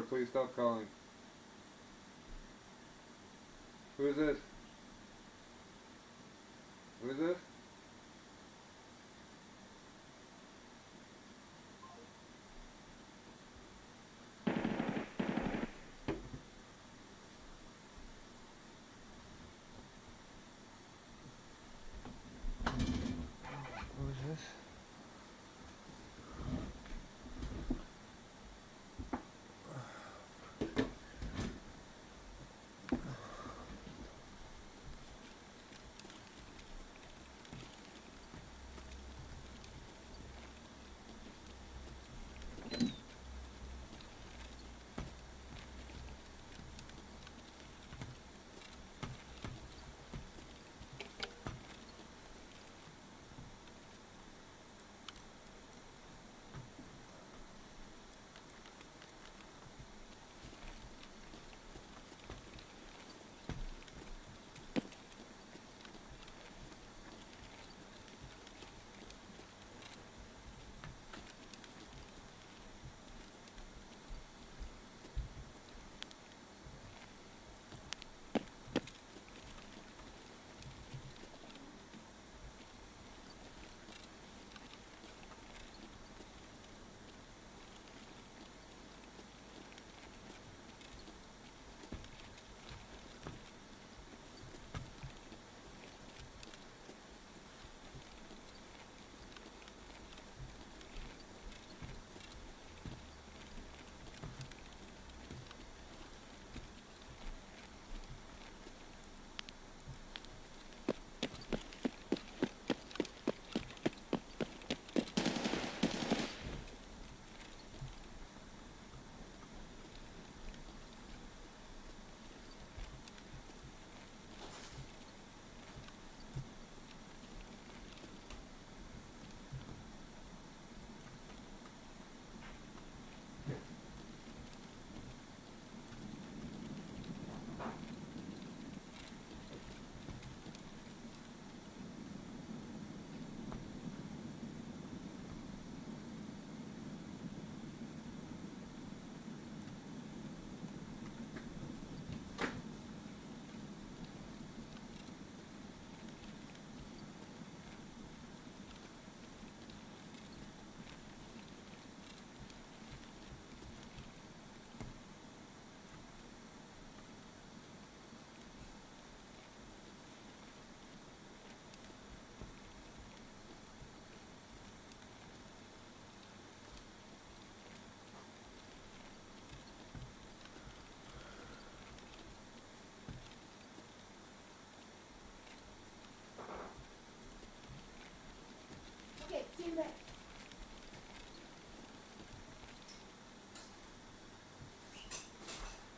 please stop calling. Who is this? Who is this? Who is this?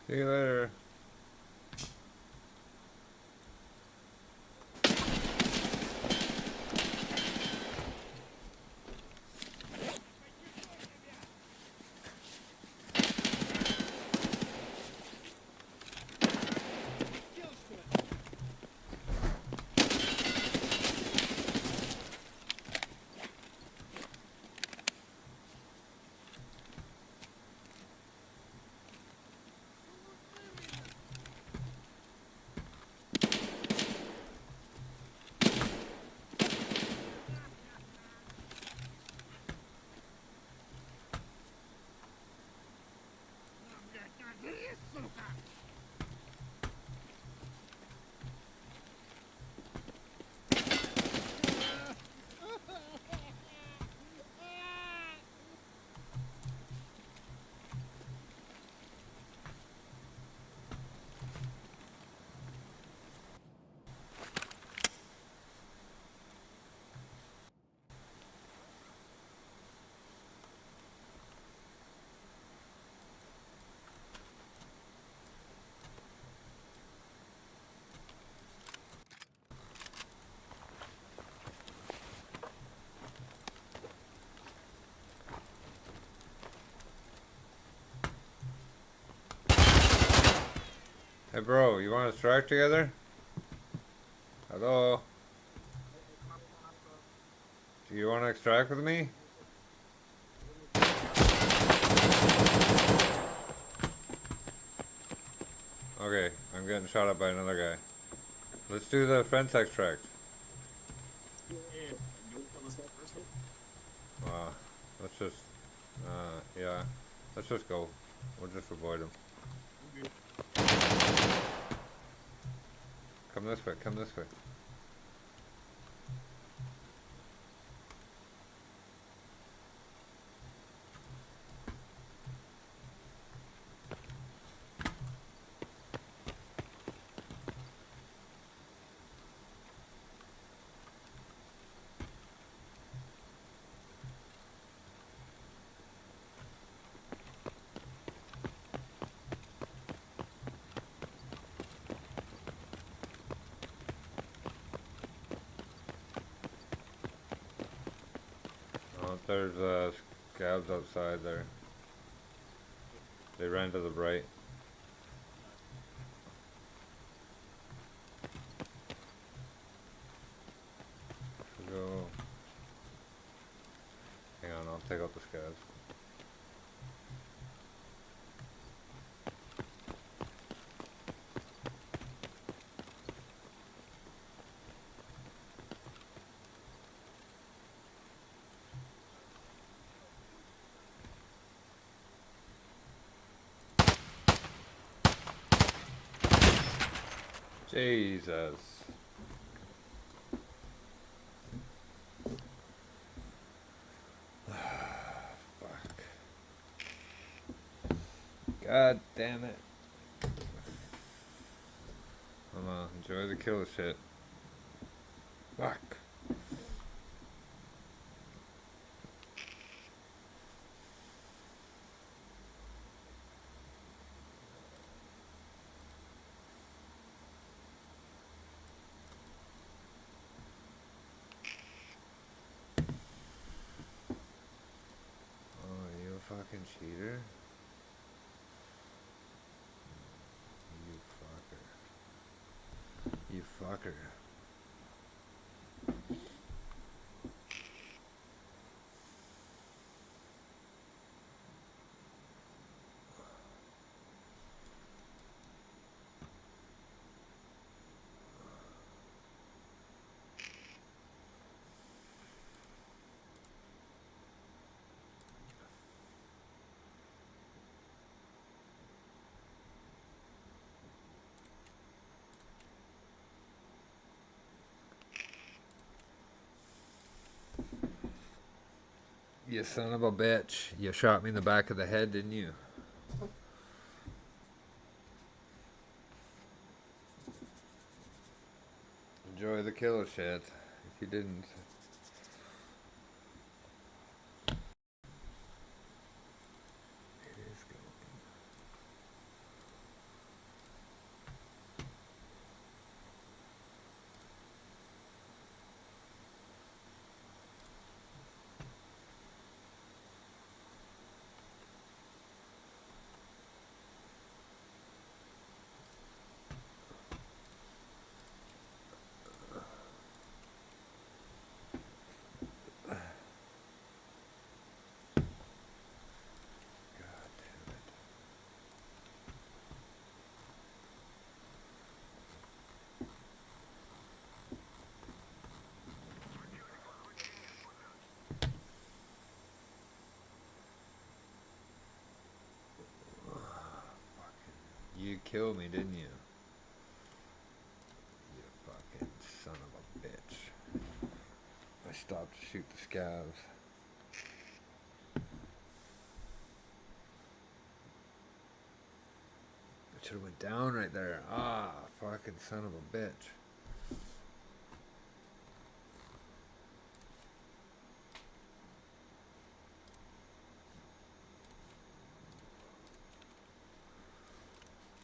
See you later. Hey bro, you want to strike together? Hello? Do you want to extract with me? Okay, I'm getting shot at by another guy. Let's do the fence extract. Yeah, yeah, yeah. You want to kill this guy first, though? Let's just, yeah. Let's just go. We'll just avoid him. Okay. Come this way, come this way. Oh, there's, scabs outside there. They ran to the right. Go. Hang on, I'll take out the scabs. Jesus. Fuck. God damn it. Come on, enjoy the kill shit. Fuck. Oh, you a fucking cheater? You fucker. You fucker. You son of a bitch. You shot me in the back of the head, didn't you? Enjoy the kill shit. If you didn't. It is going. God damn it. You killed me, didn't you? You fucking son of a bitch. I stopped to shoot the scavs. I should have went down right there. Ah, fucking son of a bitch.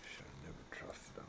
Should have never trusted them.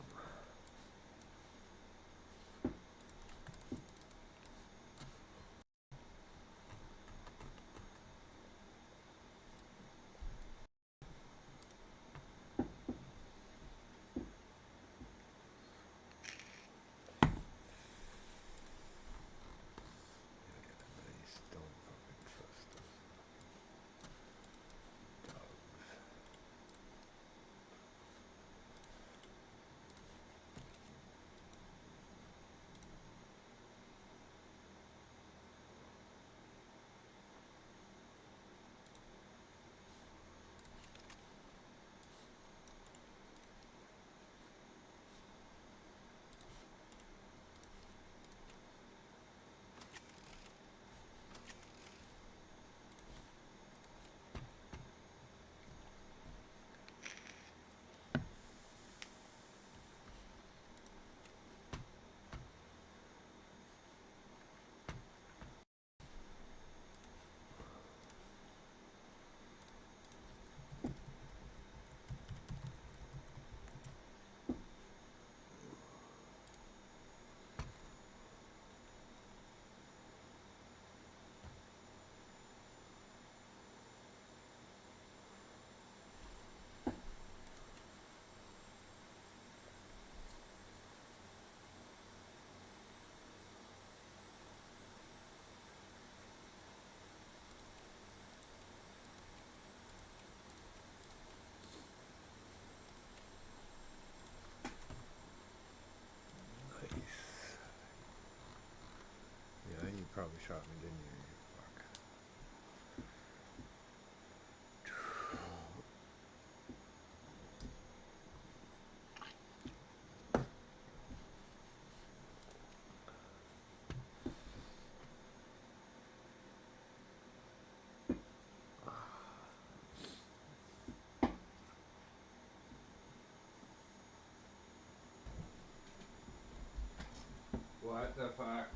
What the fuck?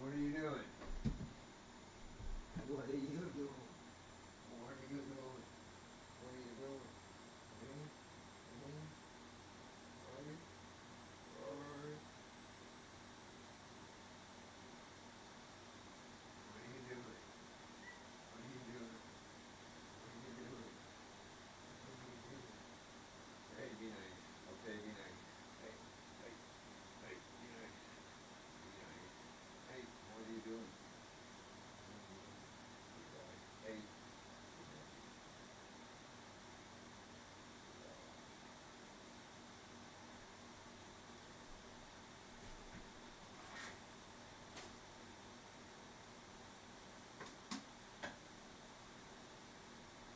What are you doing? What are you doing? What are you doing? What are you doing? Me? Me? Sorry? Sorry? What are you doing? What are you doing? What are you doing? What are you doing? Hey, be nice. Okay, be nice. Hey, hey, hey, be nice. Be nice. Hey, what are you doing? What are you doing? Good boy. Hey, be nice.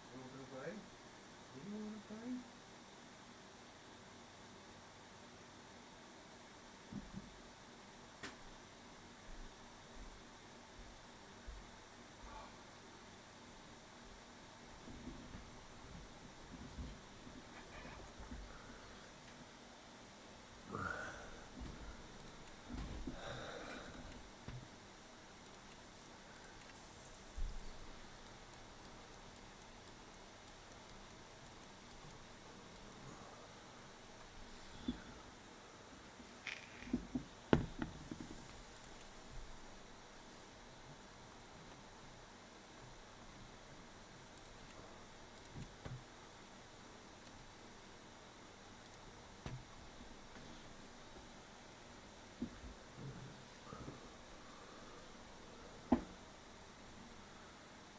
You wanna play? You wanna play?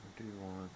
What do you want?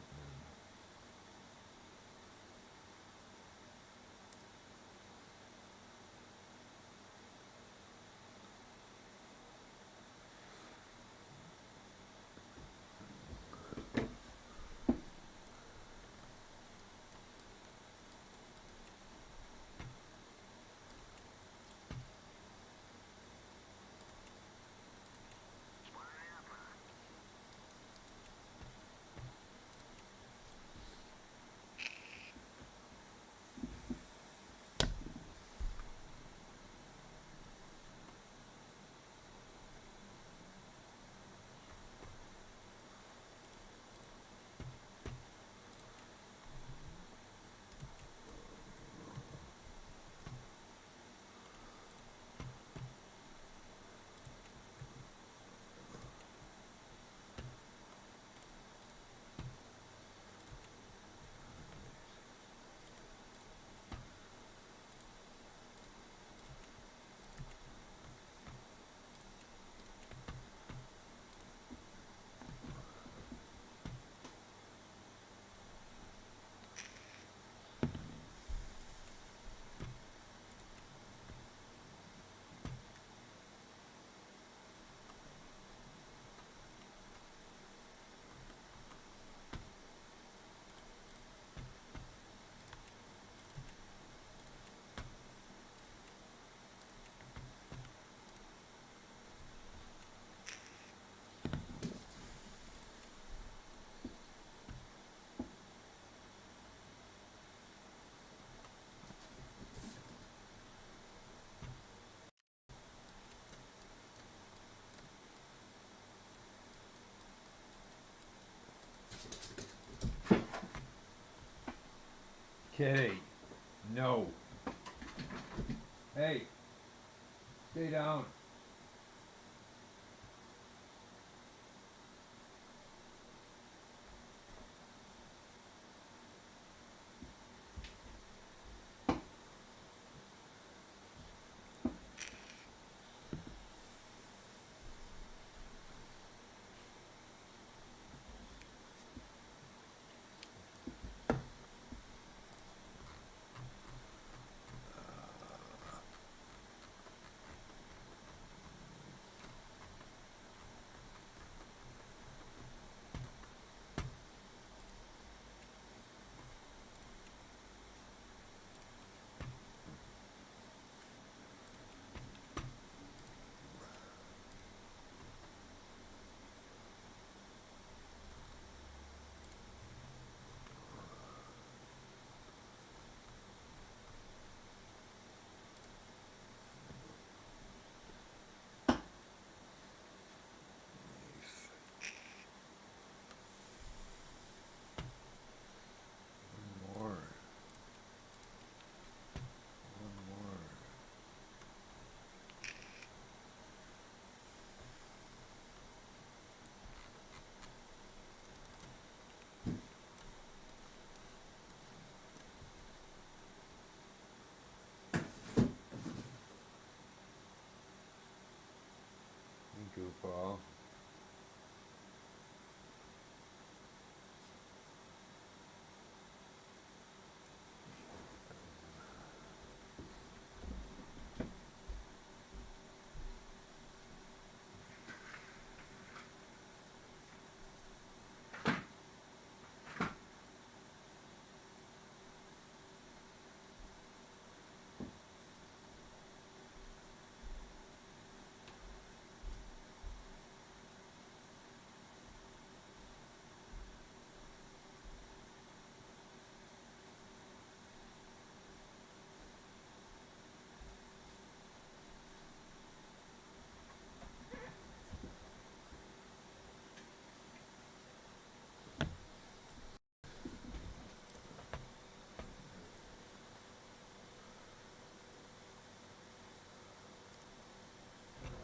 Kitty, no. Hey, stay down.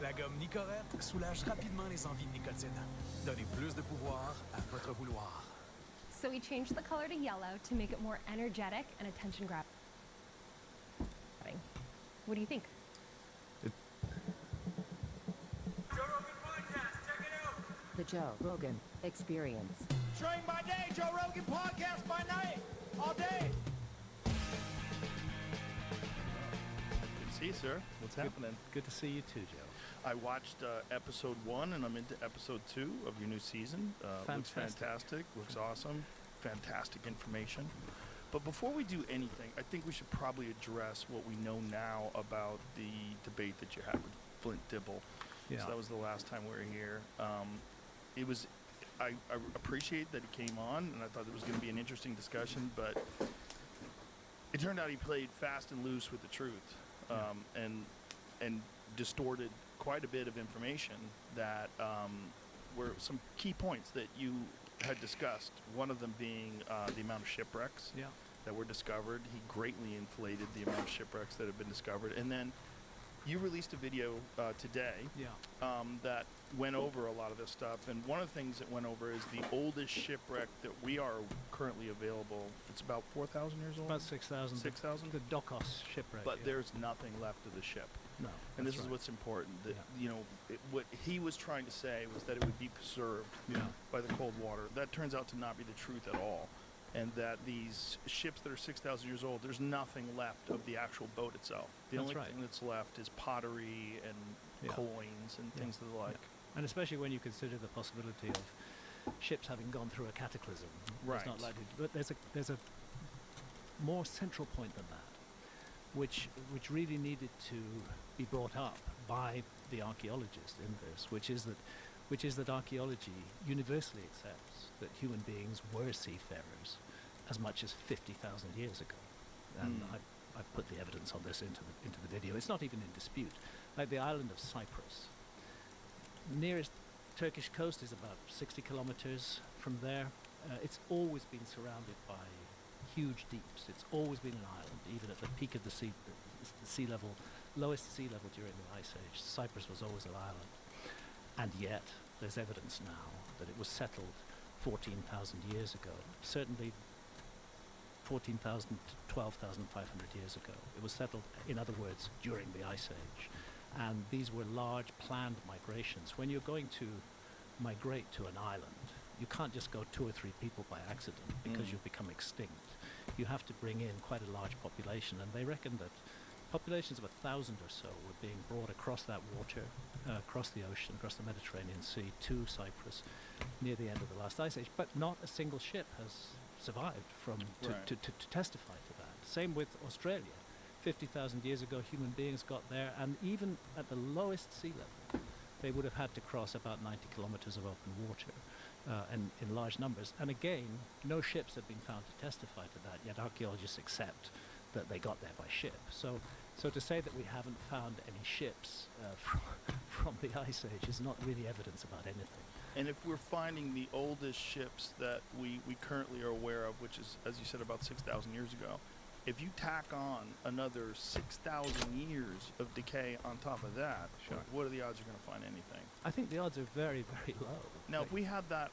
La gomme Nicorette soulage rapidement les envies de nicotine. Donnez plus de pouvoir à votre vouloir. So we changed the color to yellow to make it more energetic and attention grabbing. What do you think? Joe Rogan Podcast, check it out. The Joe Rogan Experience. Train by day, Joe Rogan Podcast by night, all day. Good to see you, sir. What's happening? Good to see you too, Joe. I watched episode 1 and I'm into episode 2 of your new season. Looks fantastic, looks awesome, fantastic information. But before we do anything, I think we should probably address what we know now about the debate that you had with Flint Dibble. Yeah. So that was the last time we were here. I appreciate that he came on, and I thought it was going to be an interesting discussion, but it turned out he played fast and loose with the truth, and distorted quite a bit of information that were some key points that you had discussed. One of them being the amount of shipwrecks that were discovered. He greatly inflated the amount of shipwrecks that have been discovered. And then you released a video today that went over a lot of this stuff. And one of the things that went over is the oldest shipwreck that we are currently available. It's about 4,000 years old? About 6,000. 6,000? The Dokos shipwreck. But there's nothing left of the ship. No. And this is what's important. That you know, what he was trying to say was that it would be preserved by the cold water. That turns out to not be the truth at all. And that these ships that are 6,000 years old, there's nothing left of the actual boat itself. The only thing that's left is pottery and coins and things of the like. And especially when you consider the possibility of ships having gone through a cataclysm. Right. It's not likely to, but there's a more central point than that, which really needed to be brought up by the archaeologist in this, which is that archaeology universally accepts that human beings were seafarers as much as 50,000 years ago. And I put the evidence on this into the video. It's not even in dispute. Like the island of Cyprus. The nearest Turkish coast is about 60 kilometers from there. It's always been surrounded by huge deeps. It's always been an island, even at the peak of the sea level, lowest sea level during the Ice Age. Cyprus was always an island. And yet, there's evidence now that it was settled 14,000 years ago. Certainly 14,000 to 12,500 years ago. It was settled, in other words, during the Ice Age. And these were large planned migrations. When you're going to migrate to an island, you can't just go 2 or 3 people by accident because you'll become extinct. You have to bring in quite a large population, and they reckon that populations of 1,000 or so were being brought across that water, across the ocean, across the Mediterranean Sea to Cyprus near the end of the last ice age. But not a single ship has survived to testify to that. Same with Australia. 50,000 years ago, human beings got there, and even at the lowest sea level, they would have had to cross about 90 kilometers of open water, and in large numbers. And again, no ships have been found to testify to that, yet archaeologists accept that they got there by ship. So to say that we haven't found any ships from the Ice Age is not really evidence about anything. And if we're finding the oldest ships that we currently are aware of, which is, as you said, about 6,000 years ago, if you tack on another 6,000 years of decay on top of that, what are the odds you're going to find anything? I think the odds are very, very low. Now, if we had that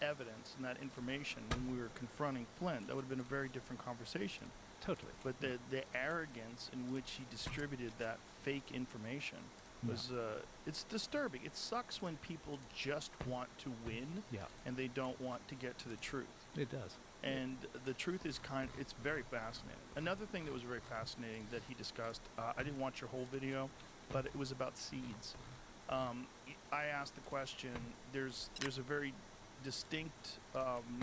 evidence and that information when we were confronting Flint, that would have been a very different conversation. Totally. But the arrogance in which he distributed that fake information was, it's disturbing. It sucks when people just want to win and they don't want to get to the truth. It does. And the truth is it's very fascinating. Another thing that was very fascinating that he discussed, I didn't watch your whole video, but it was about seeds. I asked the question, there's a very distinct,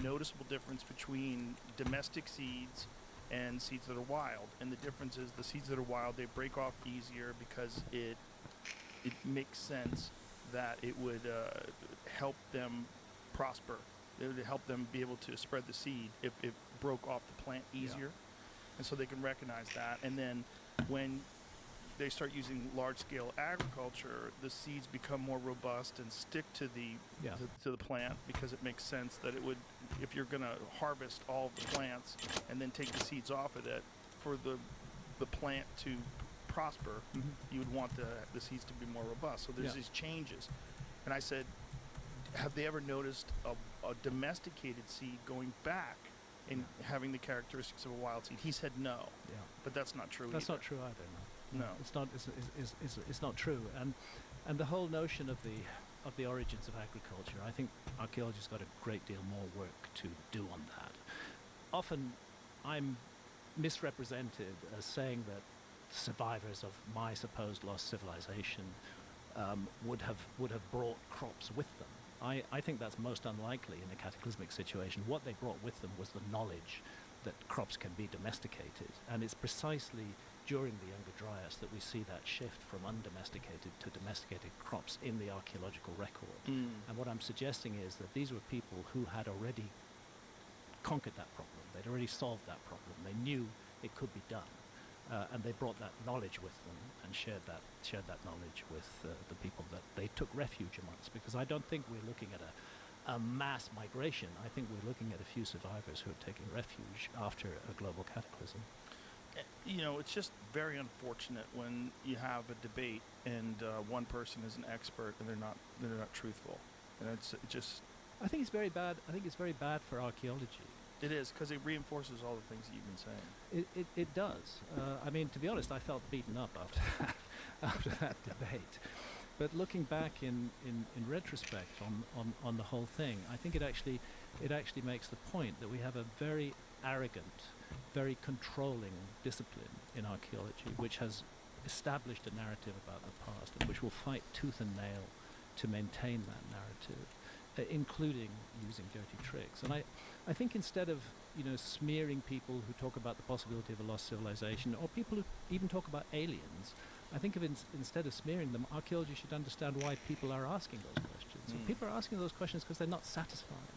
noticeable difference between domestic seeds and seeds that are wild. And the difference is the seeds that are wild, they break off easier because it makes sense that it would help them prosper. It would help them be able to spread the seed if it broke off the plant easier. And so they can recognize that. And then when they start using large-scale agriculture, the seeds become more robust and stick to the plant, because it makes sense that it would, if you're going to harvest all of the plants and then take the seeds off of it, for the plant to prosper, you would want the seeds to be more robust. So there's these changes. And I said, have they ever noticed a domesticated seed going back and having the characteristics of a wild seed? He said no. Yeah. But that's not true That's either. not true either. No. No. It's not. It's not true. And the whole notion of the origins of agriculture, I think archaeologists got a great deal more work to do on that. Often, I'm misrepresented as saying that survivors of my supposed lost civilization would have brought crops with them. I think that's most unlikely in a cataclysmic situation. What they brought with them was the knowledge that crops can be domesticated, and it's precisely during the Younger Dryas that we see that shift from undomesticated to domesticated crops in the archaeological record. And what I'm suggesting is that these were people who had already conquered that problem. They'd already solved that problem. They knew it could be done, and they brought that knowledge with them and shared that knowledge with the people that they took refuge amongst. Because I don't think we're looking at a mass migration. I think we're looking at a few survivors who are taking refuge after a global cataclysm. You know, it's just very unfortunate when you have a debate and one person is an expert and they're not truthful, and it just. I think it's very bad. I think it's very bad for archaeology. It is, because it reinforces all the things that you've been saying. It does. I mean, to be honest, I felt beaten up after that debate. But looking back in retrospect on the whole thing, I think it actually makes the point that we have a very arrogant, very controlling discipline in archaeology, which has established a narrative about the past and which will fight tooth and nail to maintain that narrative, including using dirty tricks. And I think instead of smearing people who talk about the possibility of a lost civilization, or people who even talk about aliens, I think instead of smearing them, archaeology should understand why people are asking those questions. And people are asking those questions because they're not satisfied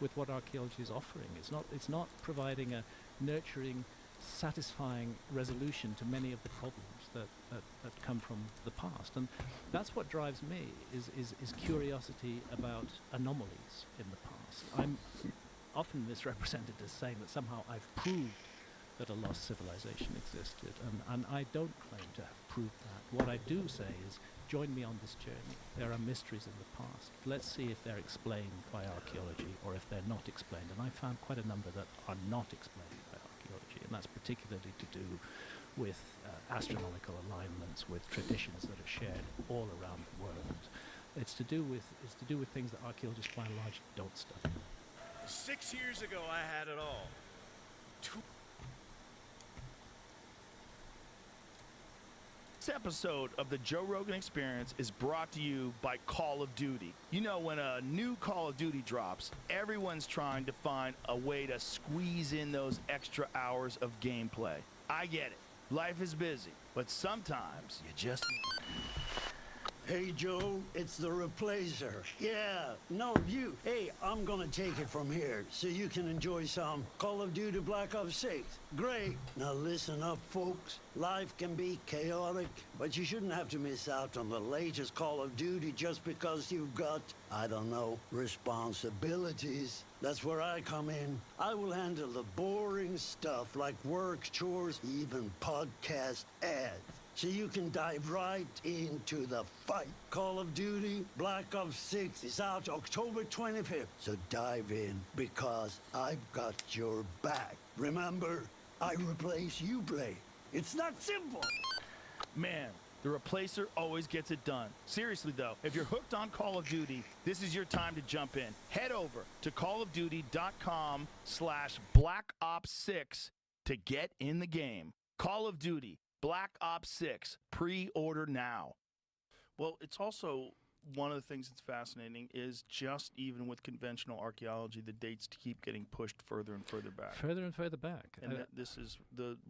with what archaeology is offering. It's not providing a nurturing, satisfying resolution to many of the problems that come from the past. And that's what drives me is curiosity about anomalies in the past. I'm often misrepresented as saying that somehow I've proved that a lost civilization existed, and I don't claim to have proved that. What I do say is, join me on this journey. There are mysteries in the past. Let's see if they're explained by archaeology or if they're not explained. And I found quite a number that are not explained by archaeology, and that's particularly to do with astronomical alignments, with traditions that are shared all around the world. It's to do with things that archaeologists by and large don't study. 6 years ago, I had it all. This episode of the Joe Rogan Experience is brought to you by Call of Duty. You know, when a new Call of Duty drops, everyone's trying to find a way to squeeze in those extra hours of gameplay. I get it. Life is busy, but sometimes you just... Hey, Joe, it's the replacer. Yeah, no, you. Hey, I'm gonna take it from here so you can enjoy some Call of Duty Black Ops 6. Great. Now listen up, folks. Life can be chaotic, but you shouldn't have to miss out on the latest Call of Duty just because you've got, I don't know, responsibilities. That's where I come in. I will handle the boring stuff like work, chores, even podcast ads. So you can dive right into the fight. Call of Duty Black Ops 6 is out October 25th. So dive in, because I've got your back. Remember, I replace, you play. It's that simple. Man, the replacer always gets it done. Seriously though, if you're hooked on Call of Duty, this is your time to jump in. Head over to callofduty.com/Black Ops 6 to get in the game. Call of Duty Black Ops 6. Pre-order now. Well, it's also one of the things that's fascinating is just even with conventional archaeology, the dates keep getting pushed further and further back. Further and further back. And this is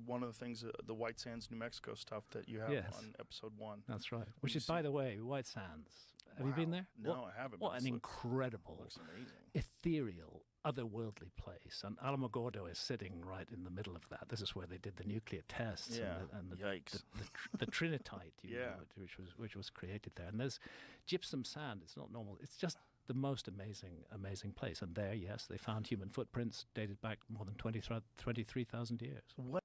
one of the things, the White Sands, New Mexico stuff that you have on episode 1. That's right. Which is, by the way, White Sands. Have you been there? No, I haven't. What an incredible, looks amazing, ethereal, otherworldly place. And Alamogordo is sitting right in the middle of that. This is where they did the nuclear tests and Yikes. the trinitite, which was created there. And there's gypsum sand. It's not normal. It's just the most amazing place. And there, yes, they found human footprints dated back more than 23,000 years. What?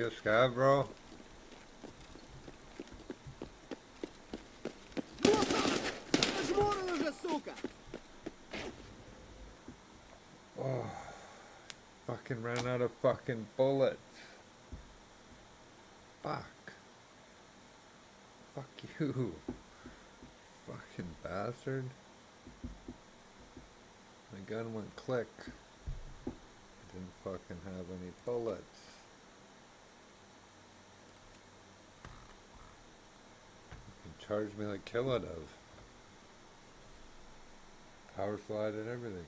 you a scav, bro? Oh, fucking ran out of fucking bullets. Fuck. Fuck you. Fucking bastard. My gun went click. I didn't fucking have any bullets. You can charge me like Kill It of. Power slide and everything.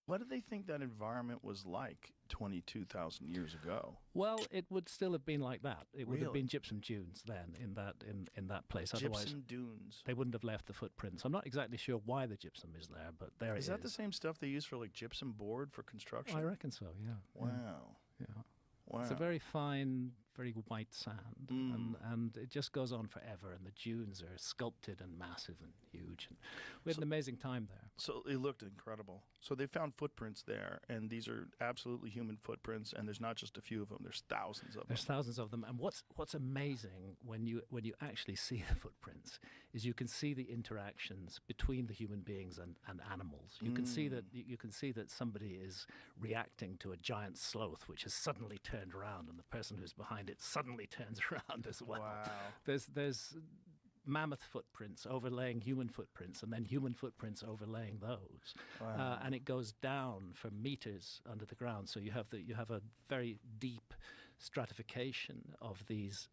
What do they think that environment was like 22,000 years ago? Well, it would still have been like that. It would have Really? been gypsum dunes then in that place. Otherwise, Gypsum dunes. they wouldn't have left the footprints. I'm not exactly sure why the gypsum is there, but there it is. Is that the same stuff they use for like gypsum board for construction? I reckon so. Yeah. Wow. Yeah. Wow. It's a very fine, very white sand, and it just goes on forever. And the dunes are sculpted and massive and huge. And we had an amazing time there. So it looked incredible. So they found footprints there, and these are absolutely human footprints. And there's not just a few of them; there's thousands of them. There's thousands of them. And what's amazing when you actually see the footprints is you can see the interactions between the human beings and animals. You can see that somebody is reacting to a giant sloth which has suddenly turned around, and the person who's behind it suddenly turns around as well. Wow. There's mammoth footprints overlaying human footprints, and then human footprints overlaying those. Wow. And it goes down for meters under the ground. So you have a very deep stratification of these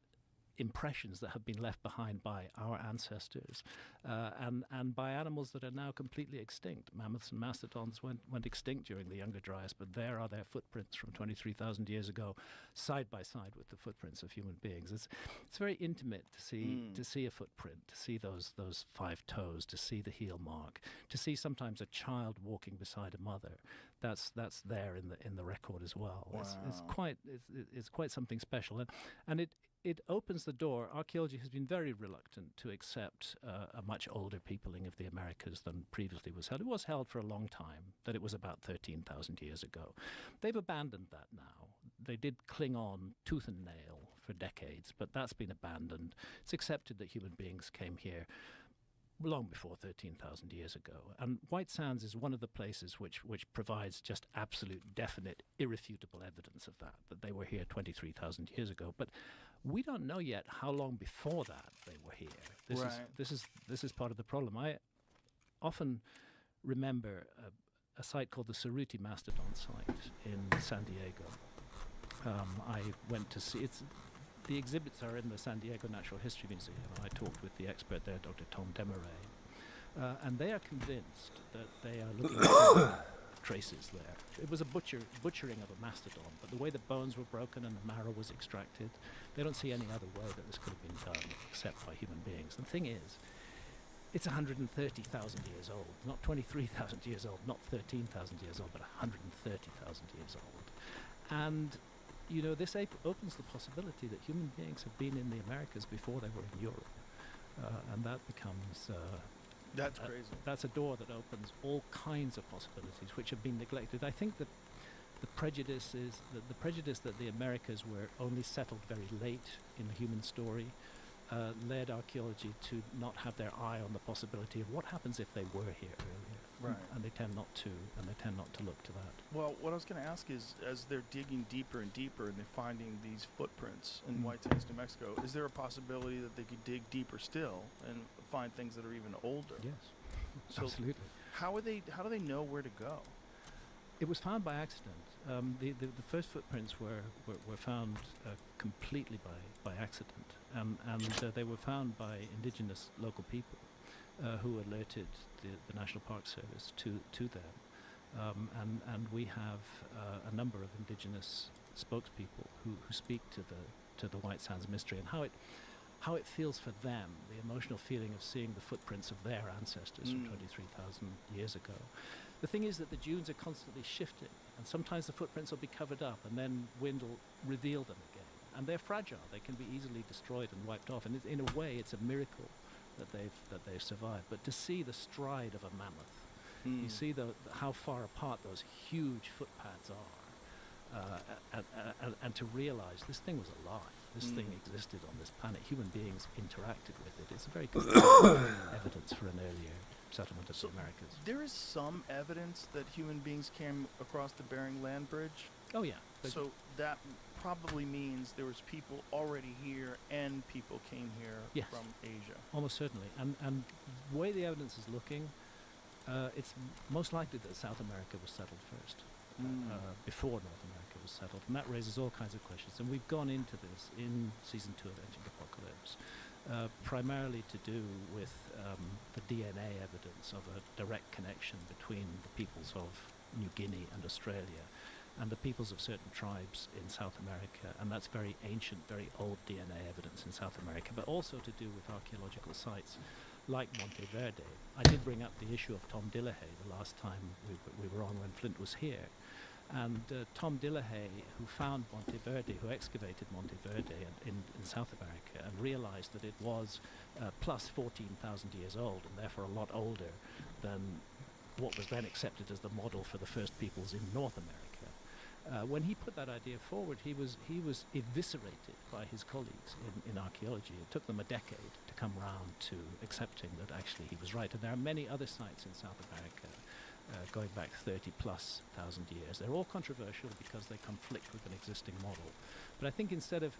impressions that have been left behind by our ancestors and by animals that are now completely extinct. Mammoths and mastodons went extinct during the Younger Dryas, but there are their footprints from 23,000 years ago, side by side with the footprints of human beings. It's very intimate to see a footprint, to see those 5 toes, to see the heel mark, to see sometimes a child walking beside a mother. That's there in the record as well. Wow. It's quite something special, and it opens the door. Archaeology has been very reluctant to accept a much older peopling of the Americas than previously was held. It was held for a long time, that it was about 13,000 years ago. They've abandoned that now. They did cling on tooth and nail for decades, but that's been abandoned. It's accepted that human beings came here long before 13,000 years ago. And White Sands is one of the places which provides just absolute, definite, irrefutable evidence of that they were here 23,000 years ago. But we don't know yet how long before that they were here. This is part of the problem. I often remember a site called the Cerruti Mastodon site in San Diego. I went to see it's. The exhibits are in the San Diego Natural History Museum, and I talked with the expert there, Dr. Tom Desmarais, and they are convinced that they are looking at traces there. It was a butchering of a mastodon, but the way the bones were broken and the marrow was extracted, they don't see any other way that this could have been done except by human beings. And the thing is, it's 130,000 years old, not 23,000 years old, not 13,000 years old, but 130,000 years old. And you know, this opens the possibility that human beings have been in the Americas before they were in Europe. And that becomes... That's crazy. That's a door that opens all kinds of possibilities which have been neglected. I think that the prejudice is the prejudice that the Americas were only settled very late in the human story led archaeology to not have their eye on the possibility of what happens if they were here earlier. Right. And they tend not to look to that. Well, what I was going to ask is, as they're digging deeper and deeper and they're finding these footprints in White Sands, New Mexico, is there a possibility that they could dig deeper still and find things that are even older? Yes, so absolutely. How do they know where to go? It was found by accident. The first footprints were found completely by accident, and they were found by indigenous local people who alerted the National Park Service to them. And we have a number of indigenous spokespeople who speak to the White Sands mystery and how it feels for them, the emotional feeling of seeing the footprints of their ancestors from 23,000 years ago. The thing is that the dunes are constantly shifting, and sometimes the footprints will be covered up and then wind will reveal them again. and they're fragile. They can be easily destroyed and wiped off. And in a way, it's a miracle that they've survived. But to see the stride of a mammoth, you see how far apart those huge footpads are, and to realize this thing was alive. This thing existed on this planet. Human beings interacted with it. It's a very compelling evidence for an earlier settlement of the Americas. There is some evidence that human beings came across the Bering Land Bridge. Oh yeah. So that probably means there was people already here and people came here Yes. from Asia. Almost certainly. And the way the evidence is looking, it's most likely that South America was settled first, before North America was settled. And that raises all kinds of questions. And we've gone into this in Season 2 of Ancient Apocalypse, primarily to do with the DNA evidence of a direct connection between the peoples of New Guinea and Australia and the peoples of certain tribes in South America. And that's very ancient, very old DNA evidence in South America, but also to do with archaeological sites like Monteverde. I did bring up the issue of Tom Dillahay the last time we were on when Flint was here. And Tom Dillahay, who found Monteverde, who excavated Monteverde in South America and realized that it was plus 14,000 years old and therefore a lot older than what was then accepted as the model for the first peoples in North America. When he put that idea forward, he was eviscerated by his colleagues in archaeology. It took them a decade to come round to accepting that actually he was right. And there are many other sites in South America going back 30+ thousand years. They're all controversial because they conflict with an existing model. But I think instead of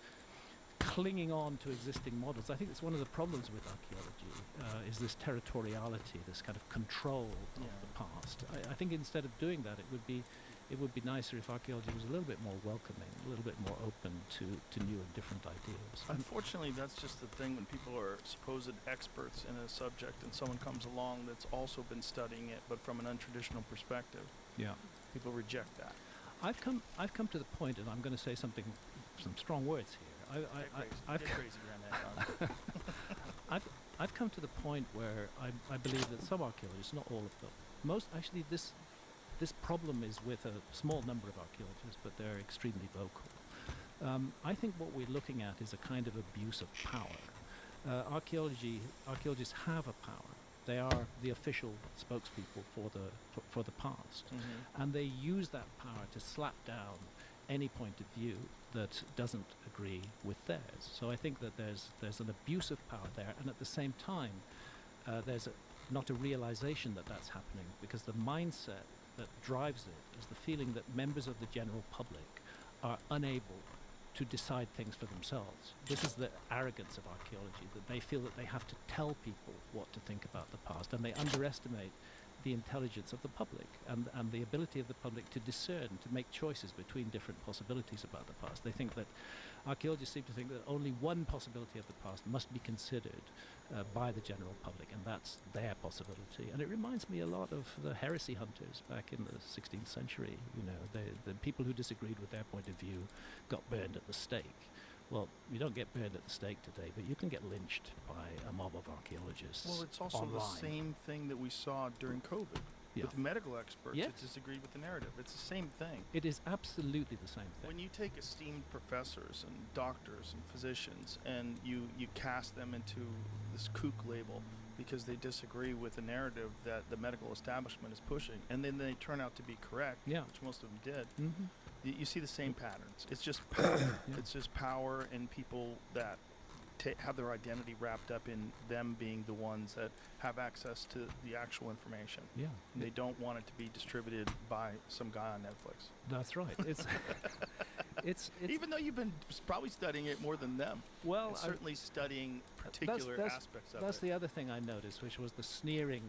clinging on to existing models, I think it's one of the problems with archaeology, is this territoriality, this kind of control of the past. I think instead of doing that, it would be nicer if archaeology was a little bit more welcoming, a little bit more open to new and different ideas. Unfortunately, that's just the thing when people are supposed experts in a subject and someone comes along that's also been studying it but from an untraditional perspective. Yeah. People reject that. I've come to the point, and I'm going to say some strong words here. Get crazy, Granddad. I've come to the point where I believe that some archaeologists, not all of them, actually this problem is with a small number of archaeologists, but they're extremely vocal. I think what we're looking at is a kind of abuse of power. Archaeologists have a power. They are the official spokespeople for the past, and they use that power to slap down any point of view that doesn't agree with theirs. So I think that there's an abuse of power there, and at the same time, there's not a realization that that's happening, because the mindset that drives it is the feeling that members of the general public are unable to decide things for themselves. This is the arrogance of archaeology, that they feel that they have to tell people what to think about the past, and they underestimate the intelligence of the public and the ability of the public to discern, to make choices between different possibilities about the past. They think that archaeologists seem to think that only one possibility of the past must be considered by the general public, and that's their possibility. And it reminds me a lot of the heresy hunters back in the 16th century. You know, the people who disagreed with their point of view got burned at the stake. Well, you don't get burned at the stake today, but you can get lynched by a mob of archaeologists. Well, it's also online. the same thing that we saw during COVID with medical experts that disagreed with the narrative. It's the same thing. It is absolutely the same thing. When you take esteemed professors and doctors and physicians and you cast them into this kook label because they disagree with the narrative that the medical establishment is pushing, and then they turn out to be correct, which most of them did, you see the same patterns. It's just power. It's just power and people that have their identity wrapped up in them being the ones that have access to the actual information. Yeah. And they don't want it to be distributed by some guy on Netflix. That's right. It's even though you've been probably studying it more than them. Well, certainly studying particular aspects of it. That's the other thing I noticed, which was the sneering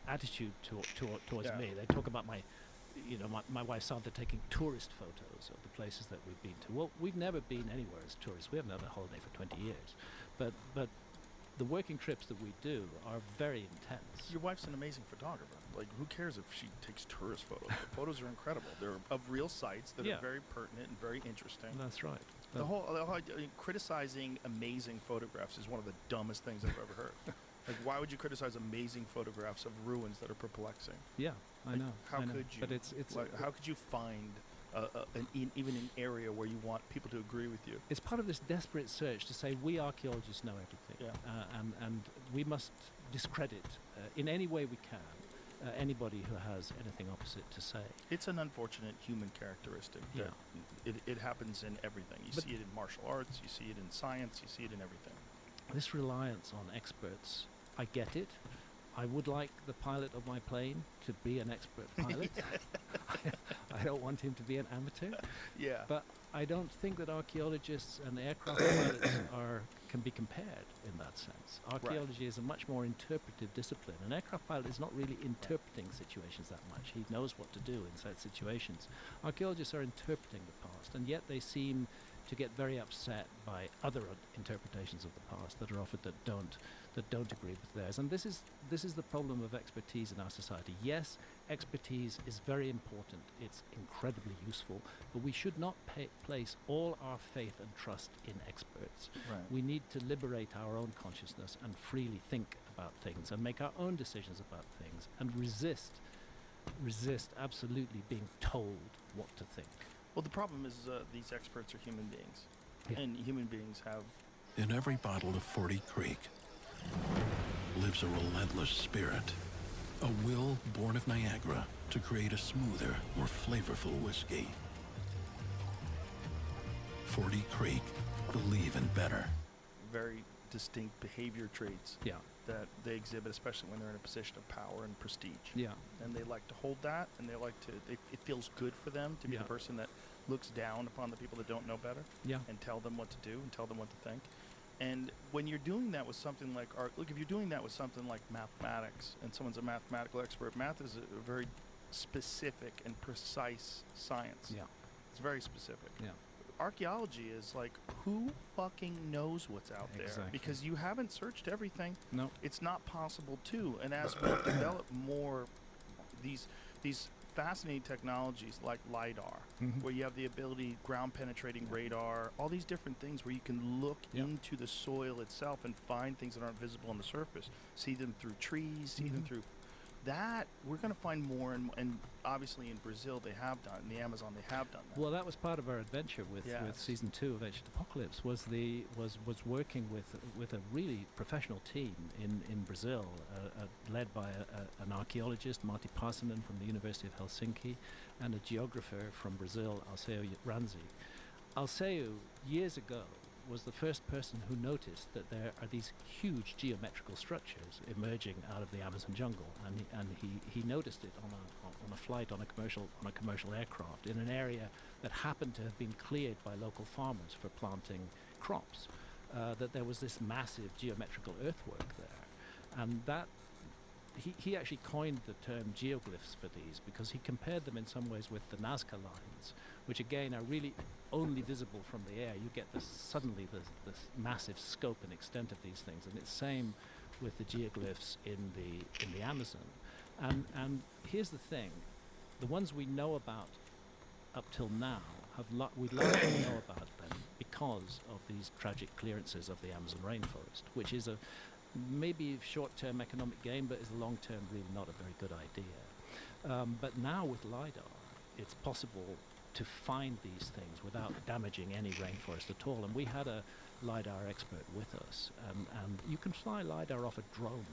attitude towards me. They talk about my wife Sandra taking tourist photos of the places that we've been to. Well, we've never been anywhere as tourists. We haven't had a holiday for 20 years. But the working trips that we do are very intense. Your wife's an amazing photographer. Like, who cares if she takes tourist photos? The photos are incredible. They're of real sites that are very pertinent and very interesting. That's right. The whole criticizing amazing photographs is one of the dumbest things I've ever heard. Like, why would you criticize amazing photographs of ruins that are perplexing? Yeah, I know. How could you? But it's how could you find even an area where you want people to agree with you. It's part of this desperate search to say we archaeologists know everything, and we must discredit in any way we can anybody who has anything opposite to say. It's an unfortunate human characteristic. That it happens in everything. You see it in martial arts, you see it in science, you see it in everything. This reliance on experts, I get it. I would like the pilot of my plane to be an expert pilot. I don't want him to be an amateur. Yeah. But I don't think that archaeologists and aircraft pilots can be compared in that sense. Archaeology is a much more interpretive discipline. An aircraft pilot is not really interpreting situations that much. He knows what to do in such situations. Archaeologists are interpreting the past, and yet they seem to get very upset by other interpretations of the past that are offered that don't agree with theirs. And this is the problem of expertise in our society. Yes, expertise is very important. It's incredibly useful, but we should not place all our faith and trust in experts. Right. We need to liberate our own consciousness and freely think about things and make our own decisions about things and resist absolutely being told what to think. Well, the problem is these experts are human beings, and human beings have... In every bottle of 40 Creek lives a relentless spirit, a will born of Niagara to create a smoother, more flavorful whiskey. 40 Creek, believe in better. Very distinct behavior traits that they exhibit, especially when they're in a position of power and prestige. Yeah. And they like to hold that, and they like to, it feels good for them to be the person that looks down upon the people that don't know better and tell them what to do and tell them what to think. And when you're doing that with something like art, look, if you're doing that with something like mathematics and someone's a mathematical expert, math is a very specific and precise science. Yeah. It's very specific. Yeah. Archaeology is like, who fucking knows what's out there? Exactly. Because you haven't searched everything. No. It's not possible to. And as we develop more these fascinating technologies like LiDAR, where you have the ability, ground penetrating radar, all these different things where you can look into the soil itself and find things that aren't visible on the surface, see them through trees, see them through that. We're going to find more, and obviously in Brazil they have done, in the Amazon they have done that. Well, that was part of our adventure with season 2 of Ancient Apocalypse, was working with a really professional team in Brazil, led by an archaeologist, Marty Parsonen from the University of Helsinki, and a geographer from Brazil, Alceu Ranzi. Alceu, years ago, was the first person who noticed that there are these huge geometrical structures emerging out of the Amazon jungle, and he noticed it on a flight on a commercial aircraft in an area that happened to have been cleared by local farmers for planting crops. That there was this massive geometrical earthwork there, and that he actually coined the term geoglyphs for these because he compared them in some ways with the Nazca lines, which again are really only visible from the air. You get suddenly this massive scope and extent of these things, and it's same with the geoglyphs in the Amazon. And here's the thing: the ones we know about up till now we largely know about them because of these tragic clearances of the Amazon rainforest, which is a maybe short-term economic gain, but is long-term really not a very good idea. But now with LiDAR, it's possible to find these things without damaging any rainforest at all. And we had a LiDAR expert with us, and you can fly LiDAR off a drone.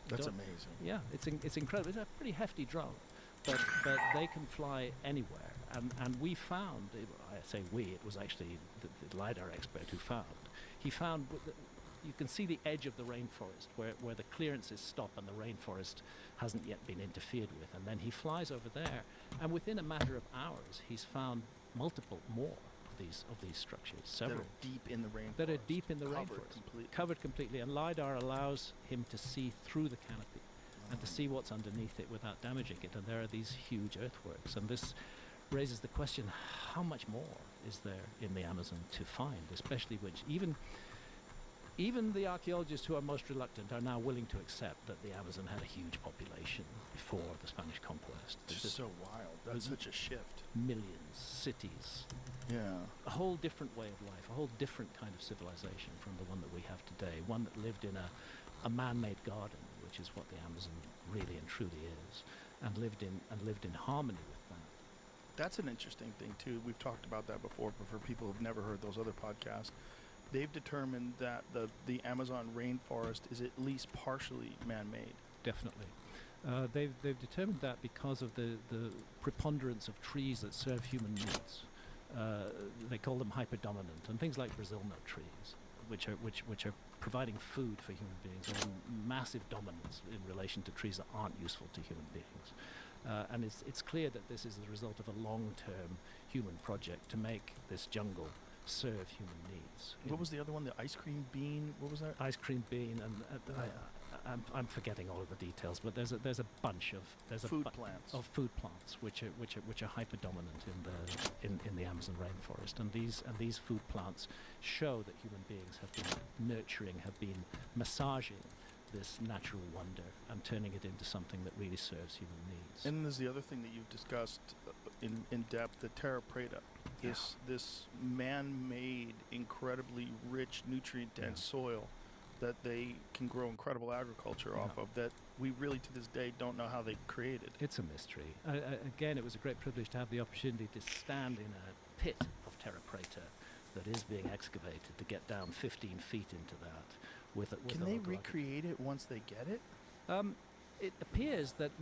That's amazing. Yeah, it's incredible. It's a pretty hefty drone, but they can fly anywhere. And we found, I say we, it was actually the LiDAR expert who found. He found, you can see the edge of the rainforest where the clearances stop and the rainforest hasn't yet been interfered with. And then he flies over there, and within a matter of hours, he's found multiple more of these structures, several. That are deep in the rainforest. That are deep in the rainforest. Covered completely. And LiDAR allows him to see through the canopy and to see what's underneath it without damaging it. And there are these huge earthworks. And this raises the question, how much more is there in the Amazon to find, especially which even the archaeologists who are most reluctant are now willing to accept that the Amazon had a huge population before the Spanish conquest. It's just so wild. That's such a shift. Millions, cities. Yeah. A whole different way of life, a whole different kind of civilization from the one that we have today. One that lived in a man-made garden, which is what the Amazon really and truly is, and lived in harmony with that. That's an interesting thing, too. We've talked about that before, but for people who've never heard those other podcasts, they've determined that the Amazon rainforest is at least partially man-made. Definitely. They've determined that because of the preponderance of trees that serve human needs. They call them hyperdominant, and things like Brazil nut trees, which are providing food for human beings, are in massive dominance in relation to trees that aren't useful to human beings. And it's clear that this is the result of a long-term human project to make this jungle serve human needs. What was the other one? The ice cream bean? What was that? Ice cream bean, and I'm forgetting all of the details, but there's a bunch of food plants which are hyperdominant in the Amazon rainforest, and these food plants show that human beings have been nurturing, have been massaging this natural wonder and turning it into something that really serves human needs. And there's the other thing that you've discussed in depth, the terra preta, this man-made, incredibly rich, nutrient-dense soil that they can grow incredible agriculture off of, that we really to this day don't know how they created. It's a mystery. Again, it was a great privilege to have the opportunity to stand in a pit of terra preta that is being excavated, to get down 15 feet into that. Can they recreate it once they get it? It appears that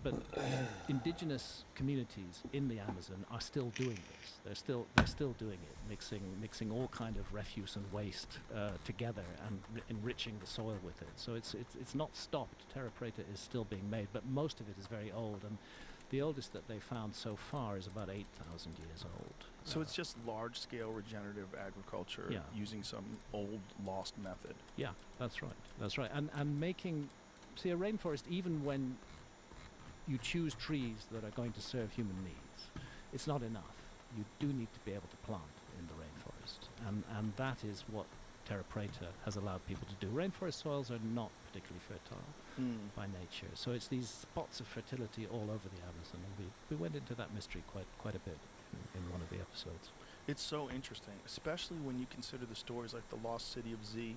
but indigenous communities in the Amazon are still doing this. They're still doing it, mixing all kind of refuse and waste together and enriching the soil with it. So it's not stopped. Terra preta is still being made, but most of it is very old, and the oldest that they found so far is about 8,000 years old. So it's just large-scale regenerative agriculture using some old lost method. Yeah, that's right. And making, see, a rainforest, even when you choose trees that are going to serve human needs, it's not enough. You do need to be able to plant in the rainforest, and that is what terra preta has allowed people to do. Rainforest soils are not particularly fertile by nature, so it's these spots of fertility all over the Amazon, and we went into that mystery quite a bit in one of the episodes. It's so interesting, especially when you consider the stories like the Lost City of Z,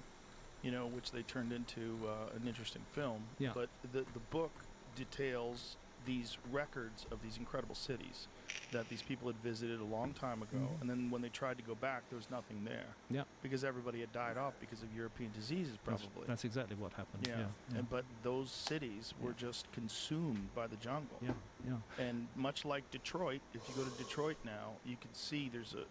which they turned into an interesting film. Yeah. But the book details these records of these incredible cities that these people had visited a long time ago, and then when they tried to go back, there was nothing there. Yeah. Because everybody had died off because of European diseases, probably. That's exactly what happened. Yeah. But those cities were just consumed by the jungle. Yeah. And much like Detroit, if you go to Detroit now, you can see there's a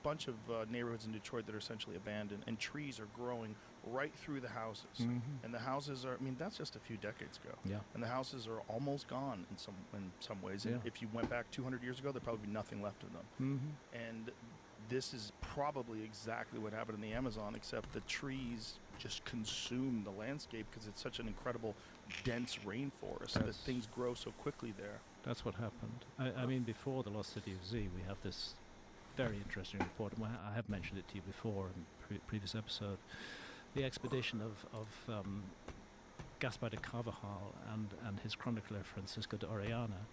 bunch of neighborhoods in Detroit that are essentially abandoned, and trees are growing right through the houses. And the houses are, that's just a few decades ago. Yeah. And the houses are almost gone in some ways. And if you went back 200 years ago, there'd probably be nothing left of them. And this is probably exactly what happened in the Amazon, except the trees just consume the landscape because it's such an incredible, dense rainforest that things grow so quickly there. That's what happened. I mean, before the Lost City of Z, we have this very interesting report, and I have mentioned it to you before in previous episode. The expedition of Gaspar de Carvajal and his chronicler Francisco de Orellana,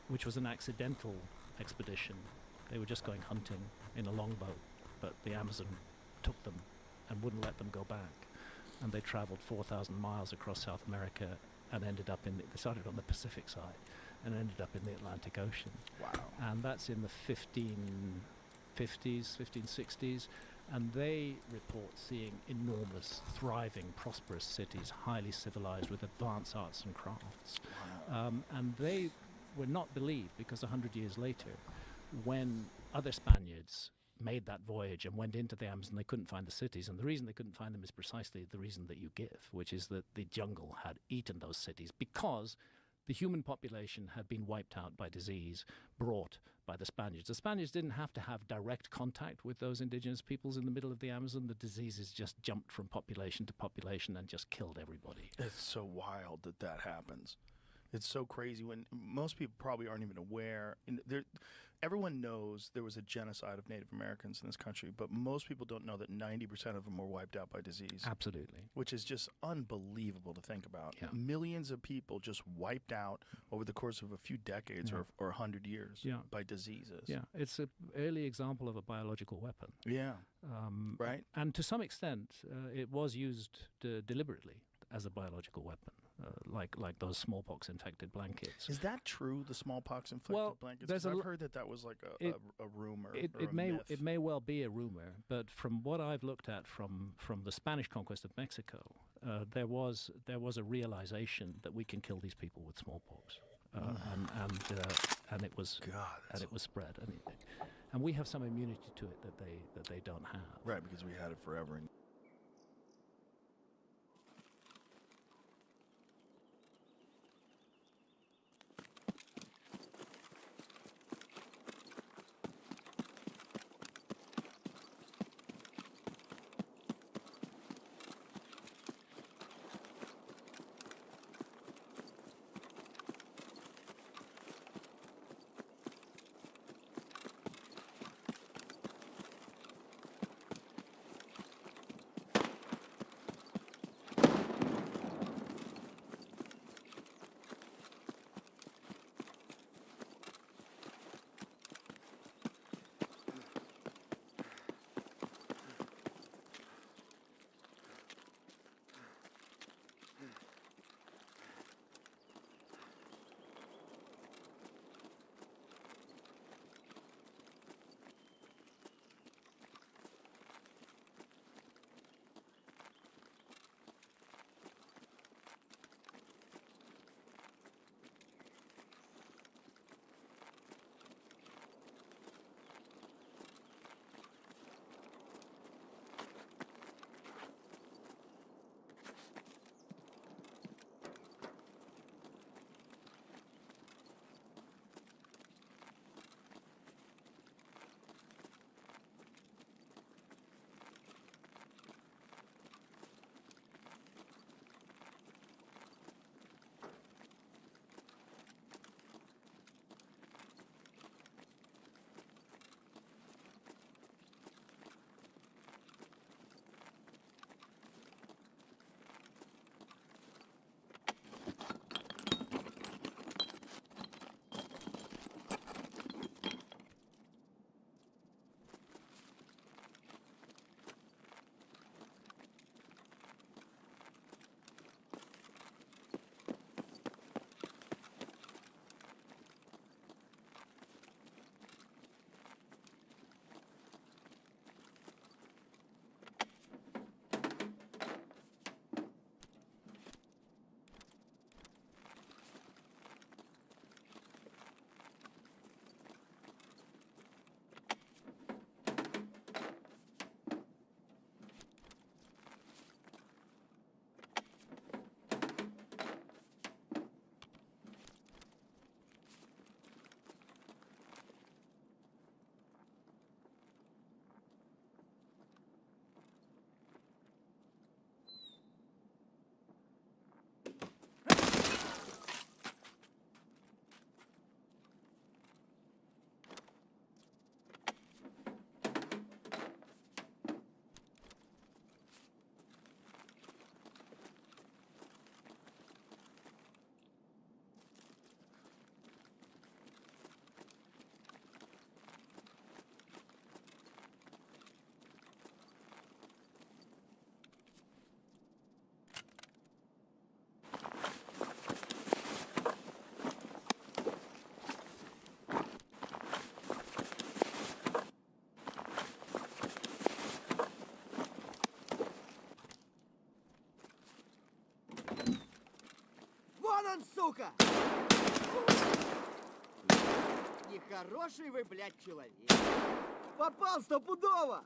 which was an accidental expedition. They were just going hunting in a longboat, but the Amazon took them and wouldn't let them go back. And they traveled 4,000 miles across South America and ended up they started on the Pacific side and ended up in the Atlantic Ocean. Wow. And that's in the 1550s, 1560s. And they report seeing enormous, thriving, prosperous cities, highly civilized with advanced arts and crafts. Wow. And they were not believed because 100 years later, when other Spaniards made that voyage and went into the Amazon, they couldn't find the cities. And the reason they couldn't find them is precisely the reason that you give, which is that the jungle had eaten those cities because the human population had been wiped out by disease brought by the Spaniards. The Spaniards didn't have to have direct contact with those indigenous peoples in the middle of the Amazon. The diseases just jumped from population to population and just killed everybody. It's so wild that happens. It's so crazy when most people probably aren't even aware. Everyone knows there was a genocide of Native Americans in this country, but most people don't know that 90% of them were wiped out by disease. Absolutely. Which is just unbelievable to think about. Yeah. Millions of people just wiped out over the course of a few decades or 100 years by diseases. Yeah, it's an early example of a biological weapon. Yeah, right. And to some extent, it was used deliberately as a biological weapon. like those smallpox-infected blankets. Is that true? The smallpox-infected blankets? There's 'Cause I've heard that was like a rumor. It may well be a rumor, but from what I've looked at from the Spanish conquest of Mexico, there was a realization that we can kill these people with smallpox, and it was spread, and we have some immunity to it that they don't have. Right, because we had it forever. он, сука! Нехороший вы, блядь, человек. Попал стопудово!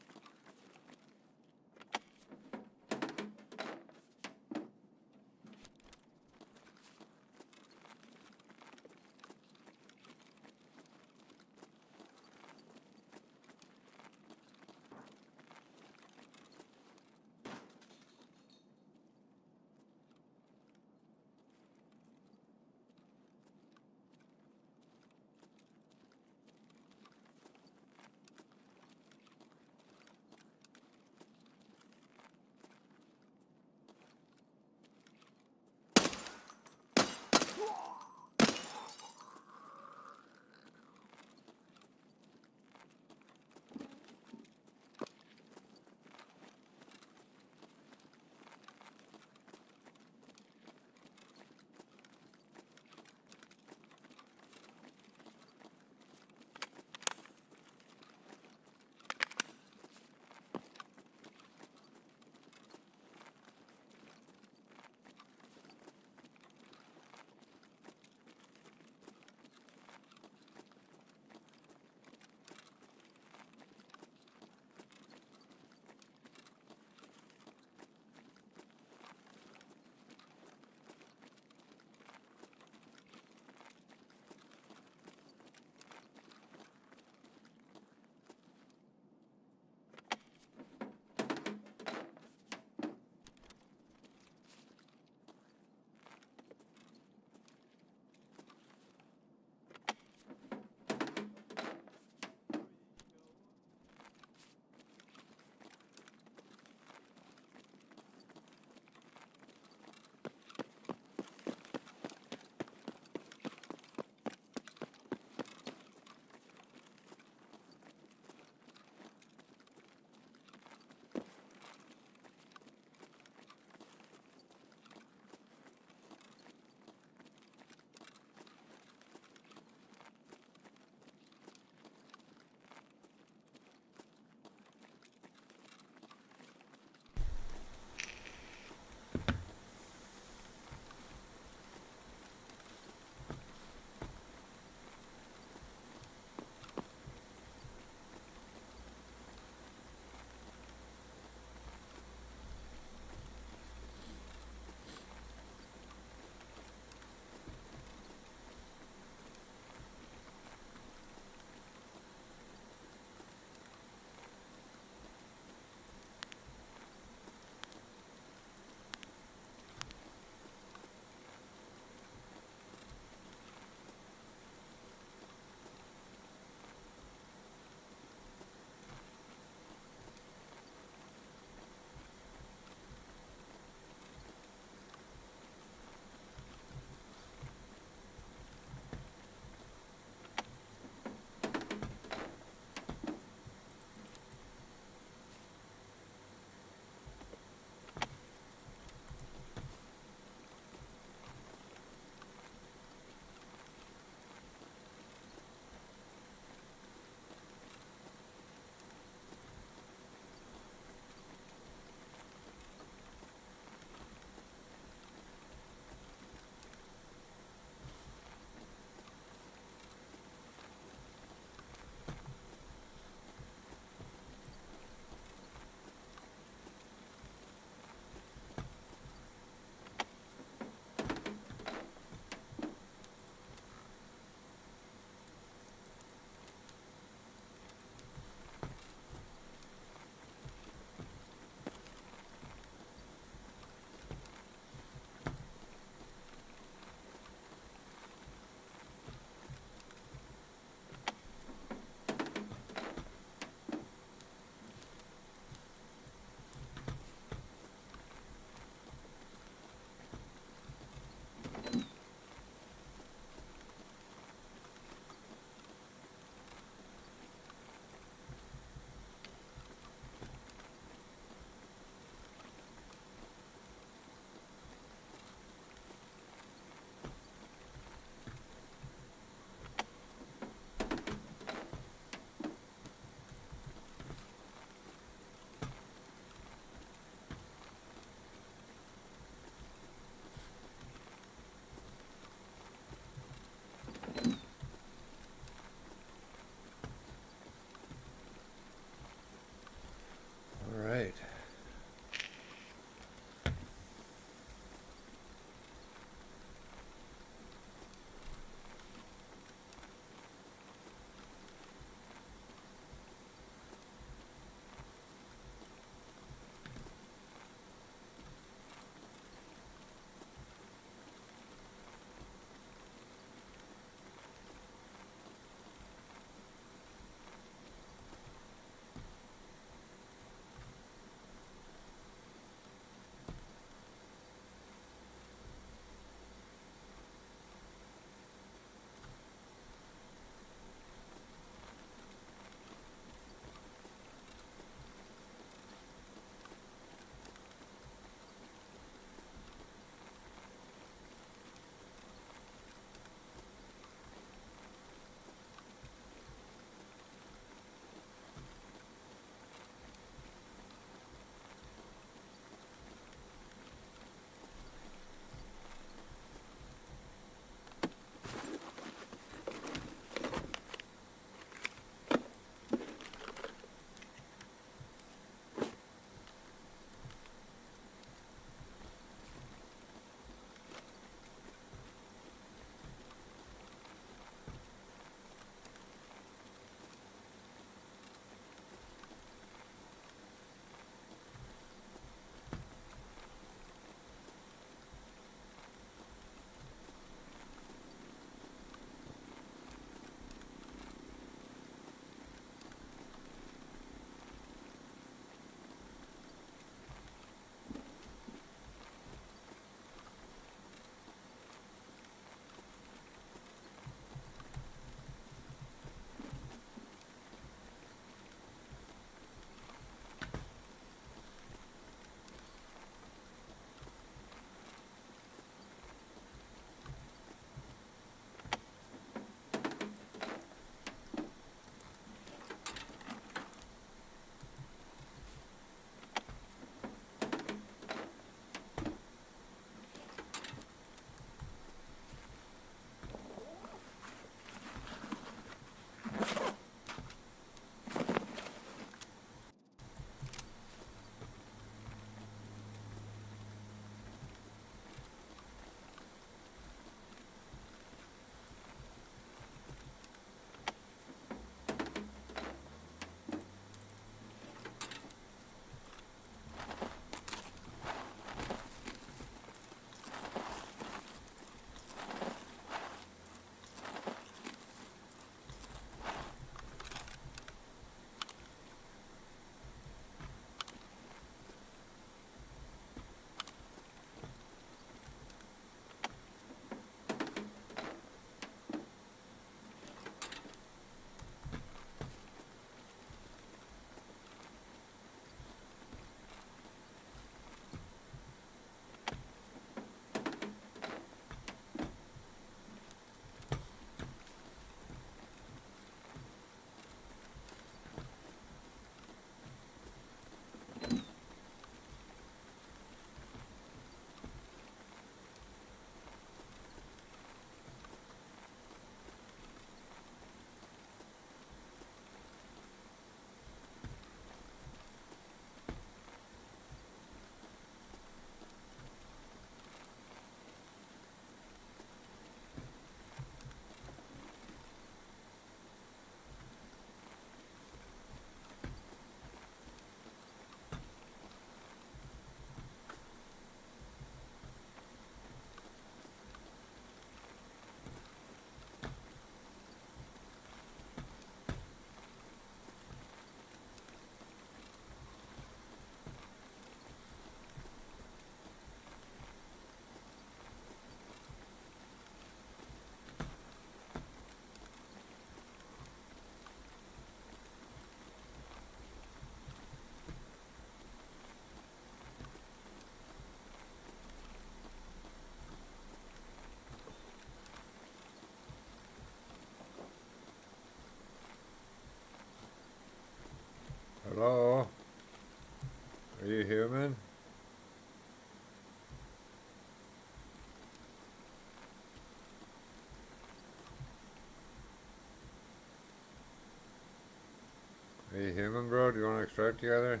human, bro? Do you want to extract together?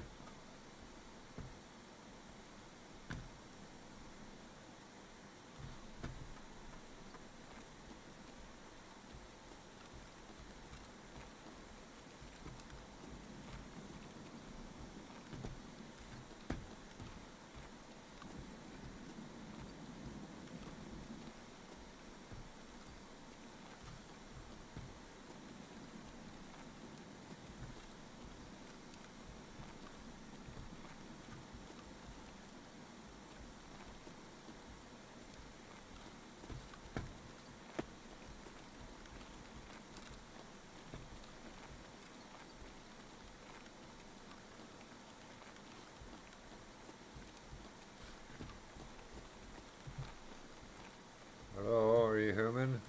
Hello, are you human?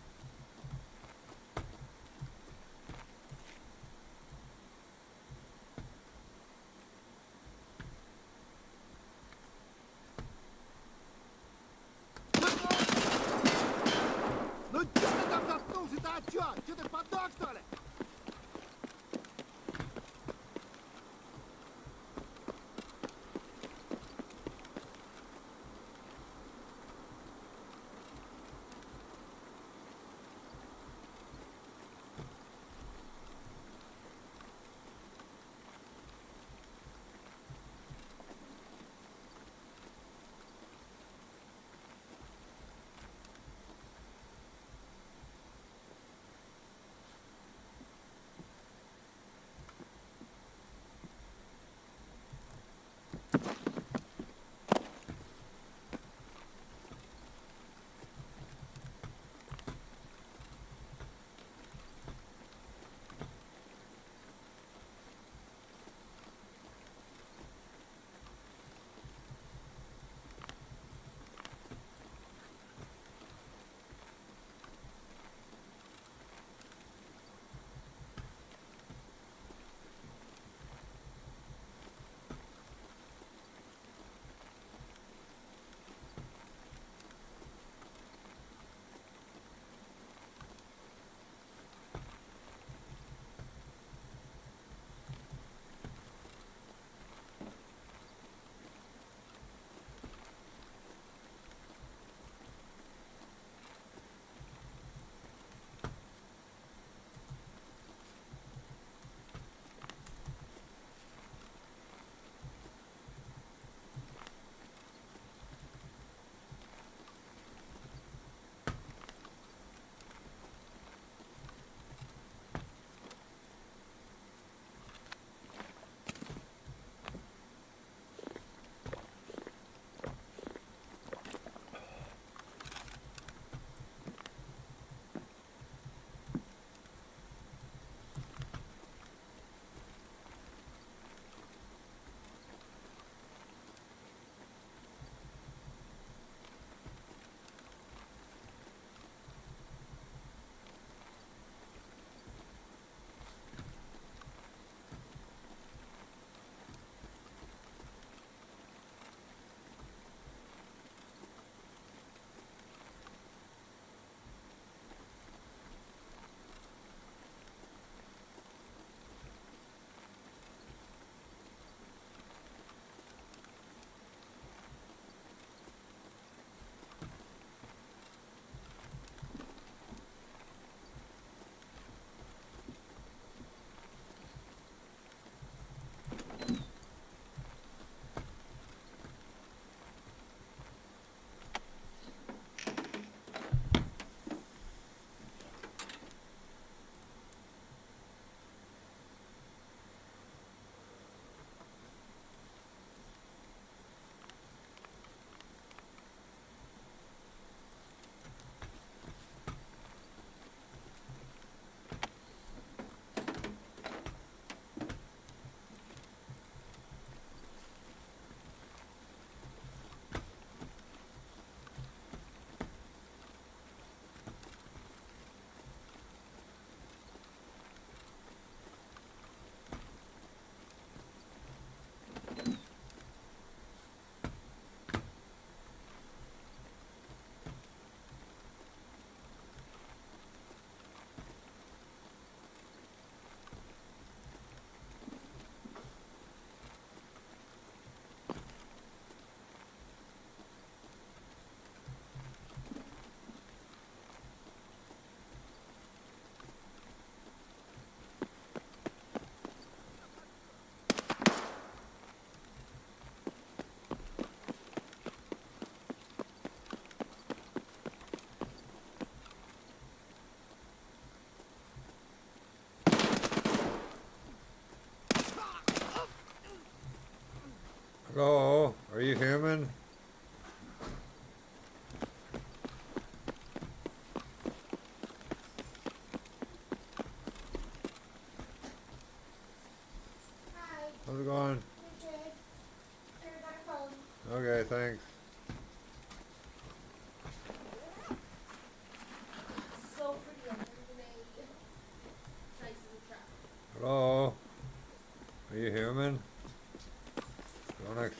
Ну чё ты там заткнулся-то, а чё? Чё ты подох, что ли?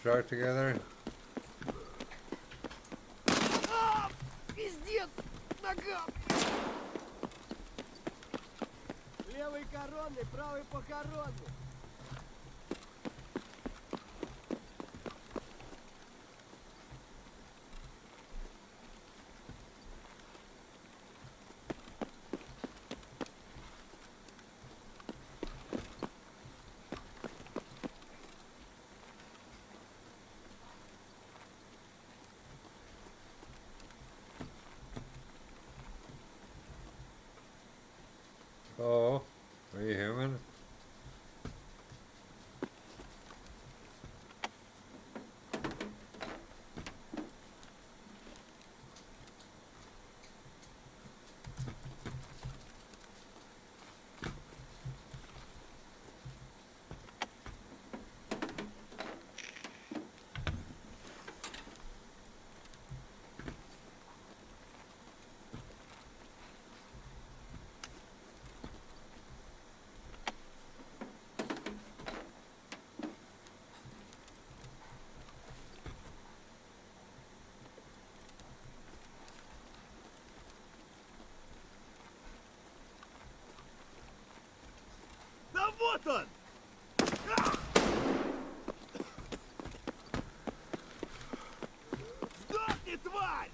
truck together? Пиздец! Нога! Левый коронный, правый похоронный. Oh, are you human? Да вот он! Сдохни, тварь!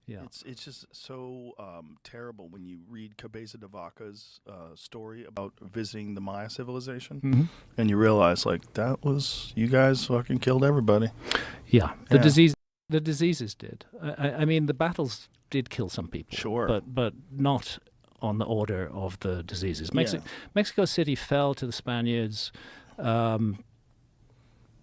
Yeah. It's just so terrible when you read Cabeza de Vaca's story about visiting the Maya civilization, and you realize like that was you guys fucking killed everybody. Yeah, the diseases did. I mean, the battles did kill some people. Sure, but not on the order of the diseases. Yeah. Mexico City fell to the Spaniards.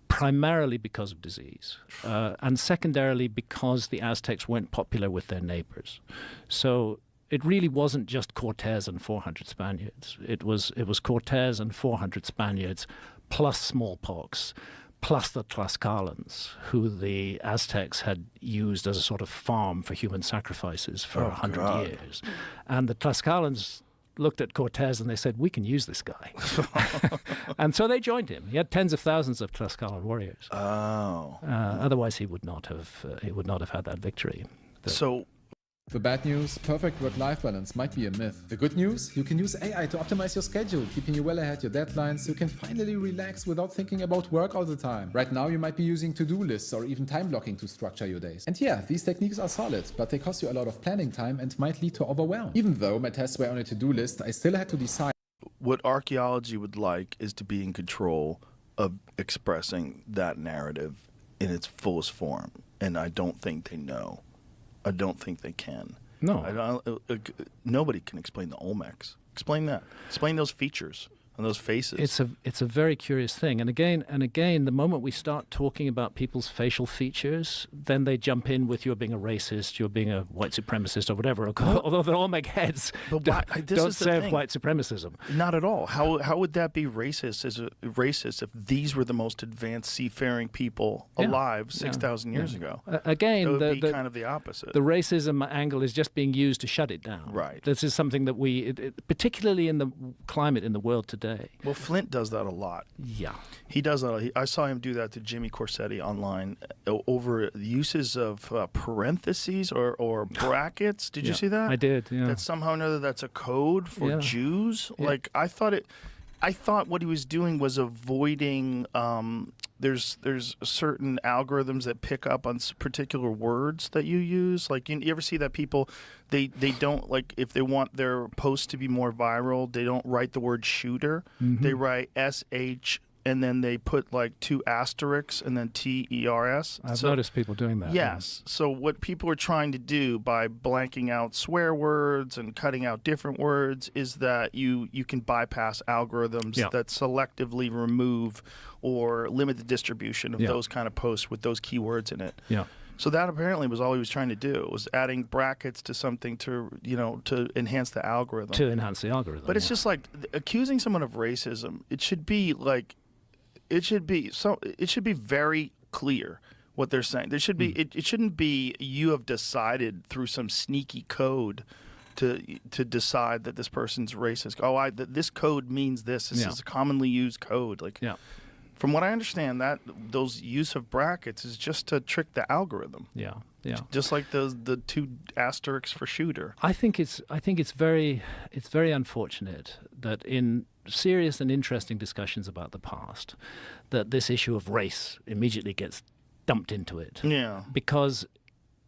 Primarily because of disease, and secondarily because the Aztecs weren't popular with their neighbors. So it really wasn't just Cortez and 400 Spaniards. It was Cortez and 400 Spaniards plus smallpox, plus the Tlaxcalans, who the Aztecs had used as a sort of farm for human sacrifices for 100 years. And the Tlaxcalans looked at Cortez and they said, we can use this guy. And so they joined him. He had tens of thousands of Tlaxcalan warriors. Oh. Otherwise he would not have had that victory. So The bad news, perfect work-life balance might be a myth. The good news, you can use AI to optimize your schedule, keeping you well ahead your deadlines so you can finally relax without thinking about work all the time. Right now you might be using to-do lists or even time blocking to structure your days. And yeah, these techniques are solid, but they cost you a lot of planning time and might lead to overwhelm. Even though my tests were on a to-do list, I still had to decide. What archaeology would like is to be in control of expressing that narrative in its fullest form, and I don't think they know. I don't think they can. No. Nobody can explain the Olmecs. Explain that. Explain those features and those faces. It's a very curious thing. And again, the moment we start talking about people's facial features, then they jump in with you're being a racist, you're being a white supremacist or whatever. Although the Olmec heads don't serve white supremacism. Not at all. How would that be racist if these were the most advanced seafaring people alive 6,000 years ago? Again, it would be kind of the opposite. The racism angle is just being used to shut it down. Right. This is something that particularly in the climate in the world today. Well, Flint does that a lot. Yeah. He does that. I saw him do that to Jimmy Corsetti online over uses of parentheses or brackets. Did you see that? I did, yeah. That somehow or another that's a code for Jews. Yeah. Like, I thought what he was doing was avoiding there's certain algorithms that pick up on particular words that you use. Like, you ever see that people, they don't, like, if they want their post to be more viral, they don't write the word shooter. Mm-hmm. They write SH and then they put like 2 asterisks and then TERS. I've noticed people doing that. Yes. So what people are trying to do by blanking out swear words and cutting out different words is that you can bypass algorithms that selectively remove or limit the distribution of those kind of posts with those keywords in it. Yeah. So that apparently was all he was trying to do, was adding brackets to something to enhance the algorithm. To enhance the algorithm. But it's just like accusing someone of racism. It should be very clear what they're saying. There should be it shouldn't be you have decided through some sneaky code to decide that this person's racist. This code means this. This is a commonly used code. From what I understand, that those use of brackets is just to trick the algorithm. Yeah, yeah. Just like the 2 asterisks for shooter. I think it's very unfortunate that in serious and interesting discussions about the past, that this issue of race immediately gets dumped into it. Yeah. Because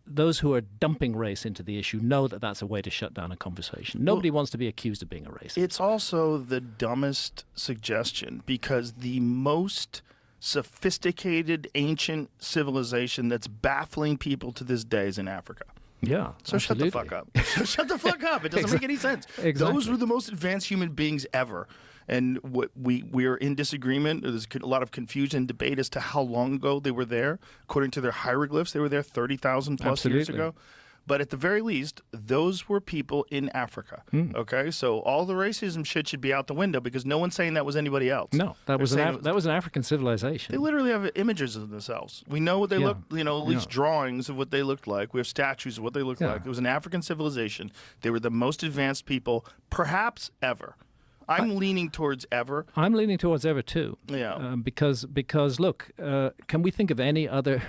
those who are dumping race into the issue know that that's a way to shut down a conversation. Nobody wants to be accused of being a racist. It's also the dumbest suggestion because the most sophisticated ancient civilization that's baffling people to this day is in Africa. Yeah, so absolutely. Shut the fuck up. Shut the fuck up. It doesn't make any sense. Exactly. Those were the most advanced human beings ever. And what we're in disagreement. There's a lot of confusion and debate as to how long ago they were there. According to their hieroglyphs, they were there 30,000 plus years ago. But at the very least, those were people in Africa. Okay, so all the racism shit should be out the window because no one's saying that was anybody else. No, that was an African civilization. They literally have images of themselves. We know what they look. At least drawings of what they looked like. We have statues of what they looked like. It was an African civilization. They were the most advanced people, perhaps ever. I'm leaning towards ever. I'm leaning towards ever too. Yeah. Because look, can we think of any other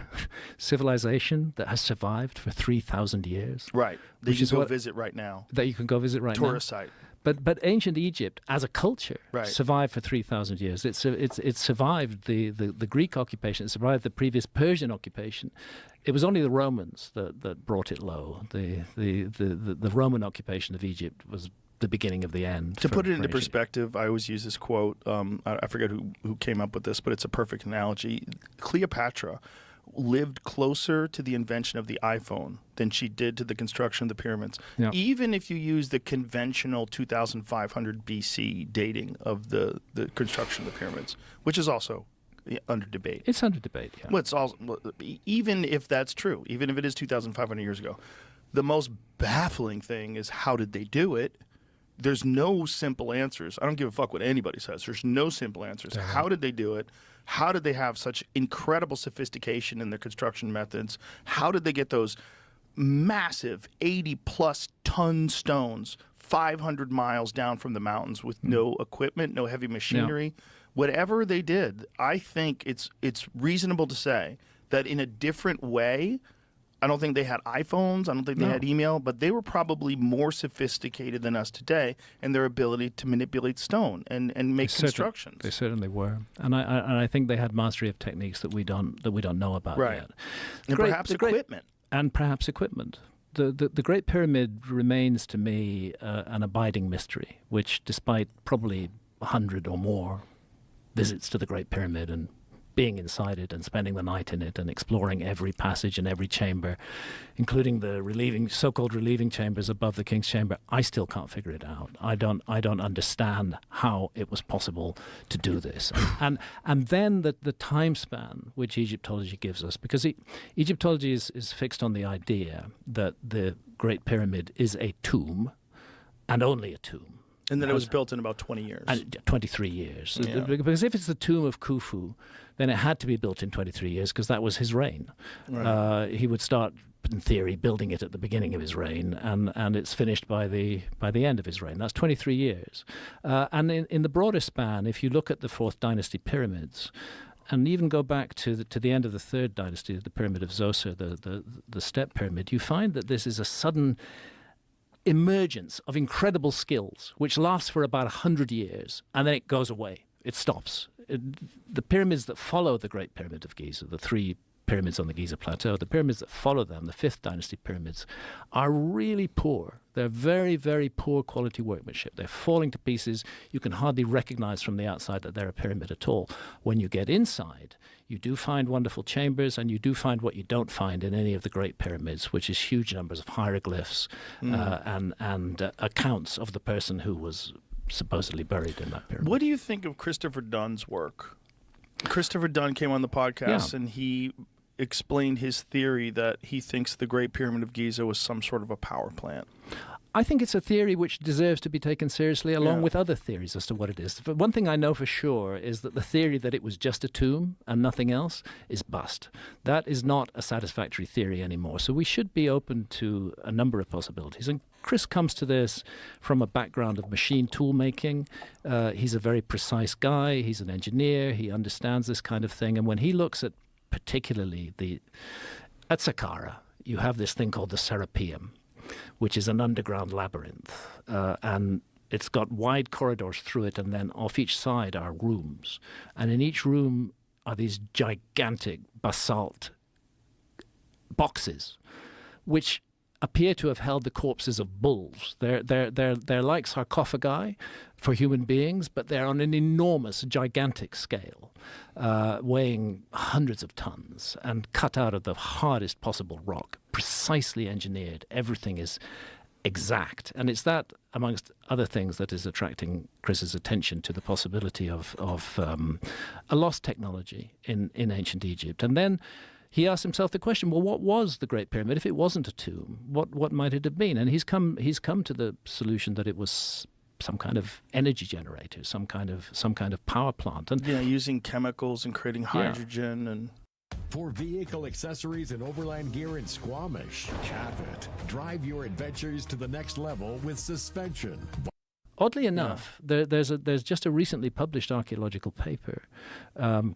civilization that has survived for 3,000 years? Right. That you can go visit right now. That you can go visit right now. Tourist site. But ancient Egypt as a culture survived for 3,000 years. It's survived the Greek occupation. It survived the previous Persian occupation. It was only the Romans that brought it low. The Roman occupation of Egypt was the beginning of the end. To put it into perspective, I always use this quote. I forget who came up with this, but it's a perfect analogy. Cleopatra lived closer to the invention of the iPhone than she did to the construction of the pyramids. Yeah. Even if you use the conventional 2500 BC dating of the construction of the pyramids, which is also under debate. It's under debate, yeah. Well, it's also, even if that's true, even if it is 2,500 years ago, the most baffling thing is how did they do it? There's no simple answers. I don't give a fuck what anybody says. There's no simple answers. How did they do it? How did they have such incredible sophistication in their construction methods? How did they get those massive 80-plus ton stones 500 miles down from the mountains with no equipment, no heavy machinery? Yeah. Whatever they did, I think it's reasonable to say that in a different way, I don't think they had iPhones. I don't think they had email, but they were probably more sophisticated than us today in their ability to manipulate stone and make constructions. They certainly were, and I think they had mastery of techniques that we don't know about yet. And perhaps equipment. And perhaps equipment. The Great Pyramid remains to me an abiding mystery, which, despite probably 100 or more visits to the Great Pyramid and being inside it and spending the night in it and exploring every passage and every chamber, including the so-called relieving chambers above the King's Chamber, I still can't figure it out. I don't understand how it was possible to do this. And then the time span which Egyptology gives us, because Egyptology is fixed on the idea that the Great Pyramid is a tomb and only a tomb. And then it was built in about 20 years. 23 years. Yeah. Because if it's the tomb of Khufu, then it had to be built in 23 years because that was his reign. Right. He would start, in theory, building it at the beginning of his reign, and it's finished by the end of his reign. That's 23 years. And in the broader span, if you look at the Fourth Dynasty pyramids, and even go back to the end of the Third Dynasty, the Pyramid of Zoser, the Step Pyramid, you find that this is a sudden emergence of incredible skills, which lasts for about 100 years, and then it goes away. It stops. The pyramids that follow the Great Pyramid of Giza, the three pyramids on the Giza Plateau, the pyramids that follow them, the Fifth Dynasty pyramids, are really poor. They're very, very poor quality workmanship. They're falling to pieces. You can hardly recognize from the outside that they're a pyramid at all. When you get inside, you do find wonderful chambers, and you do find what you don't find in any of the great pyramids, which is huge numbers of hieroglyphs and accounts of the person who was supposedly buried in that pyramid. What do you think of Christopher Dunn's work? Christopher Dunn came on the podcast and he explained his theory that he thinks the Great Pyramid of Giza was some sort of a power plant. I think it's a theory which deserves to be taken seriously along with other theories as to what it is. But one thing I know for sure is that the theory that it was just a tomb and nothing else is bust. That is not a satisfactory theory anymore. So we should be open to a number of possibilities. And Chris comes to this from a background of machine tool making. He's a very precise guy. He's an engineer. He understands this kind of thing. And when he looks at particularly at Saqqara, you have this thing called the Serapeum, which is an underground labyrinth. And it's got wide corridors through it, and then off each side are rooms. And in each room are these gigantic basalt boxes, which appear to have held the corpses of bulls. They're like sarcophagi for human beings, but they're on an enormous, gigantic scale, weighing hundreds of tons and cut out of the hardest possible rock, precisely engineered. Everything is exact. And it's that, amongst other things, that is attracting Chris's attention to the possibility of a lost technology in ancient Egypt. And then he asked himself the question, well, what was the Great Pyramid? If it wasn't a tomb, what might it have been? And he's come to the solution that it was some kind of energy generator, some kind of power plant. And using chemicals and creating hydrogen and... For vehicle accessories and overland gear in Squamish, Cabot. Drive your adventures to the next level with suspension. Oddly enough, there's just a recently published archaeological paper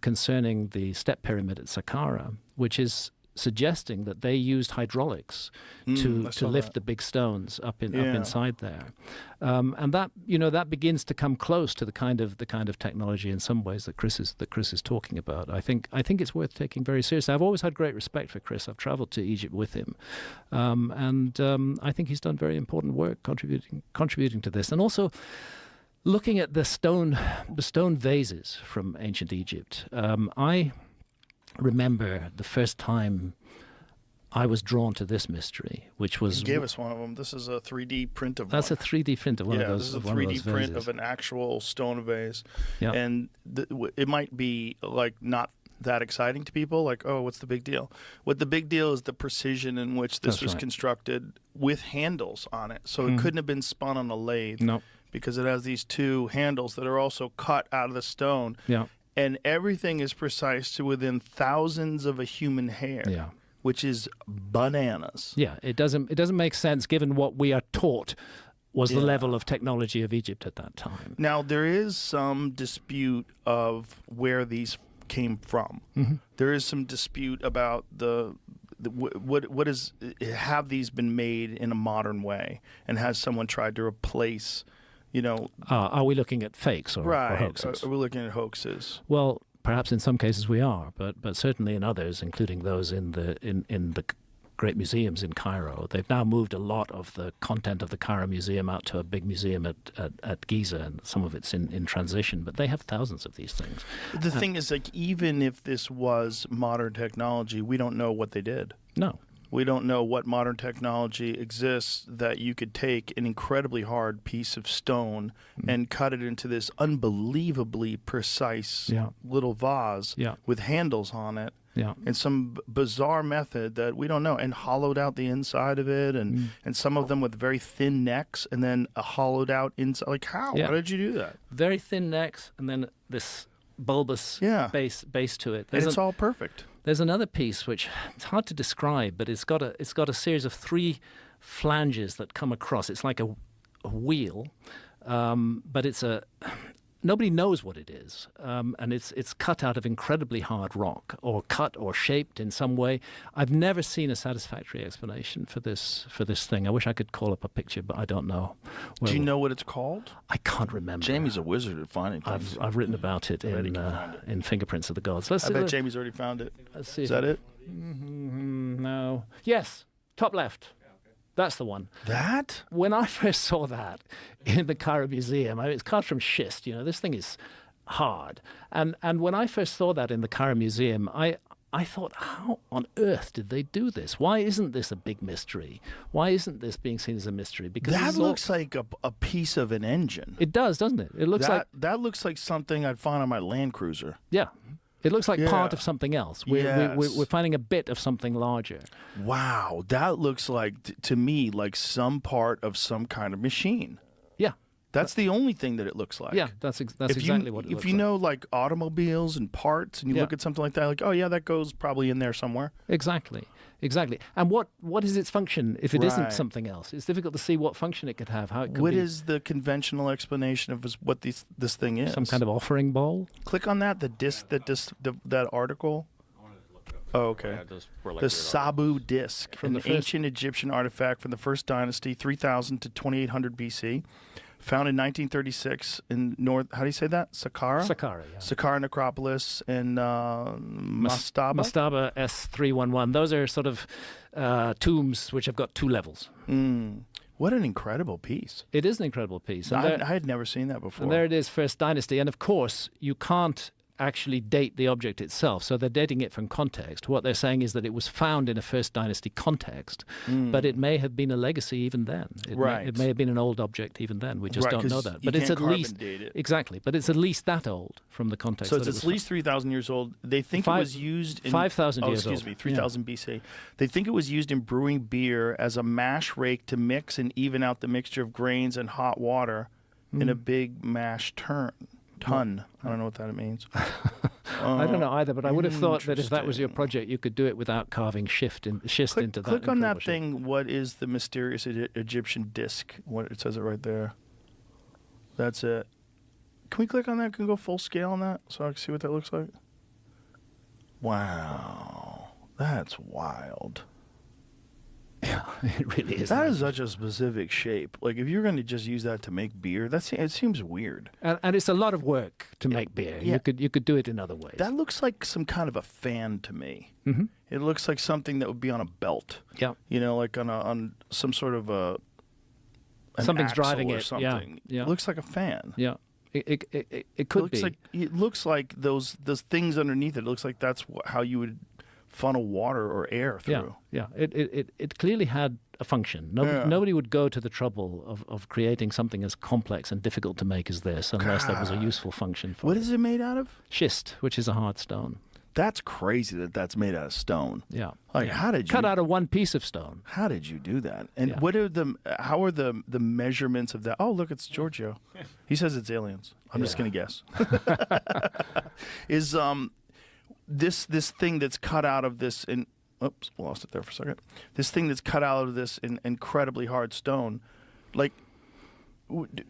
concerning the step pyramid at Saqqara, which is suggesting that they used hydraulics to lift the big stones up inside there, and that begins to come close to the kind of technology in some ways that Chris is talking about. I think it's worth taking very seriously. I've always had great respect for Chris. I've travelled to Egypt with him, and I think he's done very important work contributing to this, and also looking at the stone vases from ancient Egypt. I remember the first time I was drawn to this mystery, which was... You gave us one of them. This is a 3D print of That's one. a 3D print of one of those. This is a 3D print of an actual stone vase. Yeah. And it might be like not that exciting to people, like, oh, what's the big deal? What the big deal is the precision in which this was constructed with handles on it. So it couldn't have been spun on a lathe. No. Because it has these two handles that are also cut out of the stone. Yeah. And everything is precise to within thousands of a human hair. Yeah. Which is bananas. Yeah, it doesn't make sense given what we are taught was the level of technology of Egypt at that time. Now, there is some dispute of where these came from. There is some dispute about have these been made in a modern way, and has someone tried to replace, are we looking at fakes or hoaxes? Are we looking at hoaxes? Well, perhaps in some cases we are, but certainly in others, including those in the great museums in Cairo, they've now moved a lot of the content of the Cairo Museum out to a big museum at Giza, and some of it's in transition, but they have thousands of these things. The thing is, like, even if this was modern technology, we don't know what they did. No. We don't know what modern technology exists that you could take an incredibly hard piece of stone and cut it into this unbelievably precise little vase with handles on it in some bizarre method that we don't know, and hollowed out the inside of it, and some of them with very thin necks and then a hollowed out inside. Like, how? How did you do that? Very thin necks and then this bulbous base to it. And it's all perfect. There's another piece which it's hard to describe, but it's got a series of 3 flanges that come across. It's like a wheel, but nobody knows what it is, and it's cut out of incredibly hard rock, or cut or shaped in some way. I've never seen a satisfactory explanation for this thing. I wish I could call up a picture, but I don't know. Do you know what it's called? I can't remember. Jamie's a wizard at finding things. I've written about it in Fingerprints of the Gods. I bet Jamie's already found it. Let's see. Is that it? No. Yes. Top left. That's the one. That? When I first saw that in the Cairo Museum, it's carved from schist. This thing is hard. And when I first saw that in the Cairo Museum, I thought, how on earth did they do this? Why isn't this a big mystery? Why isn't this being seen as a mystery? Because that looks like a piece of an engine. It does, doesn't it? It looks that looks like something I'd find on my Land Cruiser. Yeah. It looks like part of something else. We're finding a bit of something larger. Wow, that looks like, to me, like some part of some kind of machine. Yeah. That's the only thing that it looks like. Yeah, that's exactly what it looks like. If you know, like, automobiles and parts, and you look at something like that, like, oh, yeah, that goes probably in there somewhere. Exactly. And what is its function if it isn't something else? It's difficult to see what function it could have, how it could be. What is the conventional explanation of what this thing is? Some kind of offering bowl? Click on that, that article. Oh, okay. The Sabu disc, an ancient Egyptian artifact from the First Dynasty, 3000 to 2800 BC. Found in 1936 in how do you say that? Saqqara? Saqqara, yeah. Saqqara necropolis in Mastaba? Mastaba S311. Those are sort of tombs which have got 2 levels. What an incredible piece. It is an incredible piece. I had never seen that before. And there it is, First Dynasty. And of course, you can't actually date the object itself, so they're dating it from context. What they're saying is that it was found in a First Dynasty context, but it may have been a legacy even then. It may have been an old object even then. We just don't know that. But it's at least exactly. But it's at least that old from the context. So it's at least 3,000 years old. They think it was used in 5,000 years old. Excuse me, 3,000 BC. They think it was used in brewing beer as a mash rake to mix and even out the mixture of grains and hot water in a big mash ton. I don't know what that means. I don't know either, but I would have thought that if that was your project, you could do it without carving schist into that. Click on that thing. What is the mysterious Egyptian disc? It says it right there. That's it. Can we click on that? Can we go full scale on that so I can see what that looks like? Wow. That's wild. Yeah, it really is. That is such a specific shape. Like, if you're going to just use that to make beer, it seems weird. And it's a lot of work to make beer. Yeah. You could do it in other ways. That looks like some kind of a fan to me. Mm-hmm. It looks like something that would be on a belt. Yeah. You know, like on some sort of an Something's axle driving or it. something. Yeah. It looks like a fan. Yeah. It could be. It looks like those things underneath it. It looks like that's how you would funnel water or air through. Yeah. It clearly had a function. Nobody would go to the trouble of creating something as complex and difficult to make as this unless there was a useful function for it. What is it made out of? Schist, which is a hard stone. That's crazy that's made out of stone. Yeah. Like, how did you cut out of one piece of stone? How did you do that? And how are the measurements of that? Oh, look, it's Giorgio. He says it's aliens. I'm just gonna guess. Is this thing that's cut out of this oops, lost it there for a second. This thing that's cut out of this incredibly hard stone, like,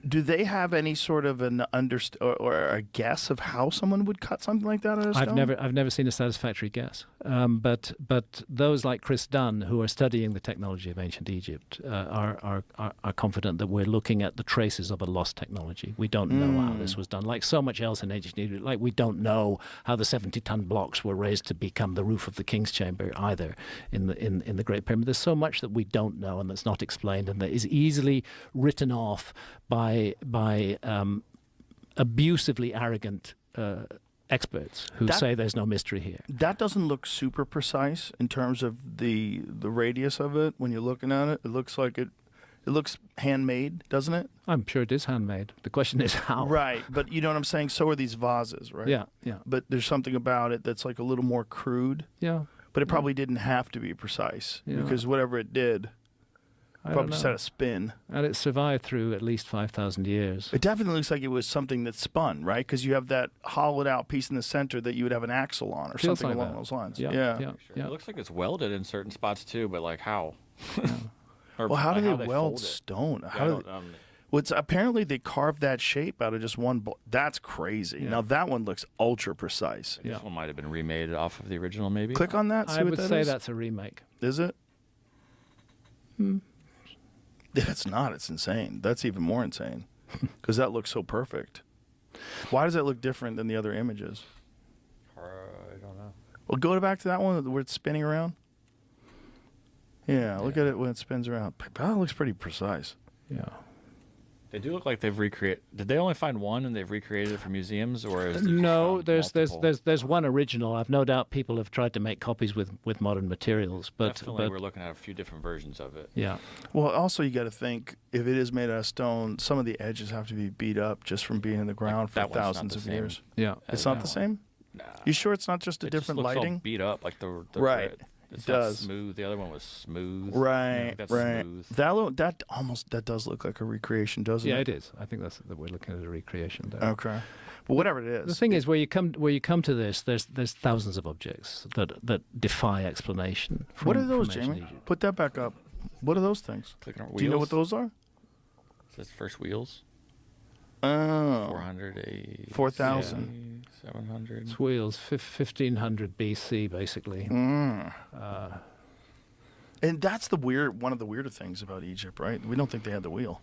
do they have any sort of an or a guess of how someone would cut something like that out of stone? I've never seen a satisfactory guess. But those like Chris Dunn, who are studying the technology of ancient Egypt, are confident that we're looking at the traces of a lost technology. We don't know how this was done. Like so much else in ancient Egypt, like we don't know how the 70-ton blocks were raised to become the roof of the king's chamber either in the Great Pyramid. There's so much that we don't know and that's not explained and that is easily written off by abusively arrogant experts who say there's no mystery here. That doesn't look super precise in terms of the radius of it. When you're looking at it, it looks like it looks handmade, doesn't it? I'm sure it is handmade. The question is how. Right, but you know what I'm saying? So are these vases, right? Yeah. But there's something about it that's like a little more crude. Yeah. But it probably didn't have to be precise because whatever it did probably just had a spin. And it survived through at least 5,000 years. It definitely looks like it was something that spun, right? Because you have that hollowed out piece in the center that you would have an axle on or Feels something like along that. those lines. Yeah. It looks like it's welded in certain spots too, but like how? Well, how do they fold weld it? stone? Yeah, How do well, apparently they carved that shape out of just one. That's crazy. Yeah. Now that one looks ultra precise. This one might have been remade off of the original, maybe. Click on that. See I what would that say is. that's a remake. Is it? If it's not, it's insane. That's even more insane because that looks so perfect. Why does that look different than the other images? I don't know. Well, go back to that one where it's spinning around. Yeah, look at it when it spins around. That looks pretty precise. Yeah. They do look like they've recreated. Did they only find one and they've recreated it for museums, or is it No, multiple? there's one original. I've no doubt people have tried to make copies with modern materials, but Definitely, we're looking at a few different versions of it. Yeah. Well, also you got to think if it is made out of stone, some of the edges have to be beat up just from being in the ground for that one's not thousands the of same. years. Yeah. It's not the same. Nah. You sure it's not just a It different just looks all lighting? beat up, like the Right. It's It not does. smooth. The other one was smooth. Right, That's right. smooth. That does look like a recreation, doesn't Yeah, it? it is. I think that we're looking at a recreation there. Okay, but whatever it is, The thing is, where you come to this, there's thousands of objects that defy explanation. What are from those, ancient Jamie? Egypt. Put that back up. What are those things? Clicking on Do you know what wheels. those are? It says first wheels. Oh, 400, 4,000. 700. It's wheels, 1500 BC, basically. And that's one of the weirder things about Egypt, right? We don't think they had the wheel.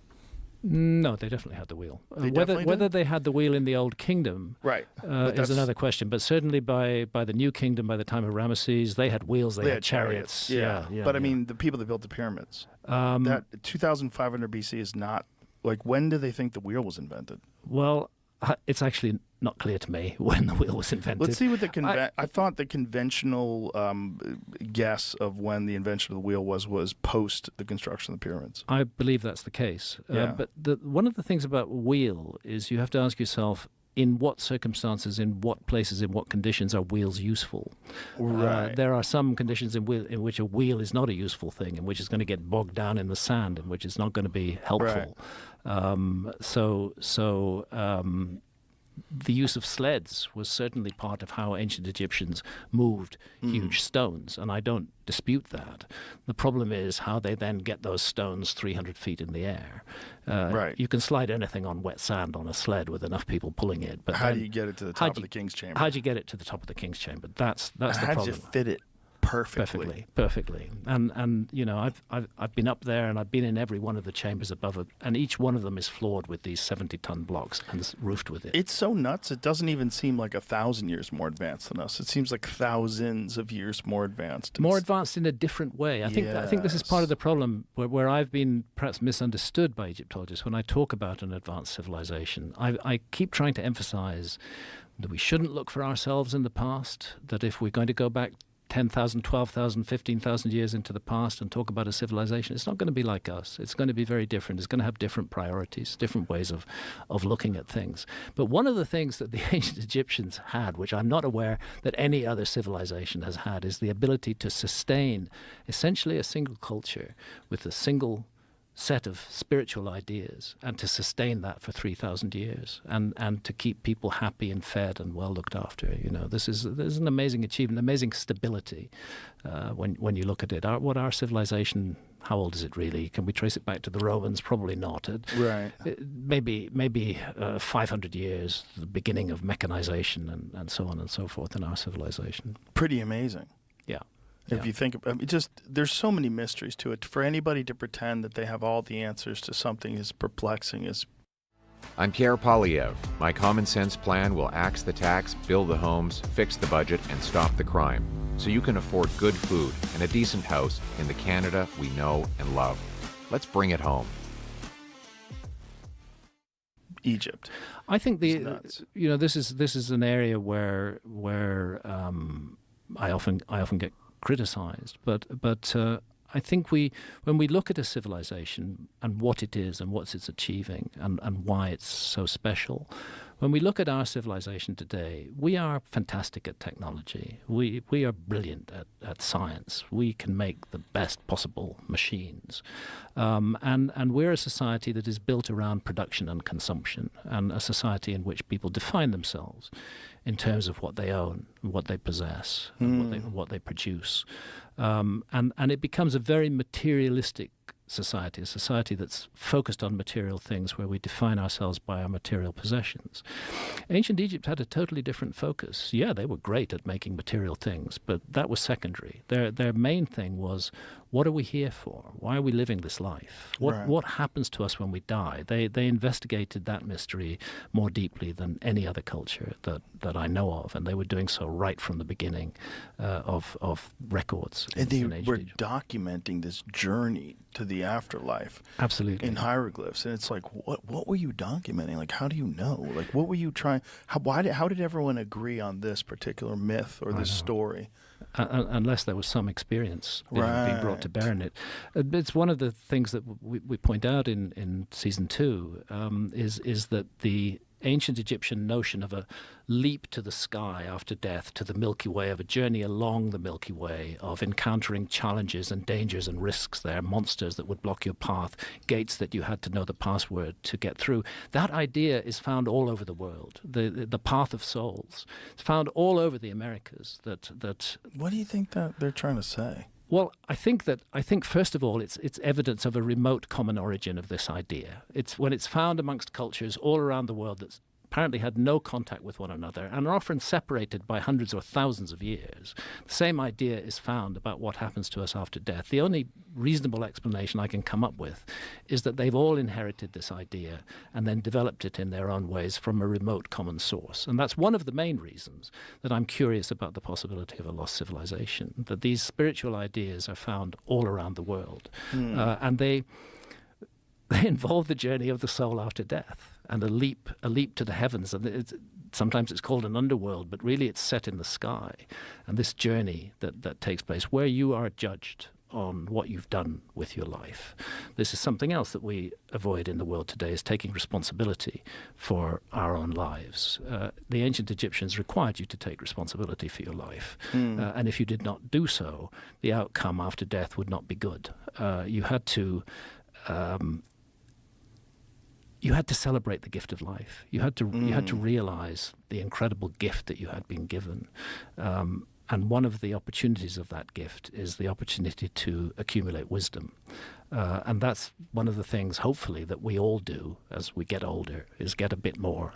No, they definitely had the wheel. They definitely did? Whether they had the wheel in the Old Kingdom Right. is another question. But certainly by the New Kingdom, by the time of Ramesses, they had wheels, they had chariots. Yeah. But I mean, the people that built the pyramids, that 2,500 BC is not, like, when do they think the wheel was invented? Well, it's actually not clear to me when the wheel was invented. Let's see what I thought the conventional guess of when the invention of the wheel was post the construction of the pyramids. I believe that's the case. Yeah. But one of the things about wheel is you have to ask yourself, in what circumstances, in what places, in what conditions are wheels useful? Right. There are some conditions in which a wheel is not a useful thing, in which it's going to get bogged down in the sand, in which it's not going to be helpful. the use of sleds was certainly part of how ancient Egyptians moved huge stones, and I don't dispute that. The problem is how they then get those stones 300 feet in the air. Right. You can slide anything on wet sand on a sled with enough people pulling it, but how then, do you get it to the top of the king's chamber? How do you get it to the top of the king's chamber? That's the problem. How do you fit it perfectly? And you know, I've been up there and I've been in every one of the chambers above it, and each one of them is floored with these 70-ton blocks and is roofed with it. It's so nuts. It doesn't even seem like 1,000 years more advanced than us. It seems like thousands of years more advanced. More advanced in a different way. I think this is part of the problem where I've been perhaps misunderstood by Egyptologists when I talk about an advanced civilization. I keep trying to emphasize that we shouldn't look for ourselves in the past, that if we're going to go back 10,000, 12,000, 15,000 years into the past and talk about a civilization, it's not going to be like us. It's going to be very different. It's going to have different priorities, different ways of looking at things. But one of the things that the ancient Egyptians had, which I'm not aware that any other civilization has had, is the ability to sustain essentially a single culture with a single set of spiritual ideas, and to sustain that for 3,000 years, and to keep people happy and fed and well looked after. You know, this is an amazing achievement, amazing stability when you look at it. What our civilization, how old is it really? Can we trace it back to the Romans? Probably not. Right. Maybe 500 years, the beginning of mechanization and so on and so forth in our civilization. Pretty amazing. Yeah. If you think, there's so many mysteries to it. For anybody to pretend that they have all the answers to something as perplexing as... I'm Kara Polyev. My common sense plan will axe the tax, build the homes, fix the budget, and stop the crime, so you can afford good food and a decent house in the Canada we know and love. Let's bring it home. Egypt. I think this is an area where I often get criticized, but I think when we look at a civilization and what it is and what it's achieving and why it's so special, when we look at our civilization today, we are fantastic at technology. We are brilliant at science. We can make the best possible machines. And we're a society that is built around production and consumption, and a society in which people define themselves in terms of what they own, what they possess, and what they produce. And it becomes a very materialistic society, a society that's focused on material things, where we define ourselves by our material possessions. Ancient Egypt had a totally different focus. Yeah, they were great at making material things, but that was secondary. Their main thing was, what are we here for? Why are we living this life? What happens to us when we die? They investigated that mystery more deeply than any other culture that I know of, and they were doing so right from the beginning of records. And they were documenting this journey to the afterlife. Absolutely. In hieroglyphs. And it's like, what were you documenting? Like, how do you know? Like, what were you trying? How did everyone agree on this particular myth or this story? Unless there was some experience being brought to bear in it. It's one of the things that we point out in season 2 is that the ancient Egyptian notion of a leap to the sky after death, to the Milky Way, of a journey along the Milky Way, of encountering challenges and dangers and risks there, monsters that would block your path, gates that you had to know the password to get through. That idea is found all over the world. The path of souls. It's found all over the Americas. What do you think that they're trying to say? Well, I think first of all, it's evidence of a remote common origin of this idea. It's when it's found amongst cultures all around the world that's apparently had no contact with one another and are often separated by hundreds or thousands of years. The same idea is found about what happens to us after death. The only reasonable explanation I can come up with is that they've all inherited this idea and then developed it in their own ways from a remote common source. And that's one of the main reasons that I'm curious about the possibility of a lost civilization, that these spiritual ideas are found all around the world. And they involve the journey of the soul after death and a leap to the heavens. And sometimes it's called an underworld, but really it's set in the sky. And this journey that takes place where you are judged on what you've done with your life. This is something else that we avoid in the world today, is taking responsibility for our own lives. The ancient Egyptians required you to take responsibility for your life. And if you did not do so, the outcome after death would not be good. You had to you had to celebrate the gift of life. You had to realize the incredible gift that you had been given. And one of the opportunities of that gift is the opportunity to accumulate wisdom. And that's one of the things, hopefully, that we all do as we get older, is get a bit more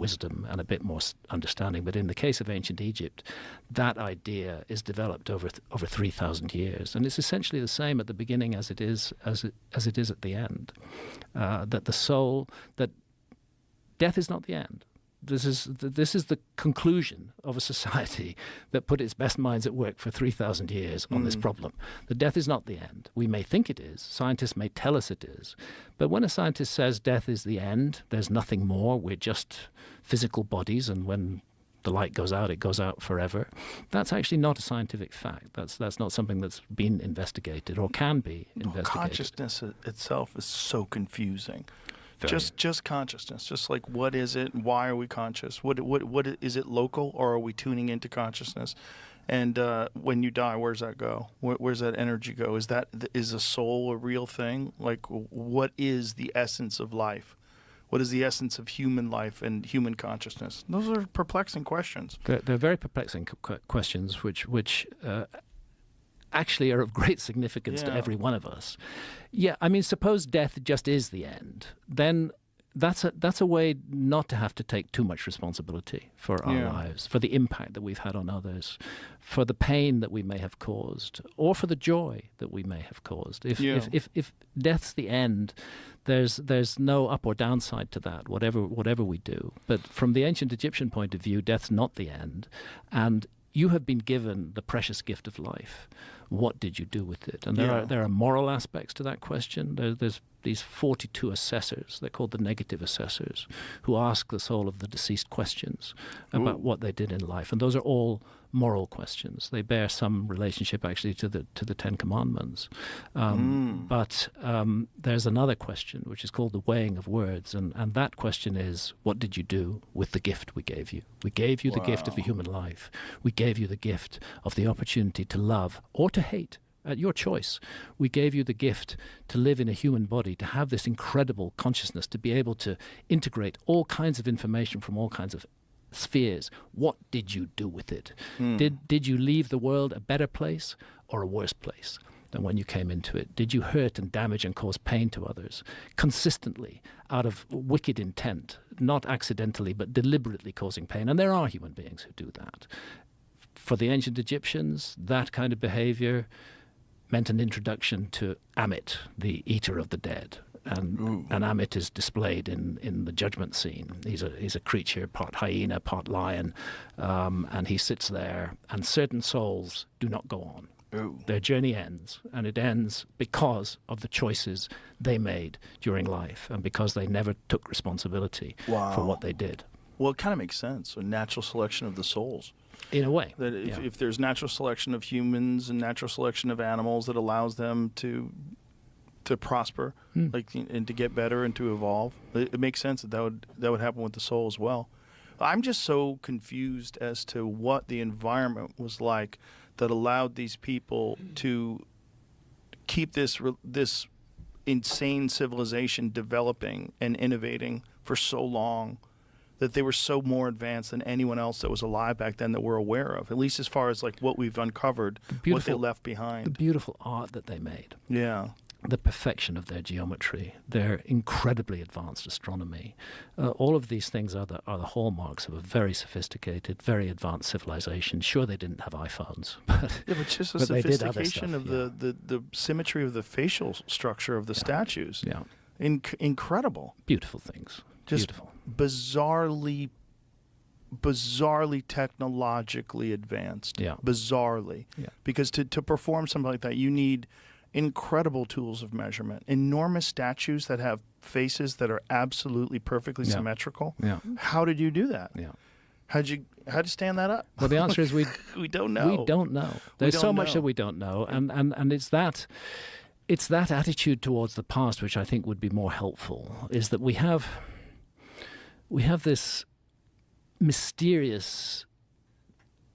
wisdom and a bit more understanding. But in the case of ancient Egypt, that idea is developed over 3,000 years, and it's essentially the same at the beginning as it is at the end. That the soul, that death is not the end. This is the conclusion of a society that put its best minds at work for 3,000 years on this problem. The death is not the end. We may think it is. Scientists may tell us it is. But when a scientist says death is the end, there's nothing more, we're just physical bodies, and when the light goes out, it goes out forever. That's actually not a scientific fact. That's not something that's been investigated or can be investigated. Consciousness itself is so confusing. Just consciousness, just like what is it? Why are we conscious? What is it local, or are we tuning into consciousness? And when you die, where's that go? Where's that energy go? Is a soul a real thing? Like, what is the essence of life? What is the essence of human life and human consciousness? Those are perplexing questions. They're very perplexing questions, which actually are of great significance to every one of us. Yeah, I mean, suppose death just is the end, then that's a way not to have to take too much responsibility for our lives, for the impact that we've had on others, for the pain that we may have caused, or for the joy that we may have caused. If death's the end, there's no up or downside to that, whatever we do. But from the ancient Egyptian point of view, death's not the end, and you have been given the precious gift of life. What did you do with it? And there are moral aspects to that question. There's these 42 assessors, they're called the negative assessors, who ask the soul of the deceased questions about what they did in life. And those are all moral questions. They bear some relationship actually to the Ten Commandments. But there's another question, which is called the weighing of words. And that question is, what did you do with the gift we gave you? We gave you the gift of the human life. We gave you the gift of the opportunity to love or to hate, at your choice. We gave you the gift to live in a human body, to have this incredible consciousness, to be able to integrate all kinds of information from all kinds of spheres. What did you do with it? Did you leave the world a better place or a worse place than when you came into it? Did you hurt and damage and cause pain to others consistently out of wicked intent, not accidentally but deliberately causing pain? And there are human beings who do that. For the ancient Egyptians, that kind of behavior meant an introduction to Amit, the eater of the dead. And Amit is displayed in the judgment scene. He's a creature, part hyena, part lion, and he sits there, and certain souls do not go on. Their journey ends, and it ends because of the choices they made during life, and because they never took responsibility for what they did. Well, it kind of makes sense, a natural selection of the souls. In a way. That if there's natural selection of humans and natural selection of animals that allows them to prosper, and to get better and to evolve, it makes sense that would happen with the soul as well. I'm just so confused as to what the environment was like that allowed these people to keep this insane civilization developing and innovating for so long, that they were so more advanced than anyone else that was alive back then that we're aware of, at least as far as like what we've uncovered, what they left behind. The beautiful art that they made. Yeah. The perfection of their geometry, their incredibly advanced astronomy. All of these things are the hallmarks of a very sophisticated, very advanced civilization. Sure, they didn't have iPhones, but just the sophistication of the symmetry of the facial structure of the statues. Yeah. Incredible. Beautiful things. Just beautiful. Bizarrely technologically advanced. Yeah. Bizarrely. Yeah. Because to perform something like that, you need incredible tools of measurement. Enormous statues that have faces that are absolutely perfectly symmetrical. Yeah. How did you do that? Yeah. How'd you stand that up? Well, the answer is we don't know. We don't know. There's so much that we don't know, and it's that attitude towards the past which I think would be more helpful. Is that we have this mysterious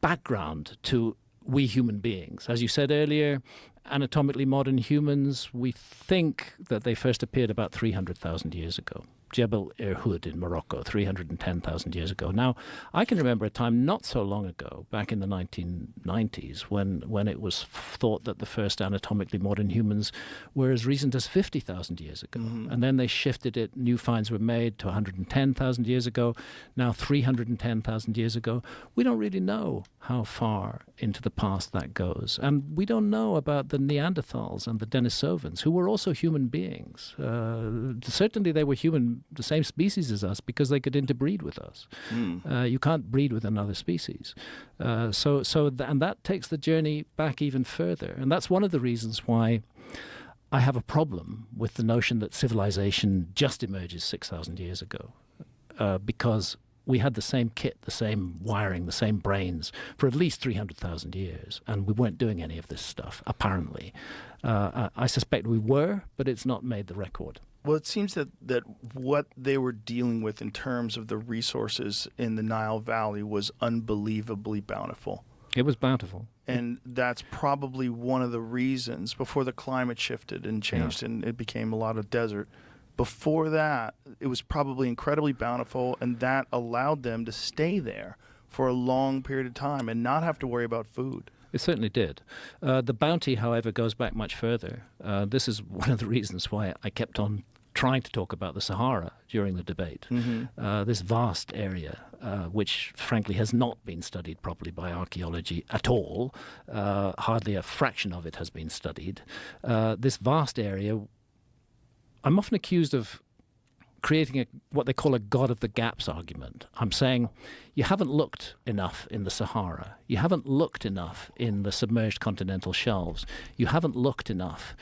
background to we human beings. As you said earlier, anatomically modern humans, we think that they first appeared about 300,000 years ago. Jebel Irhoud in Morocco, 310,000 years ago. Now, I can remember a time not so long ago, back in the 1990s, when it was thought that the first anatomically modern humans were as recent as 50,000 years ago. And then they shifted it, new finds were made to 110,000 years ago, now 310,000 years ago. We don't really know how far into the past that goes. And we don't know about the Neanderthals and the Denisovans, who were also human beings. Certainly they were the same species as us because they could interbreed with us. You can't breed with another species. And that takes the journey back even further. And that's one of the reasons why I have a problem with the notion that civilization just emerges 6,000 years ago. Because we had the same kit, the same wiring, the same brains for at least 300,000 years, and we weren't doing any of this stuff, apparently. I suspect we were, but it's not made the record. Well, it seems that what they were dealing with in terms of the resources in the Nile Valley was unbelievably bountiful. It was bountiful. And that's probably one of the reasons, before the climate shifted and changed and it became a lot of desert. Before that, it was probably incredibly bountiful, and that allowed them to stay there for a long period of time and not have to worry about food. It certainly did. The bounty, however, goes back much further. This is one of the reasons why I kept on trying to talk about the Sahara during the debate. This vast area, which frankly has not been studied properly by archaeology at all. Hardly a fraction of it has been studied. This vast area, I'm often accused of creating what they call a God of the gaps argument. I'm saying you haven't looked enough in the Sahara. You haven't looked enough in the submerged continental shelves. You haven't looked enough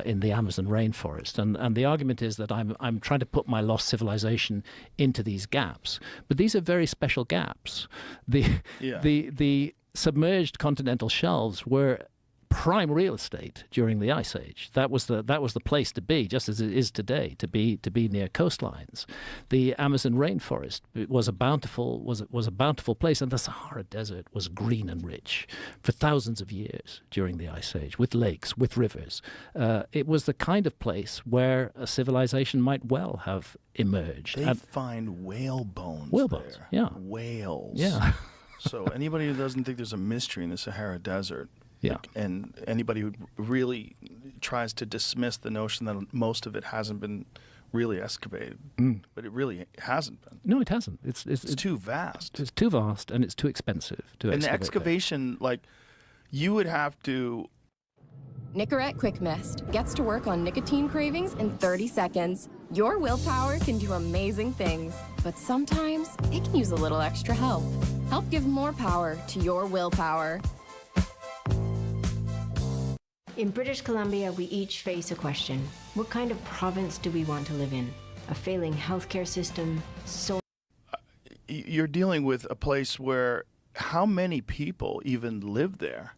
in the Amazon rainforest. And the argument is that I'm trying to put my lost civilization into these gaps. But these are very special gaps. The submerged continental shelves were prime real estate during the Ice Age. That was the place to be, just as it is today, to be near coastlines. The Amazon rainforest was a bountiful place, and the Sahara Desert was green and rich for thousands of years during the Ice Age, with lakes, with rivers. It was the kind of place where a civilization might well have emerged. They find whale bones. Whale bones, yeah. Whales. Yeah. So anybody who doesn't think there's a mystery in the Sahara Desert, yeah, and anybody who really tries to dismiss the notion that most of it hasn't been really excavated, but it really hasn't been. No, it hasn't. It's too vast. It's too vast, and it's too expensive to excavate. And the excavation, like, you would have to... Nicorette Quick Mist gets to work on nicotine cravings in 30 seconds. Your willpower can do amazing things, but sometimes it can use a little extra help. Help give more power to your willpower. In British Columbia, we each face a question. What kind of province do we want to live in? A failing healthcare system, You're dealing with a place where how many people even live there?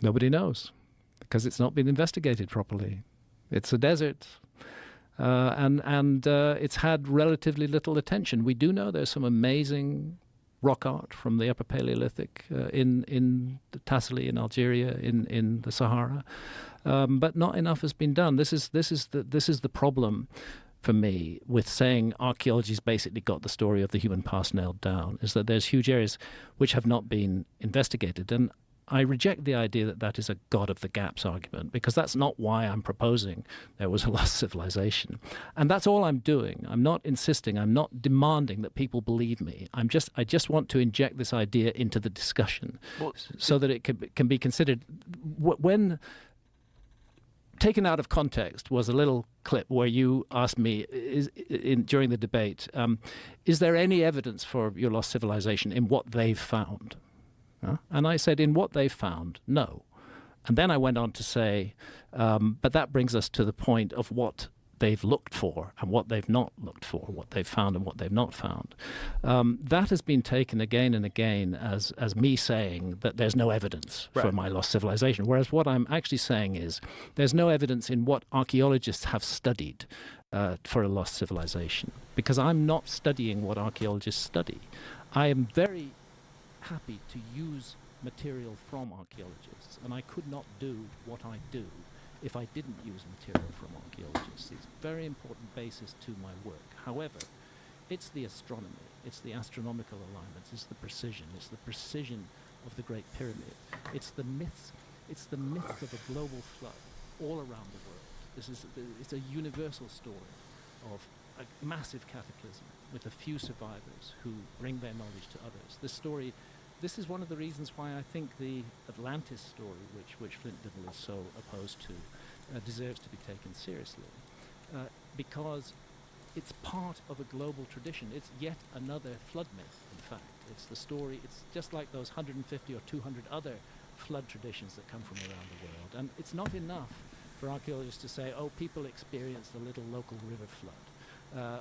Nobody knows, because it's not been investigated properly. It's a desert, and it's had relatively little attention. We do know there's some amazing rock art from the Upper Paleolithic in Tassili in Algeria, in the Sahara, but not enough has been done. This is the problem for me with saying archaeology's basically got the story of the human past nailed down, is that there's huge areas which have not been investigated. And I reject the idea that that is a God of the gaps argument, because that's not why I'm proposing there was a lost civilization. And that's all I'm doing. I'm not insisting, I'm not demanding that people believe me. I just want to inject this idea into the discussion so that it can be considered. When taken out of context was a little clip where you asked me during the debate, is there any evidence for your lost civilization in what they've found? And I said, in what they found, no. And then I went on to say, but that brings us to the point of what they've looked for and what they've not looked for, what they've found and what they've not found. That has been taken again and again as me saying that there's no evidence for my lost civilization, whereas what I'm actually saying is there's no evidence in what archaeologists have studied for a lost civilization, because I'm not studying what archaeologists study. I am very happy to use material from archaeologists, and I could not do what I do if I didn't use material from archaeologists. It's a very important basis to my work. However, it's the astronomy, it's the astronomical alignments, it's the precision of the Great Pyramid, it's the myth of a global flood all around the world. It's a universal story of a massive cataclysm with a few survivors who bring their knowledge to others. This is one of the reasons why I think the Atlantis story, which Flint Dibble is so opposed to, deserves to be taken seriously, because it's part of a global tradition. It's yet another flood myth, in fact. It's the story, it's just like those 150 or 200 other flood traditions that come from around the world. And it's not enough for archaeologists to say, oh, people experienced a little local river flood.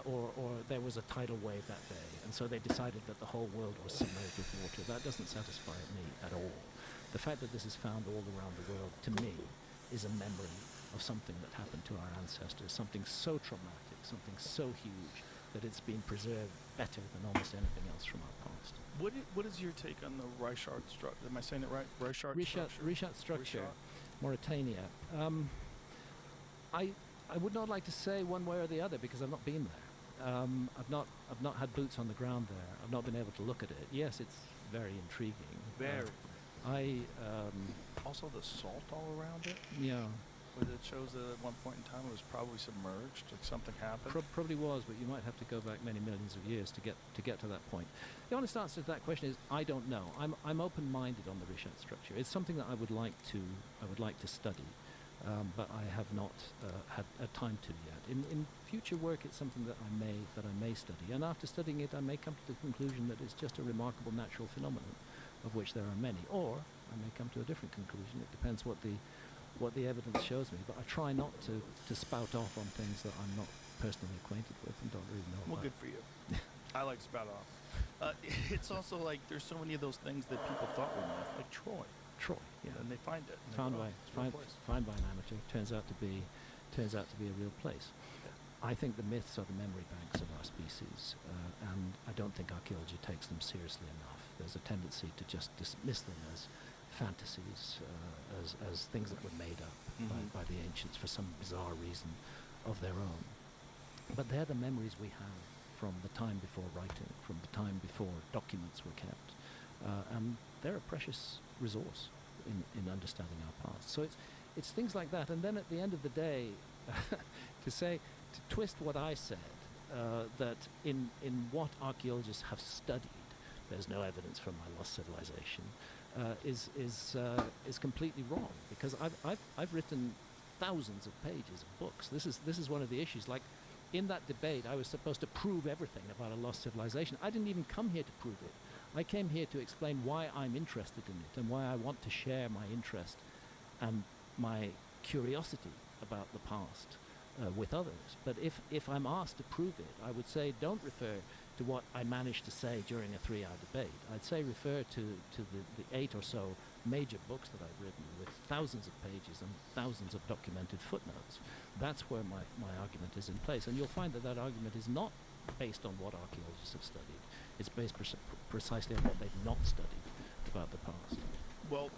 Or there was a tidal wave that day, and so they decided that the whole world was submerged with water. That doesn't satisfy me at all. The fact that this is found all around the world, to me, is a memory of something that happened to our ancestors, something so traumatic, something so huge, that it's been preserved better than almost anything else from our past. What is your take on the Reichart structure? Am I saying it right? Richat structure, Mauritania. I would not like to say one way or the other because I've not been there. I've not had boots on the ground there. I've not been able to look at it. Yes, it's very intriguing. Very. Also the salt all around it. Yeah. But it shows that at one point in time it was probably submerged, like something happened. Probably was, but you might have to go back many millions of years to get to that point. The honest answer to that question is I don't know. I'm open-minded on the Richat structure. It's something that I would like to study. But I have not had time to yet. In future work, it's something that I may study, and after studying it, I may come to the conclusion that it's just a remarkable natural phenomenon, of which there are many, or I may come to a different conclusion. It depends what the evidence shows me. But I try not to spout off on things that I'm not personally acquainted with and don't really know. Well, about. good for you. I like spout off. It's also like there's so many of those things that people thought were myth, like Troy. Yeah. And they find it. Found by an amateur. Turns out to be a real place. I think the myths are the memory banks of our species, and I don't think archaeology takes them seriously enough. There's a tendency to just dismiss them as fantasies, as things that were made up by the ancients for some bizarre reason of their own. But they're the memories we have from the time before writing, from the time before documents were kept, and they're a precious resource in understanding our past. So it's things like that. And then at the end of the day, to twist what I said, that in what archaeologists have studied, there's no evidence from my lost civilization, is completely wrong, because I've written thousands of pages of books. This is one of the issues. Like in that debate, I was supposed to prove everything about a lost civilization. I didn't even come here to prove it. I came here to explain why I'm interested in it and why I want to share my interest and my curiosity about the past with others. But if I'm asked to prove it, I would say don't refer to what I managed to say during a 3-hour debate. I'd say refer to the 8 or so major books that I've written with thousands of pages and thousands of documented footnotes. That's where my argument is in place. And you'll find that argument is not based on what archaeologists have studied. It's based precisely on what they've not studied about the past. Well,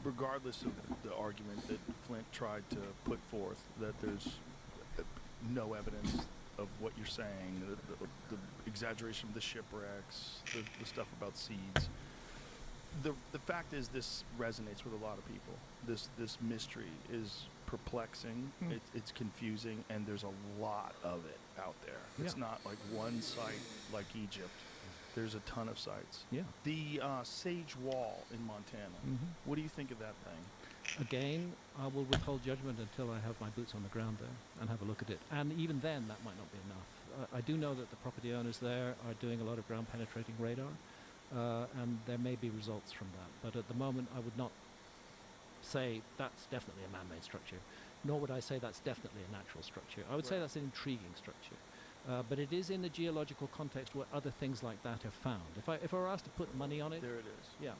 regardless of the argument that Flint tried to put forth, that there's no evidence of what you're saying, the exaggeration of the shipwrecks, the stuff about seeds. The fact is, this resonates with a lot of people. This mystery is perplexing, it's confusing, and there's a lot of it out there. It's not like one site like Egypt. There's a ton of sites. Yeah. The Sage Wall in Montana. What do you think of that thing? Again, I will withhold judgment until I have my boots on the ground there and have a look at it. And even then, that might not be enough. I do know that the property owners there are doing a lot of ground penetrating radar, and there may be results from that. But at the moment, I would not say that's definitely a man-made structure, nor would I say that's definitely a natural structure. I would say that's an intriguing structure. But it is in a geological context where other things like that are found. If I were asked to put money on it... There it is. Yeah.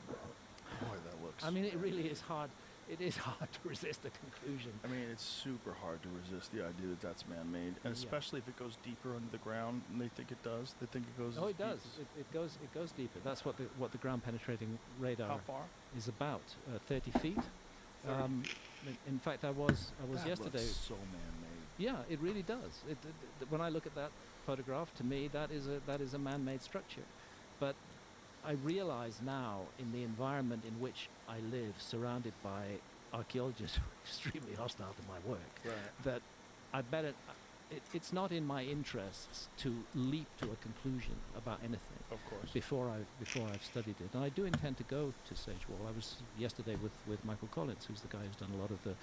Boy, that looks... I mean, it really is hard. it is hard to resist the conclusion. I mean, it's super hard to resist the idea that that's man-made, and especially if it goes deeper under the ground, and they think it does. They think it goes. Oh, it does. It goes deeper. That's what the ground penetrating radar. How far? Is about 30 feet. In fact, I was that yesterday. Looks so man-made. Yeah, it really does. When I look at that photograph, to me, that is a man-made structure. But I realize now, in the environment in which I live, surrounded by archaeologists who are extremely hostile to my work, that I better. It's not in my interests to leap to a conclusion about anything. Of course. Before I've studied it, and I do intend to go to Sage Wall. I was yesterday with Michael Collins, who's the guy who's done a lot of the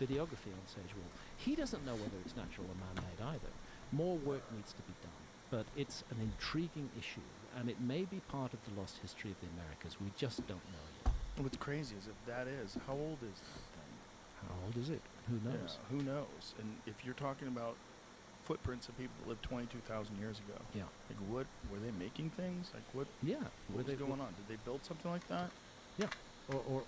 videography on Sage Wall. He doesn't know whether it's natural or man-made either. More work needs to be done, but it's an intriguing issue, and it may be part of the lost history of the Americas. We just don't know yet. What's crazy is if that is, how old is that thing? How old is it? Who knows? Yeah, who knows? And if you're talking about footprints of people that lived 22,000 years ago. Yeah. Like, what were they making things? Like, what? Yeah. What was going on? Did they build something like that? Yeah.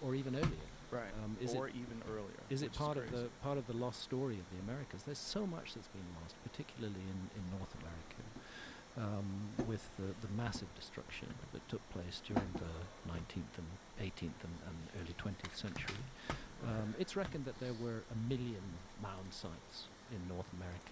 Or even earlier. Right. Or even earlier. Is it part of the lost story of the Americas? There's so much that's been lost, particularly in North America, with the massive destruction that took place during the 19th and 18th and early 20th century. It's reckoned that there were 1 million mound sites in North America.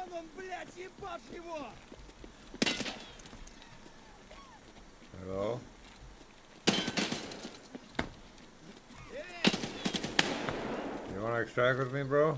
Вон он, блядь, ебашь его! Hello? You wanna extract with me, bro?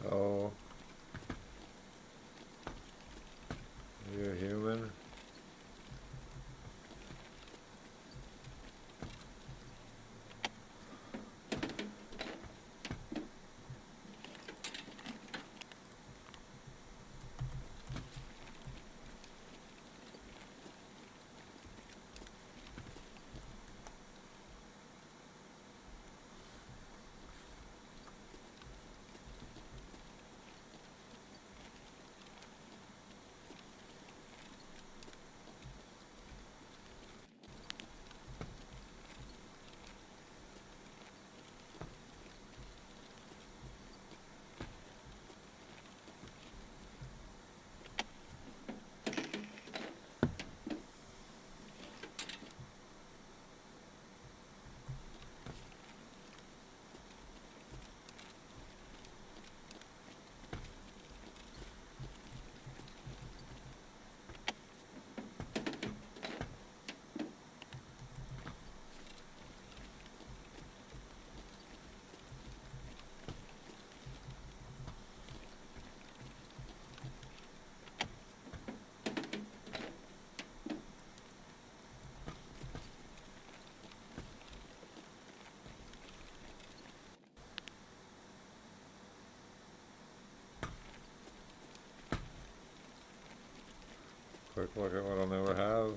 Oh. You're human? Quick look at what I'll never have.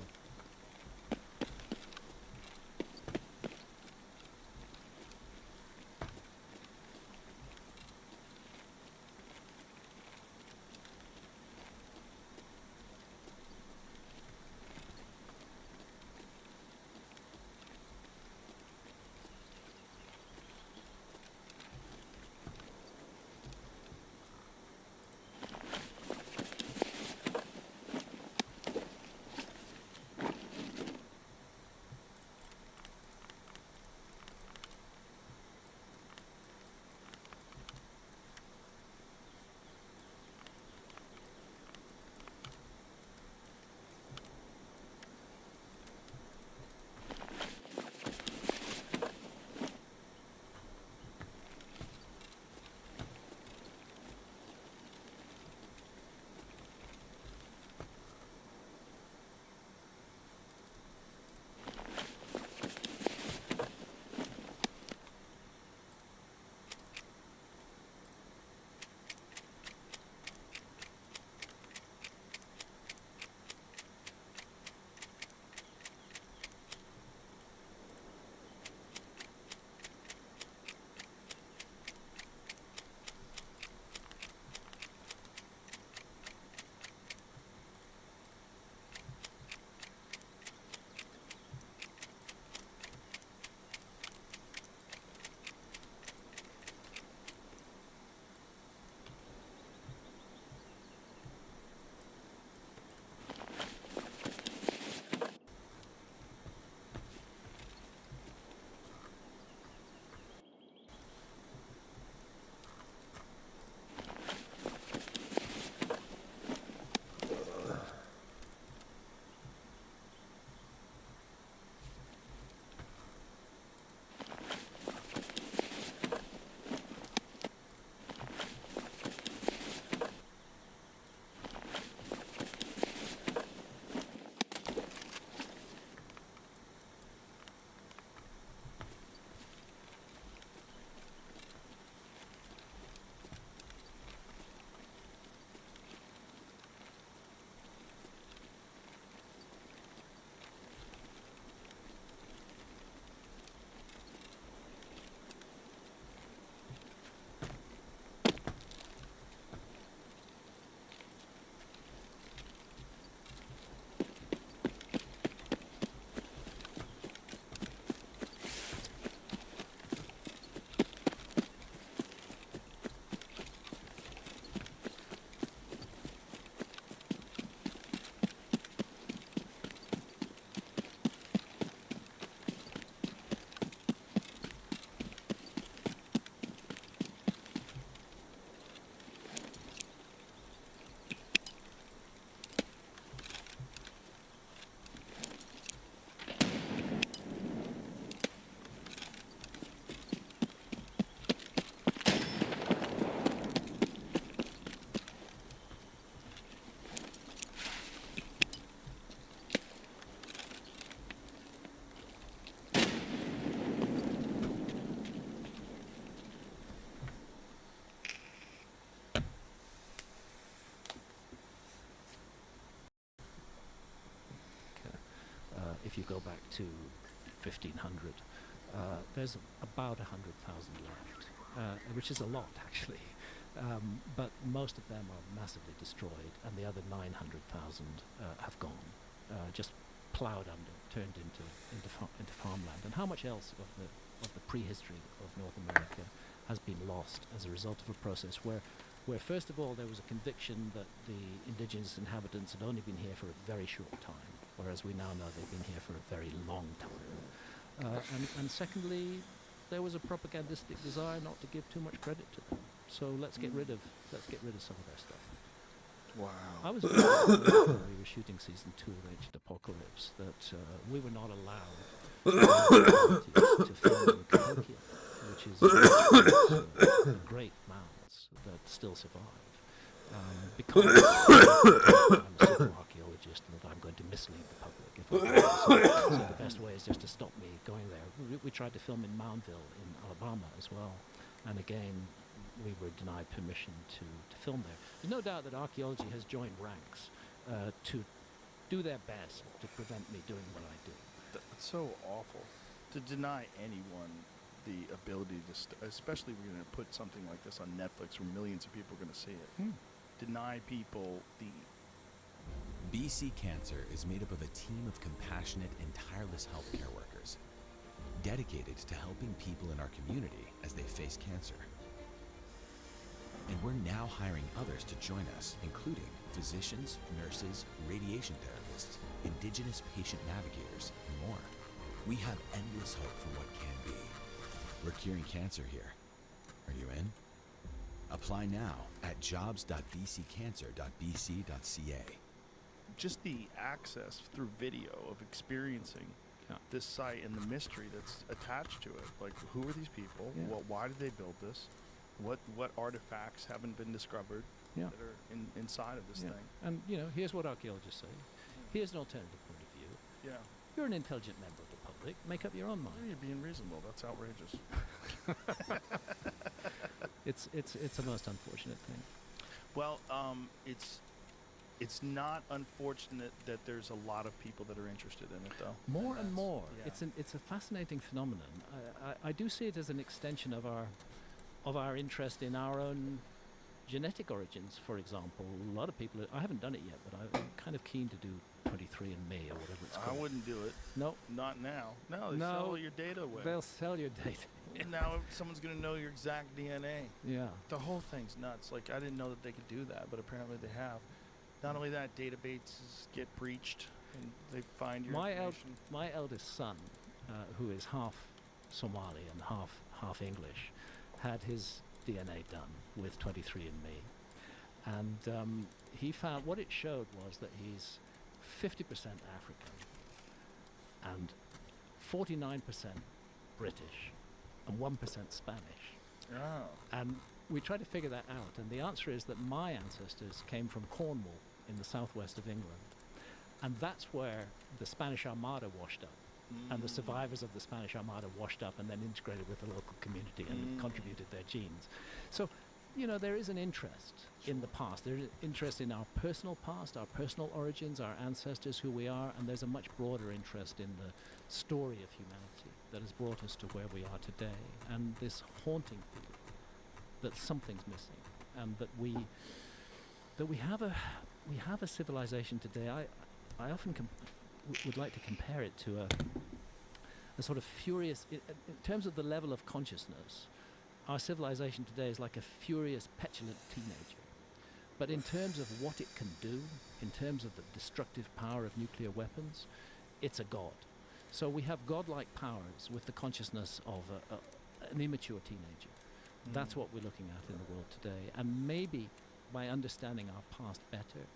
if you go back to 1500, there's about 100,000 left, which is a lot actually. But most of them are massively destroyed, and the other 900,000 have gone, just ploughed under, turned into farmland. And how much else of the prehistory of North America has been lost as a result of a process where first of all there was a conviction that the indigenous inhabitants had only been here for a very short time, whereas we now know they've been here for a very long time. And secondly, there was a propagandistic desire not to give too much credit to them. So let's get rid of some of their stuff. Wow. I was when we were shooting season 2 of Ancient Apocalypse that we were not allowed to film in Cahokia, which is great mounds that still survive. Because I'm a super archaeologist and that I'm going to mislead the public if I do. So the best way is just to stop me going there. We tried to film in Moundville in Alabama as well, and again we were denied permission to film there. There's no doubt that archaeology has joined ranks to do their best to prevent me doing what I do. That's so awful. To deny anyone the ability to, especially if you're going to put something like this on Netflix where millions of people are going to see it. Deny people the... BC Cancer is made up of a team of compassionate and tireless healthcare workers, dedicated to helping people in our community as they face cancer. And we're now hiring others to join us, including physicians, nurses, radiation therapists, indigenous patient navigators, and more. We have endless hope for what can be. We're curing cancer here. Are you in? Apply now at jobs.bccancer.bc.ca. Just the access through video of experiencing this site and the mystery that's attached to it. Like, who are these people? Yeah. Why did they build this? What artifacts haven't been discovered that are inside of this thing? And, here's what archaeologists say. Here's an alternative point of view. Yeah. You're an intelligent member of the public. Make up your own mind. You're being reasonable. That's outrageous. It's a most unfortunate thing. Well, it's not unfortunate that there's a lot of people that are interested in it, though. More and more. Yeah. It's a fascinating phenomenon. I do see it as an extension of our interest in our own genetic origins, for example. A lot of people, I haven't done it yet, but I'm kind of keen to do 23andMe or whatever it's called. I wouldn't do it. No. Not now. No, they sell all your data away. They'll sell your data. Now someone's going to know your exact DNA. Yeah. The whole thing's nuts. Like, I didn't know that they could do that, but apparently they have. Not only that, databases get breached and they find your information. My eldest son, who is half Somali and half English, had his DNA done with 23andMe, and he found what it showed was that he's 50% African and 49% British and 1% Spanish. Oh. And we tried to figure that out, and the answer is that my ancestors came from Cornwall in the southwest of England, and that's where the Spanish Armada washed up. And the survivors of the Spanish Armada washed up and then integrated with the local community and contributed their genes. So, there is an interest in the past. There is interest in our personal past, our personal origins, our ancestors, who we are, and there's a much broader interest in the story of humanity that has brought us to where we are today. And this haunting feeling that something's missing, and that we have a civilization today. I often would like to compare it to a sort of furious, in terms of the level of consciousness, our civilization today is like a furious, petulant teenager. But in terms of what it can do, in terms of the destructive power of nuclear weapons, it's a god. So we have godlike powers with the consciousness of an immature teenager. That's what we're looking at in the world today. And maybe by understanding our past better,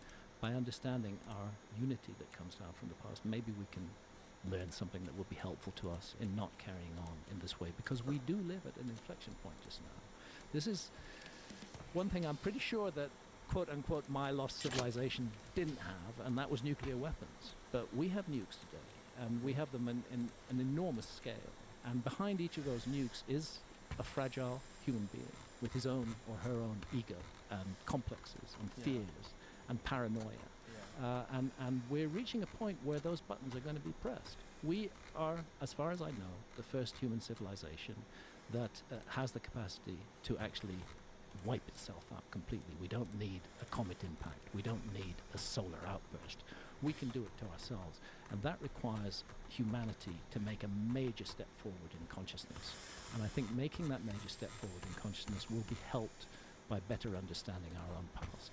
by understanding our unity that comes down from the past, maybe we can learn something that will be helpful to us in not carrying on in this way, because we do live at an inflection point just now. This is one thing I'm pretty sure that quote-unquote my lost civilization didn't have, and that was nuclear weapons. But we have nukes today, and we have them in an enormous scale. And behind each of those nukes is a fragile human being with his own or her own ego and complexes and fears and paranoia. And we're reaching a point where those buttons are going to be pressed. We are, as far as I know, the first human civilization that has the capacity to actually wipe itself out completely. We don't need a comet impact. We don't need a solar outburst. We can do it to ourselves. And that requires humanity to make a major step forward in consciousness. And I think making that major step forward in consciousness will be helped by better understanding our own past.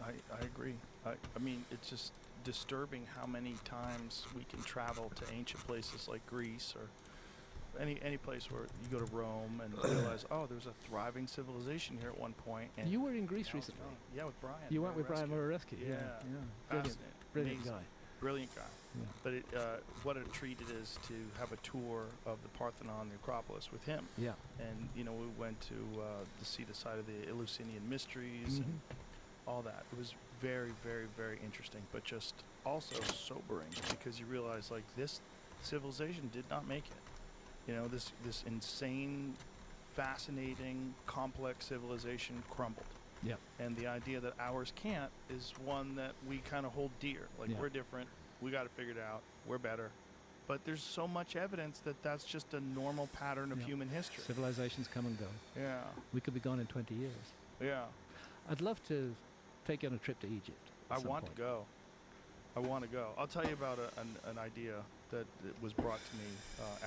I agree. I mean, it's just disturbing how many times we can travel to ancient places like Greece or any place where you go to Rome and realize, oh, there's a thriving civilization here at one point. And you were in Greece recently. Yeah, with Brian. You went with Brian Morarescu. Yeah. Brilliant guy. Brilliant guy. Yeah. But what a treat it is to have a tour of the Parthenon, the Acropolis, with him. Yeah. And we went to see the site of the Eleusinian Mysteries and all that. It was very, very, very interesting, but just also sobering because you realize like this civilization did not make it. This insane, fascinating, complex civilization crumbled. Yeah. And the idea that ours can't is one that we kind of hold dear. Like, we're different. We got it figured out. We're better. But there's so much evidence that that's just a normal pattern of human history. Civilizations come and go. Yeah. We could be gone in 20 years. Yeah. I'd love to take you on a trip to Egypt. I want to go. I'll tell you about an idea that was brought to me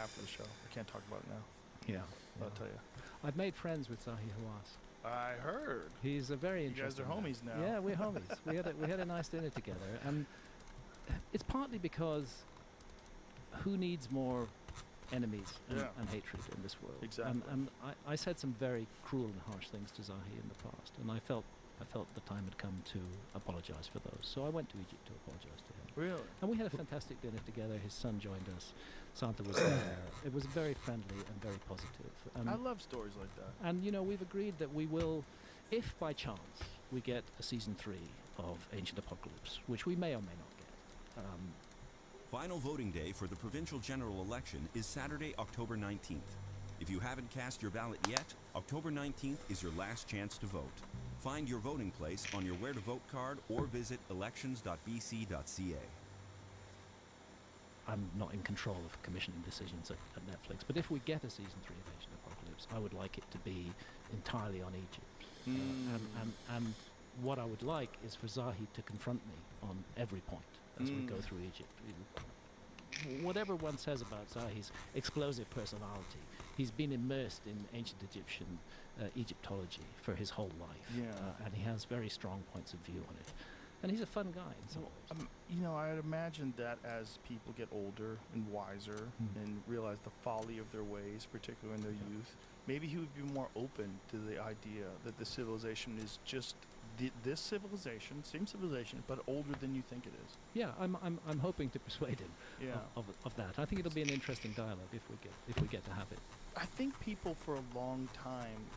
after the show. I can't talk about it now. Yeah. I'll tell you. I've made friends with Zahi Hawass. I heard. He's a very interesting. You guys are homies now. Yeah, we're homies. we had a nice dinner together, and it's partly because who needs more enemies and hatred in this world? Exactly. And I said some very cruel and harsh things to Zahi in the past, and I felt the time had come to apologize for those. So I went to Egypt to apologize to him. Really? And we had a fantastic dinner together. His son joined us. Santa was there. It was very friendly and very positive. I love stories like that. And we've agreed that we will, if by chance we get a season 3 of Ancient Apocalypse, which we may or may not get. Final voting day for the provincial general election is Saturday, October 19th. If you haven't cast your ballot yet, October 19th is your last chance to vote. Find your voting place on your Where to Vote card or visit elections.bc.ca. I'm not in control of commissioning decisions at Netflix, but if we get a season 3 of Ancient Apocalypse, I would like it to be entirely on Egypt. And what I would like is for Zahi to confront me on every point as we go through Egypt. Whatever one says about Zahi's explosive personality, he's been immersed in ancient Egyptian Egyptology for his whole life, and he has very strong points of view on it. And he's a fun guy in some ways. I'd imagine that as people get older and wiser and realize the folly of their ways, particularly in their youth, maybe he would be more open to the idea that the civilization is just this civilization, same civilization, but older than you think it is. Yeah, I'm hoping to persuade him of that. I think it'll be an interesting dialogue if we get to have it. I think people for a long time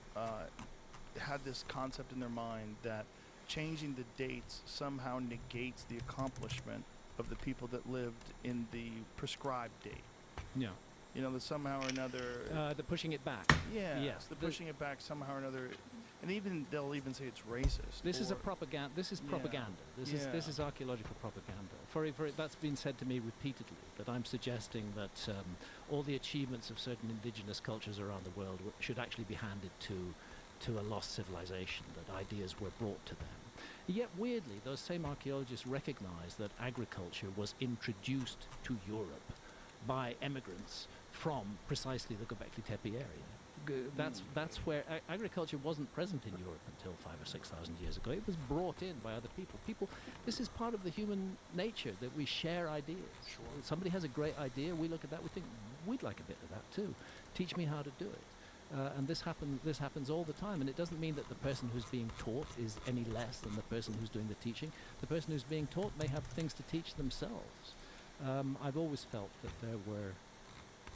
had this concept in their mind that changing the dates somehow negates the accomplishment of the people that lived in the prescribed date. Yeah. That somehow or another... the pushing it back. Yeah, yes. The pushing it back somehow or another... And they'll even say it's racist. This is a propaganda. This is propaganda. This is archaeological propaganda. That's been said to me repeatedly, that I'm suggesting that all the achievements of certain indigenous cultures around the world should actually be handed to a lost civilization, that ideas were brought to them. Yet weirdly, those same archaeologists recognize that agriculture was introduced to Europe by emigrants from precisely the Göbekli Tepe area. That's where agriculture wasn't present in Europe until 5,000 or 6,000 years ago. It was brought in by other people. This is part of the human nature, that we share ideas. Sure. Somebody has a great idea, we look at that, we think, we'd like a bit of that too. Teach me how to do it. And this happens all the time, and it doesn't mean that the person who's being taught is any less than the person who's doing the teaching. The person who's being taught may have things to teach themselves. I've always felt that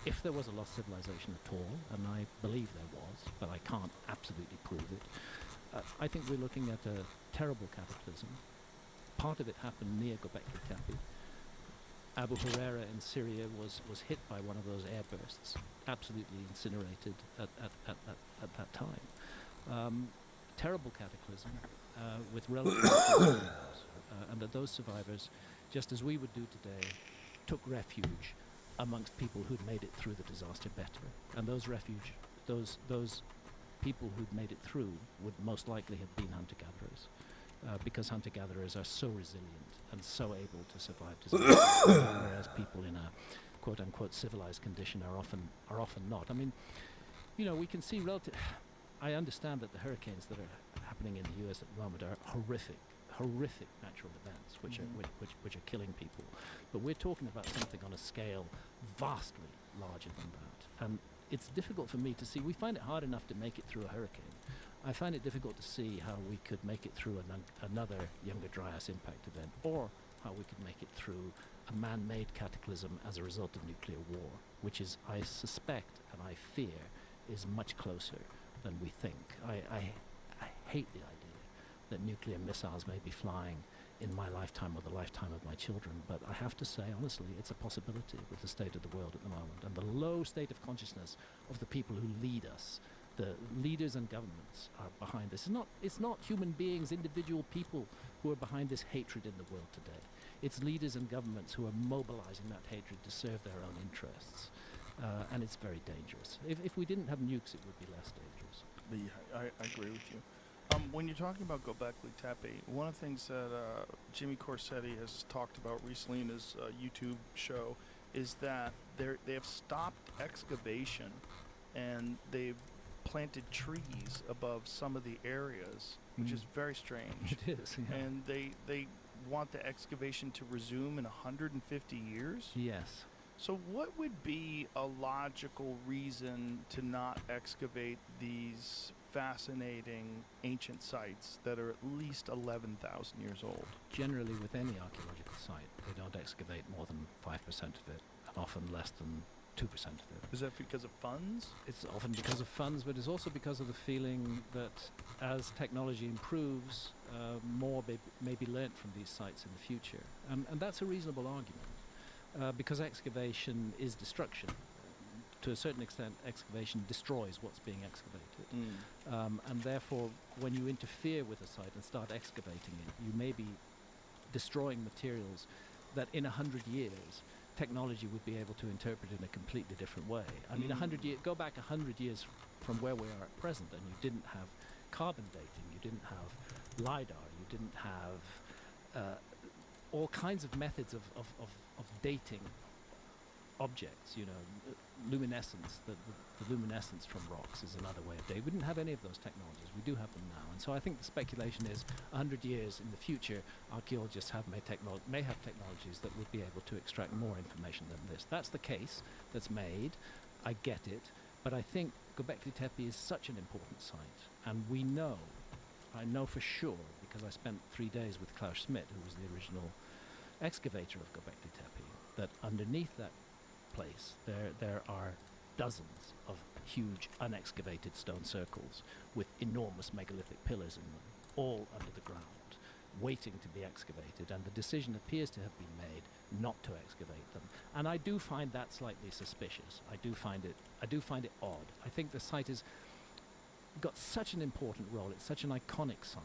if there was a lost civilization at all, and I believe there was, but I can't absolutely prove it, I think we're looking at a terrible cataclysm. Part of it happened near Göbekli Tepe. Abu Huraira in Syria was hit by one of those airbursts, absolutely incinerated at that time. Terrible cataclysm. with relatively few survivors, and that those survivors, just as we would do today, took refuge amongst people who'd made it through the disaster better. And those people who'd made it through would most likely have been hunter-gatherers, because hunter-gatherers are so resilient and so able to survive disaster, whereas people in a quote-unquote civilized condition are often not. I mean, you know, we can see I understand that the hurricanes that are happening in the U.S. at the moment are horrific natural events which are killing people. But we're talking about something on a scale vastly larger than that. And it's difficult for me to see. We find it hard enough to make it through a hurricane. I find it difficult to see how we could make it through another Younger Dryas impact event, or how we could make it through a man-made cataclysm as a result of nuclear war, which is, I suspect and I fear, is much closer than we think. I hate the idea that nuclear missiles may be flying in my lifetime or the lifetime of my children, but I have to say, honestly, it's a possibility with the state of the world at the moment, and the low state of consciousness of the people who lead us. The leaders and governments are behind this. It's not human beings, individual people who are behind this hatred in the world today. It's leaders and governments who are mobilizing that hatred to serve their own interests. And it's very dangerous. If we didn't have nukes, it would be less dangerous. Yeah, I agree with you. When you're talking about Göbekli Tepe, one of the things that Jimmy Corsetti has talked about recently in his YouTube show is that they have stopped excavation and they've planted trees above some of the areas, which is very strange. It is, yeah. And they want the excavation to resume in 150 years? Yes. So what would be a logical reason to not excavate these fascinating ancient sites that are at least 11,000 years old? Generally, with any archaeological site, they don't excavate more than 5% of it, and often less than 2% of it. Is that because of funds? It's often because of funds, but it's also because of the feeling that as technology improves, more may be learnt from these sites in the future. And that's a reasonable argument, because excavation is destruction. To a certain extent, excavation destroys what's being excavated. And therefore, when you interfere with a site and start excavating it, you may be destroying materials that in 100 years, technology would be able to interpret in a completely different way. I mean, go back 100 years from where we are at present, and you didn't have carbon dating, you didn't have LiDAR, you didn't have all kinds of methods of dating objects, you know, luminescence, the luminescence from rocks is another way of dating. We didn't have any of those technologies. We do have them now. And so I think the speculation is 100 years in the future, archaeologists may have technologies that would be able to extract more information than this. That's the case that's made. I get it. But I think Göbekli Tepe is such an important site. And I know for sure, because I spent 3 days with Klaus Schmidt, who was the original excavator of Göbekli Tepe, that underneath that place there are dozens of huge unexcavated stone circles with enormous megalithic pillars in them, all under the ground, waiting to be excavated, and the decision appears to have been made not to excavate them. And I do find that slightly suspicious. I do find it odd. I think the site has got such an important role, it's such an iconic site,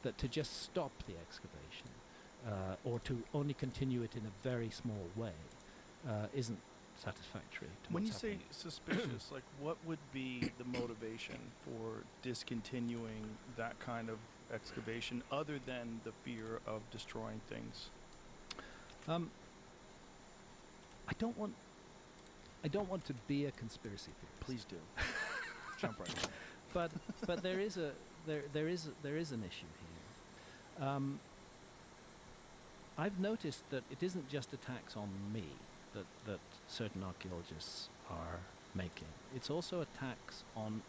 that to just stop the excavation or to only continue it in a very small way isn't satisfactory. When you say suspicious, like what would be the motivation for discontinuing that kind of excavation other than the fear of destroying things? I don't want to be a conspiracy theorist. Please do. Jump right in. But there is an issue here. I've noticed that it isn't just attacks on me that certain archaeologists are making. It's also attacks on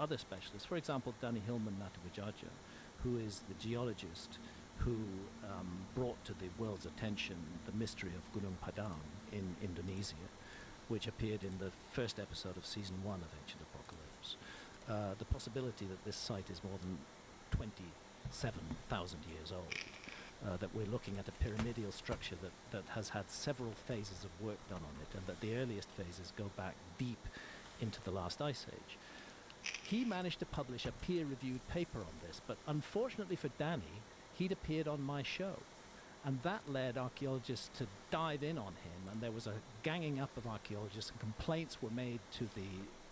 other specialists. For example, Dani Hilman Natawijaja, who is the geologist who brought to the world's attention the mystery of Gunung Padang in Indonesia, which appeared in the first episode of season 1 of Ancient Apocalypse. The possibility that this site is more than 27,000 years old. That we're looking at a pyramidal structure that has had several phases of work done on it, and that the earliest phases go back deep into the last ice age. he managed to publish a peer-reviewed paper on this, but unfortunately for Danny, he'd appeared on my show. And that led archaeologists to dive in on him, and there was a ganging up of archaeologists, and complaints were made to the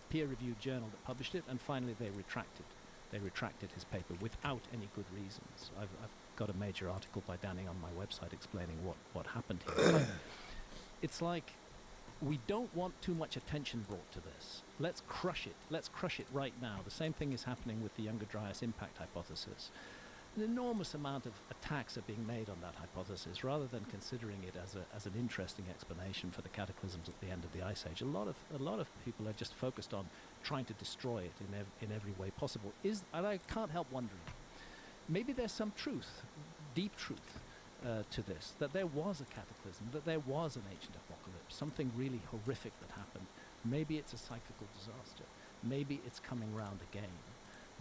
peer-reviewed journal that published it, and finally they retracted. They retracted his paper without any good reasons. I've got a major article by Danny on my website explaining what happened here. It's like we don't want too much attention brought to this. Let's crush it. Let's crush it right now. The same thing is happening with the Younger Dryas impact hypothesis. An enormous amount of attacks are being made on that hypothesis, rather than considering it as an interesting explanation for the cataclysms at the end of the Ice Age. A lot of people are just focused on trying to destroy it in every way possible. And I can't help wondering, maybe there's some truth, deep truth, to this, that there was a cataclysm, that there was an ancient apocalypse, something really horrific that happened. Maybe it's a cyclical disaster. Maybe it's coming round again.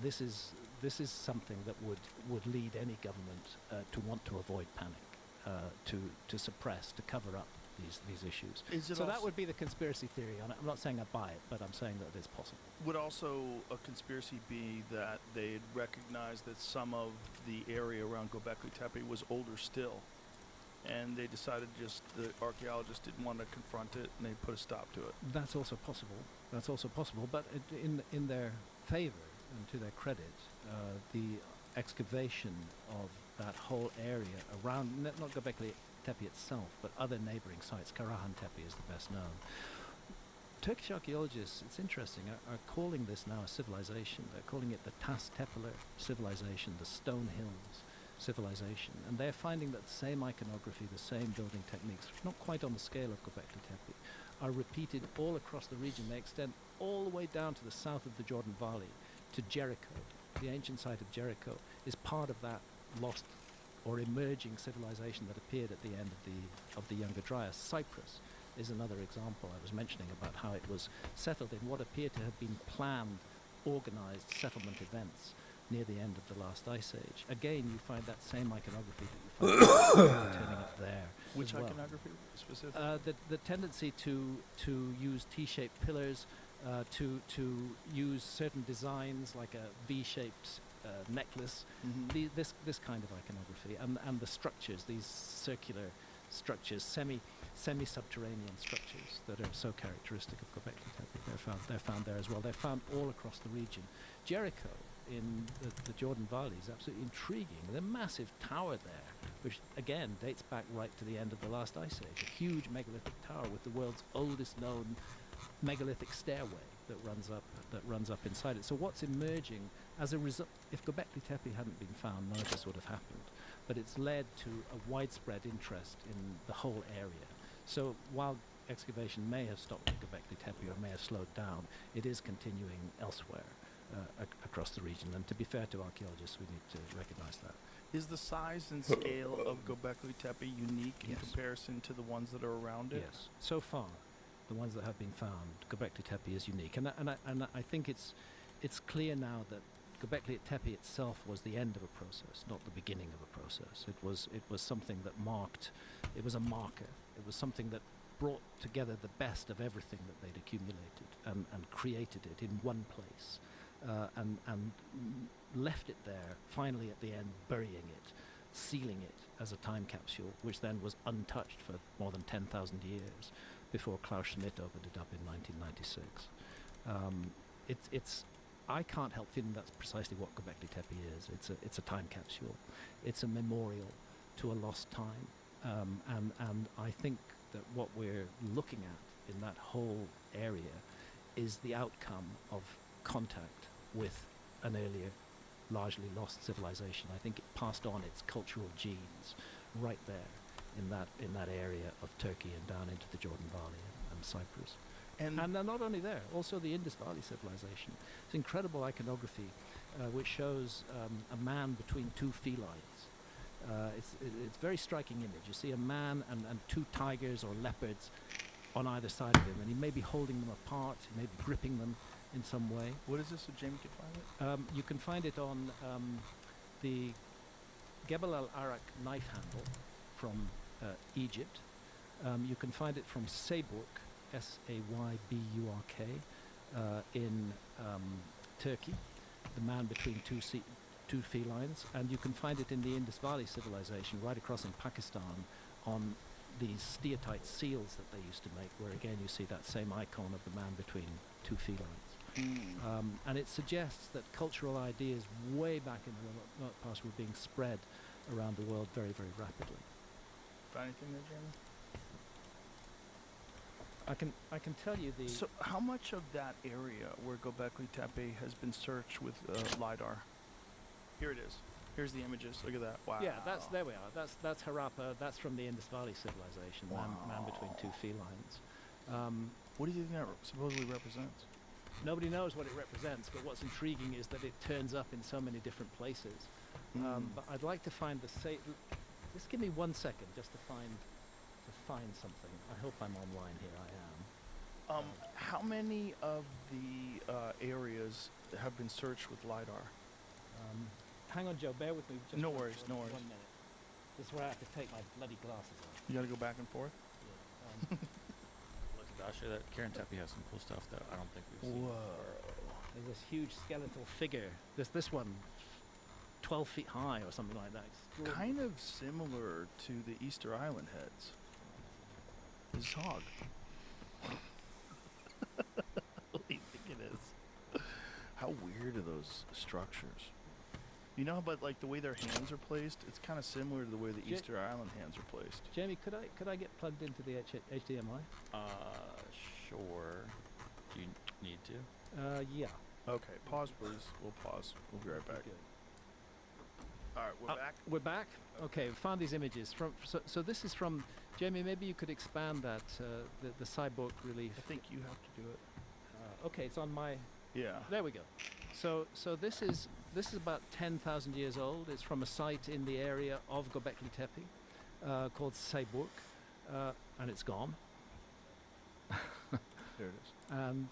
This is something that would lead any government to want to avoid panic, to suppress, to cover up these issues. So that would be the conspiracy theory on it. I'm not saying I buy it, but I'm saying that it's possible. Would also a conspiracy be that they'd recognize that some of the area around Göbekli Tepe was older still, and they decided the archaeologists didn't want to confront it, and they put a stop to it? That's also possible. That's also possible. But in their favor and to their credit, the excavation of that whole area around, not Göbekli Tepe itself, but other neighboring sites, Karahan Tepe is the best known. Turkish archaeologists, it's interesting, are calling this now a civilization. They're calling it the Tas Tepeler civilization, the Stone Hills civilization. And they're finding that the same iconography, the same building techniques, not quite on the scale of Göbekli Tepe, are repeated all across the region. They extend all the way down to the south of the Jordan Valley, to Jericho. The ancient site of Jericho is part of that lost or emerging civilization that appeared at the end of the Younger Dryas. Cyprus is another example I was mentioning about how it was settled in what appear to have been planned, organized settlement events near the end of the last ice age. Again, you find that same iconography that you find turning up there. Which as well. iconography specifically? The tendency to use T-shaped pillars, to use certain designs like a V-shaped necklace, this kind of iconography, and the structures, these circular structures, semi-subterranean structures that are so characteristic of Göbekli Tepe. They're found there as well. They're found all across the region. Jericho in the Jordan Valley is absolutely intriguing. The massive tower there, which again dates back right to the end of the last ice age. A huge megalithic tower with the world's oldest known megalithic stairway that runs up inside it. So what's emerging as a result, if Göbekli Tepe hadn't been found, none of this would have happened. But it's led to a widespread interest in the whole area. So while excavation may have stopped at Göbekli Tepe or may have slowed down, it is continuing elsewhere across the region. And to be fair to archaeologists, we need to recognize that. Is the size and scale of Göbekli Tepe unique in comparison to the ones that are around it? Yes. So far, the ones that have been found, Göbekli Tepe is unique. And I think it's clear now that Göbekli Tepe itself was the end of a process, not the beginning of a process. It was something that marked, it was a marker. It was something that brought together the best of everything that they'd accumulated and created it in one place, and left it there, finally at the end, burying it, sealing it as a time capsule, which then was untouched for more than 10,000 years before Klaus Schmidt opened it up in 1996. I can't help feeling that's precisely what Göbekli Tepe is. It's a time capsule. It's a memorial to a lost time. And I think that what we're looking at in that whole area is the outcome of contact with an earlier, largely lost civilization. I think it passed on its cultural genes right there in that area of Turkey and down into the Jordan Valley and Cyprus. And not only there, also the Indus Valley civilization. It's incredible iconography which shows a man between two felines. It's a very striking image. You see a man and two tigers or leopards on either side of him, and he may be holding them apart, he may be gripping them in some way. What is this so Jamie can find it? You can find it on the Gebel al-Arak knife handle from Egypt. You can find it from Sayburk, Sayburk, in Turkey, the man between two felines, and you can find it in the Indus Valley civilization right across in Pakistan on these steatite seals that they used to make, where again you see that same icon of the man between two felines. And it suggests that cultural ideas way back in the remote past were being spread around the world very, very rapidly. Find anything there, Jeremy? I can tell you the. So how much of that area where Göbekli Tepe has been searched with LiDAR? Here it is. Here's the images. Look at that. Wow. Yeah, there we are. That's Harappa. That's from the Indus Valley civilization. Wow. Man between two felines. What do you think that supposedly represents? Nobody knows what it represents, but what's intriguing is that it turns up in so many different places. But I'd like to find the just give me 1 second just to find something. I hope I'm online here. I am. How many of the areas have been searched with LiDAR? Hang on, Joe. Bear with me. Just No one- worries, no worries. 1 minute. This is where I have to take my bloody glasses off. You got to go back and forth? I'll show you that Karen Tepe has some cool stuff that I don't think we've seen. There's this huge skeletal figure. This one, 12 feet high or something like that. Kind of similar to the Easter Island heads. The Zog. What do you think it is? How weird are those structures? You know, but like the way their hands are placed, it's kind of similar to the way the Easter Island hands are placed. Jamie, could I get plugged into the HDMI? Sure. Do you need to? Yeah. Okay, pause please. We'll pause. We'll be right back. All right, we're back. We're back. Okay, we found these images from. So this is from Jamie. Maybe you could expand that the cyborg relief. I think you have to do it. Okay, it's on my. Yeah. There we go. So this is about 10,000 years old. It's from a site in the area of Göbekli Tepe called Sayburg, and it's gone. There it is. And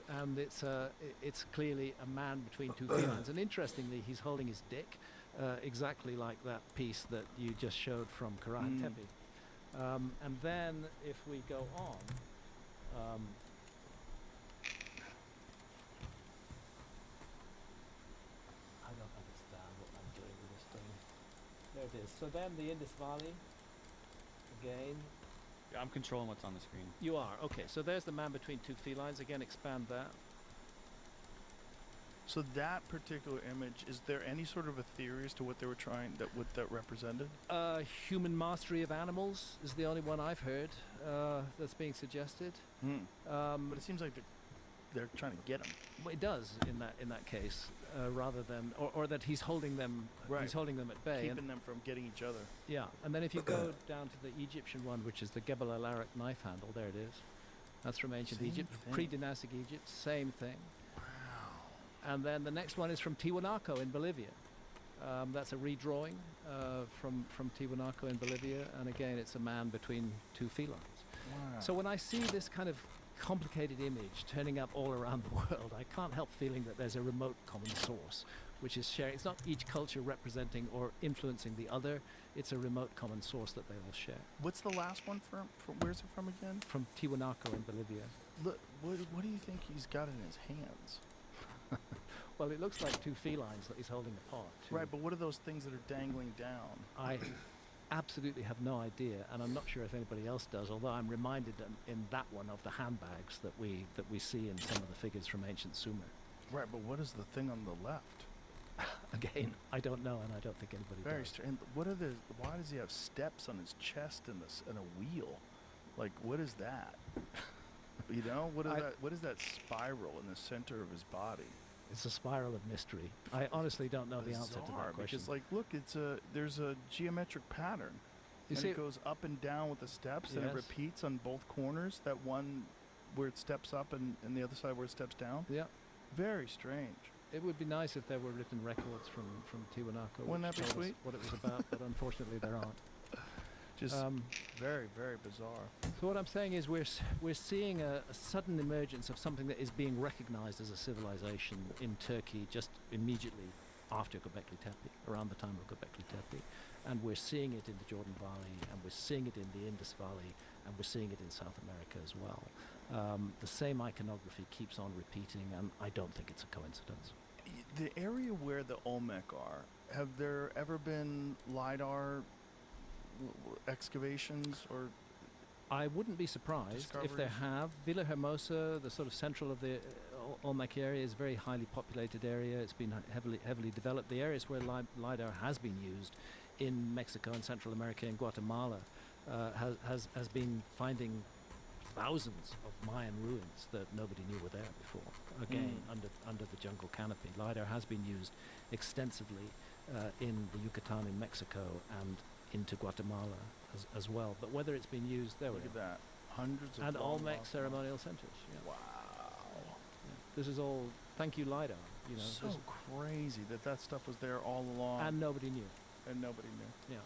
it's clearly a man between two felines. And interestingly, he's holding his dick, exactly like that piece that you just showed from Karahan Tepe. And then if we go on. I don't understand what I'm doing with this thing. There it is. So then the Indus Valley, again. Yeah, I'm controlling what's on the screen. You are, okay. So there's the man between two felines. Again, expand that. So that particular image, is there any sort of a theory as to what they were trying, what that represented? Human mastery of animals is the only one I've heard that's being suggested. But it seems like they're trying to get him. Well, it does in that case, rather than or that he's holding them. Right. He's holding them at bay, keeping them from getting each other. Yeah, and then if you go down to the Egyptian one, which is the Gebel El Arak knife handle, there it is. That's from ancient Egypt, pre-dynastic Egypt. Same thing. Wow. And then the next one is from Tiwanaku in Bolivia. That's a redrawing from Tiwanaku in Bolivia, and again, it's a man between two felines. Wow. So when I see this kind of complicated image turning up all around the world, I can't help feeling that there's a remote common source which is sharing. It's not each culture representing or influencing the other, it's a remote common source that they all share. What's the last one from where's it from again? From Tiwanaku in Bolivia. Look, what do you think he's got in his hands? Well, it looks like two felines that he's holding apart. Right, but what are those things that are dangling down? I absolutely have no idea, and I'm not sure if anybody else does, although I'm reminded in that one of the handbags that we see in some of the figures from ancient Sumer. Right, but what is the thing on the left? Again, I don't know, and I don't think anybody Very does. strange. What are the? Why does he have steps on his chest and a wheel? Like, what is that? You know, what is that spiral in the center of his body? It's a spiral of mystery. I honestly don't know the answer to Bizarre, that question. because, like, look, there's a geometric pattern. You and see, it goes up and down with the steps, and it Yes. repeats on both corners. That one where it steps up and the other side where it steps down. Yeah. Very strange. It would be nice if there were written records from Tiwanaku. Wouldn't which that be told us sweet? what it was about, but unfortunately there aren't. Just very, very bizarre. So what I'm saying is we're seeing a sudden emergence of something that is being recognized as a civilization in Turkey just immediately after Göbekli Tepe, around the time of Göbekli Tepe. And we're seeing it in the Jordan Valley, and we're seeing it in the Indus Valley, and we're seeing it in South America as well. The same iconography keeps on repeating, and I don't think it's a coincidence. The area where the Olmec are, have there ever been LiDAR excavations or? I wouldn't be surprised if there have. Villa Hermosa, the sort of central of the Olmec area, is a very highly populated area. It's been heavily developed. The areas where LiDAR has been used in Mexico and Central America and Guatemala has been finding thousands of Mayan ruins that nobody knew were there before. Again, under the jungle canopy. LiDAR has been used extensively in the Yucatan in Mexico and into Guatemala as well. But whether it's been used, there we Look go. at that. Hundreds of And Olmec ceremonial centers. Yeah. Wow. Yeah. This is all, thank you LiDAR. You know, So crazy that stuff was there all along. and nobody knew. And nobody knew. Yeah,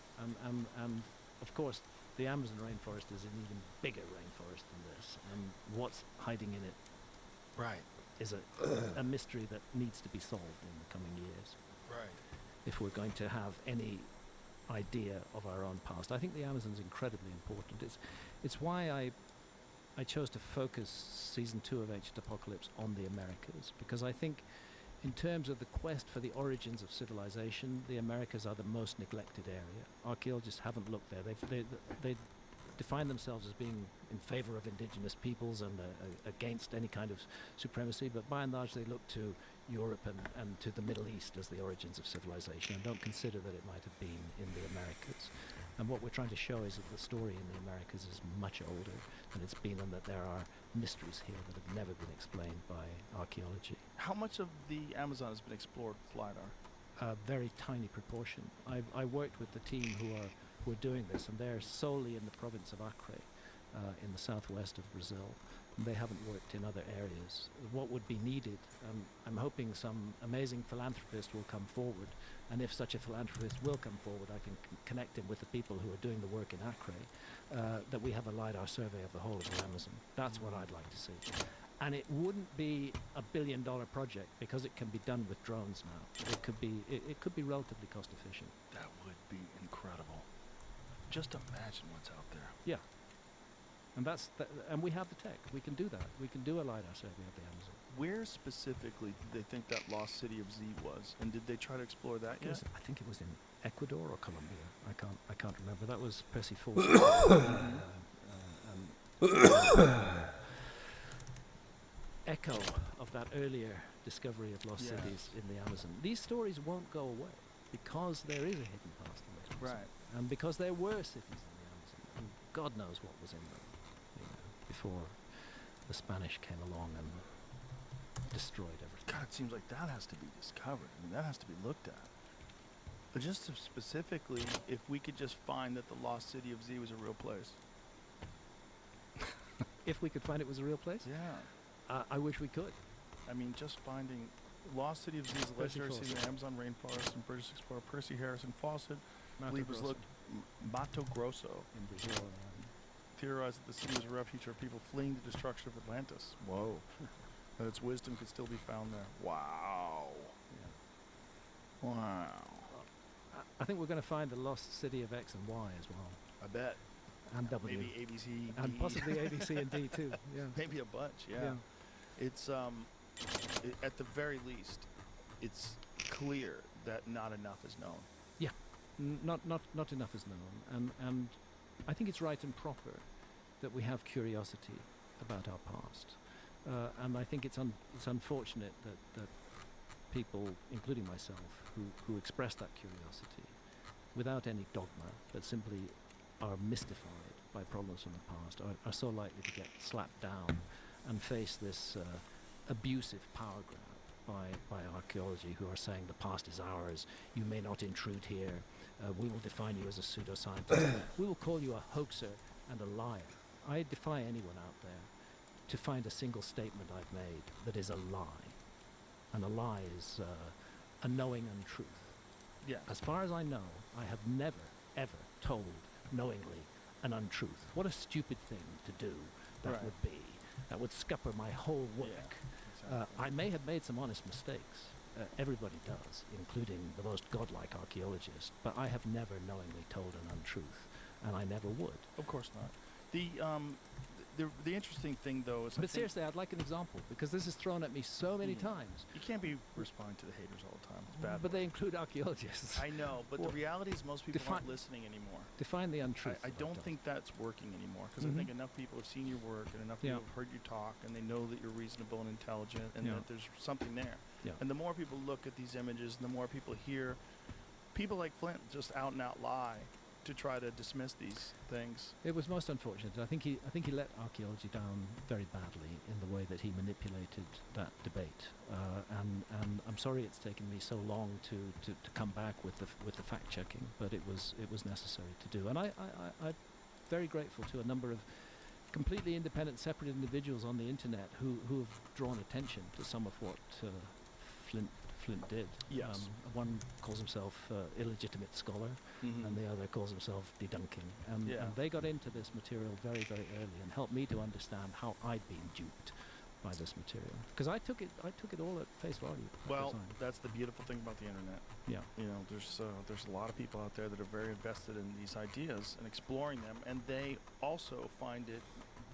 and of course, the Amazon rainforest is an even bigger rainforest than this, and what's hiding in it, Right. is a mystery that needs to be solved in the coming years. Right. If we're going to have any idea of our own past, I think the Amazon's incredibly important. It's why I chose to focus season 2 of Ancient Apocalypse on the Americas, because I think, in terms of the quest for the origins of civilization, the Americas are the most neglected area. Archaeologists haven't looked there. They define themselves as being in favor of indigenous peoples and against any kind of supremacy, but by and large they look to Europe and to the Middle East as the origins of civilization and don't consider that it might have been in the Americas. And what we're trying to show is that the story in the Americas is much older than it's been, and that there are mysteries here that have never been explained by archaeology. How much of the Amazon has been explored with LiDAR? A very tiny proportion. I worked with the team who are doing this, and they're solely in the province of Acre, in the southwest of Brazil. And they haven't worked in other areas. What would be needed, I'm hoping some amazing philanthropist will come forward, and if such a philanthropist will come forward, I can connect him with the people who are doing the work in Acre, that we have a LiDAR survey of the whole of the Amazon. That's what I'd like to see. And it wouldn't be a billion-dollar project because it can be done with drones now. It could be relatively cost efficient. That would be incredible. Just imagine what's out there. Yeah. And and we have the tech. We can do that. We can do a LiDAR survey of the Amazon. Where specifically did they think that lost city of Z was, and did they try to explore that yet? I think it was in Ecuador or Colombia. I can't remember. That was Percy Ford. Echo of that earlier discovery of lost cities in the Amazon. These stories won't go away because there is a hidden past in the Amazon. Right. And because there were cities in the Amazon, and God knows what was in them, before the Spanish came along and destroyed everything. God, it seems like that has to be discovered. I mean, that has to be looked at. But just specifically, if we could just find that the lost city of Z was a real place. If we could find it was a real place? Yeah. I wish we could. I mean, just finding lost city of Z is a legendary city in the Amazon rainforest, and British explorer Percy Harrison Fawcett believed was looked Mato Grosso in Brazil. Theorized that the city was a refuge for people fleeing the destruction of Atlantis. Whoa. That its wisdom could still be found there. Wow. Yeah. Wow. I think we're going to find the lost city of X and Y as well. I bet. And W. Maybe ABC, D. And possibly ABC and D too. Yeah. Maybe a bunch, yeah. It's, at the very least, it's clear that not enough is known. Yeah. Not enough is known. And I think it's right and proper that we have curiosity about our past. And I think it's unfortunate that people, including myself, who express that curiosity without any dogma, but simply are mystified by problems from the past, are so likely to get slapped down and face this abusive power grab by archaeology, who are saying the past is ours, you may not intrude here, we will define you as a pseudoscientist, we will call you a hoaxer and a liar. I defy anyone out there to find a single statement I've made that is a lie. And a lie is a knowing untruth. Yeah. As far as I know, I have never, ever told knowingly an untruth. What a stupid thing to do that would be. That would scupper my whole work. Yeah, exactly. I may have made some honest mistakes. Everybody does, including the most godlike archaeologist. But I have never knowingly told an untruth, and I never would. Of course not. the interesting thing though is, But seriously, I'd like an example, because this is thrown at me so many times. you can't be responding to the haters all the time. It's bad. But they include archaeologists. I know, but the reality is most people aren't listening anymore. Define the untruth. I don't think that's working anymore, because I think enough people have seen your work and enough people have heard you talk, and they know that you're reasonable and intelligent, and that there's something there. Yeah. And the more people look at these images, and the more people hear people like Flint just out and out lie to try to dismiss these things. It was most unfortunate. I think he let archaeology down very badly in the way that he manipulated that debate. And I'm sorry it's taken me so long to come back with the fact checking, but it was necessary to do. And I'm very grateful to a number of completely independent, separate individuals on the internet who have drawn attention to some of what Flint did. Yes. One calls himself illegitimate scholar, and the other calls himself debunking. And they got into this material very, very early and helped me to understand how I'd been duped by this material. Because I took it all at face value. Well, that's the beautiful thing about the internet. Yeah. You know, there's a lot of people out there that are very invested in these ideas and exploring them, and they also find it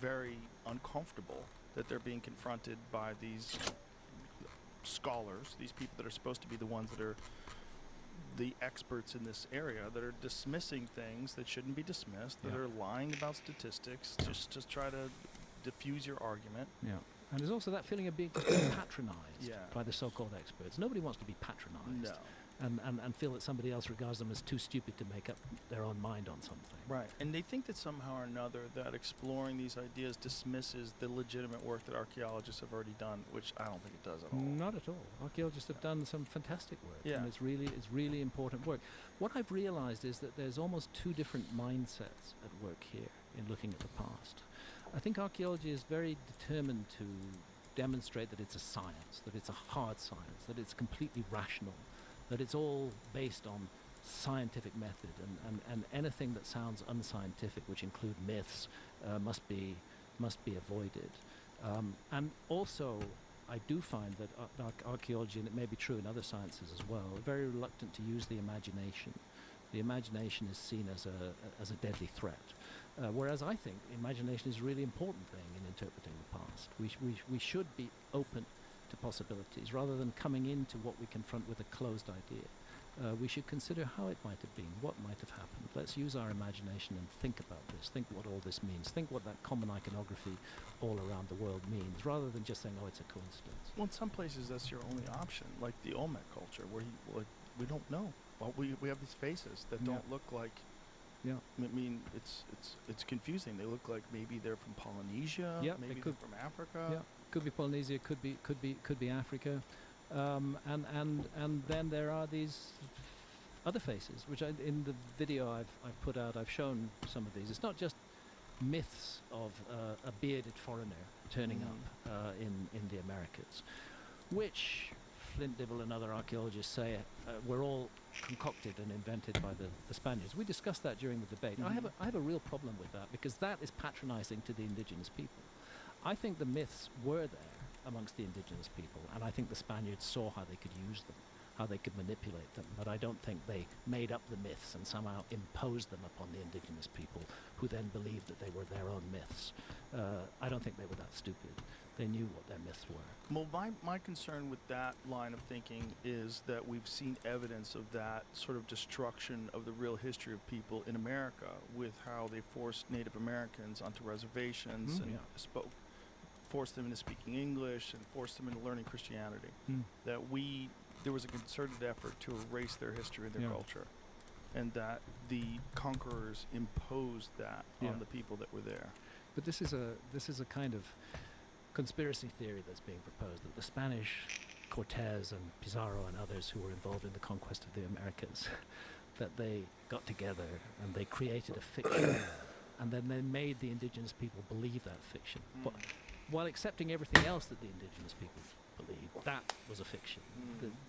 very uncomfortable that they're being confronted by these scholars, these people that are supposed to be the ones that are the experts in this area, that are dismissing things that shouldn't be dismissed, that are lying about statistics, just try to diffuse your argument. Yeah. And there's also that feeling of being patronized by the so-called experts. Nobody wants to be patronized. No. And feel that somebody else regards them as too stupid to make up their own mind on something. Right. And they think that somehow or another that exploring these ideas dismisses the legitimate work that archaeologists have already done, which I don't think it does at all. Not at all. Archaeologists have done some fantastic work. Yeah. And it's really important work. What I've realized is that there's almost two different mindsets at work here in looking at the past. I think archaeology is very determined to demonstrate that it's a science, that it's a hard science, that it's completely rational, that it's all based on scientific method, and anything that sounds unscientific, which include myths, must be avoided. And also, I do find that archaeology, and it may be true in other sciences as well, are very reluctant to use the imagination. The imagination is seen as a deadly threat. Whereas I think imagination is a really important thing in interpreting the past. We should be open to possibilities rather than coming into what we confront with a closed idea. We should consider how it might have been, what might have happened. Let's use our imagination and think about this, think what all this means, think what that common iconography all around the world means, rather than just saying, oh, it's a coincidence. Well, in some places that's your only option, like the Olmec culture, where we don't know. Well, we have these faces that don't look like. Yeah. I mean, it's confusing. They look like maybe they're from Polynesia. Yeah, maybe they're from Africa. Yeah, could be Polynesia, could be Africa, and then there are these other faces, which in the video I've put out, I've shown some of these. It's not just myths of a bearded foreigner turning up in the Americas, which Flint Dibble and other archaeologists say were all concocted and invented by the Spaniards. We discussed that during the debate. I have a real problem with that, because that is patronizing to the indigenous people. I think the myths were there amongst the indigenous people, and I think the Spaniards saw how they could use them, how they could manipulate them, but I don't think they made up the myths and somehow imposed them upon the indigenous people, who then believed that they were their own myths. I don't think they were that stupid. They knew what their myths were. Well, my concern with that line of thinking is that we've seen evidence of that sort of destruction of the real history of people in America, with how they forced Native Americans onto reservations and forced them into speaking English and forced them into learning Christianity. That there was a concerted effort to erase their history and their culture, and that the conquerors imposed that on the people that were there. But this is a kind of conspiracy theory that's being proposed, that the Spanish, Cortez and Pizarro and others who were involved in the conquest of the Americas, that they got together and they created a fiction, and then they made the indigenous people believe that fiction, while accepting everything else that the indigenous people believed. That was a fiction.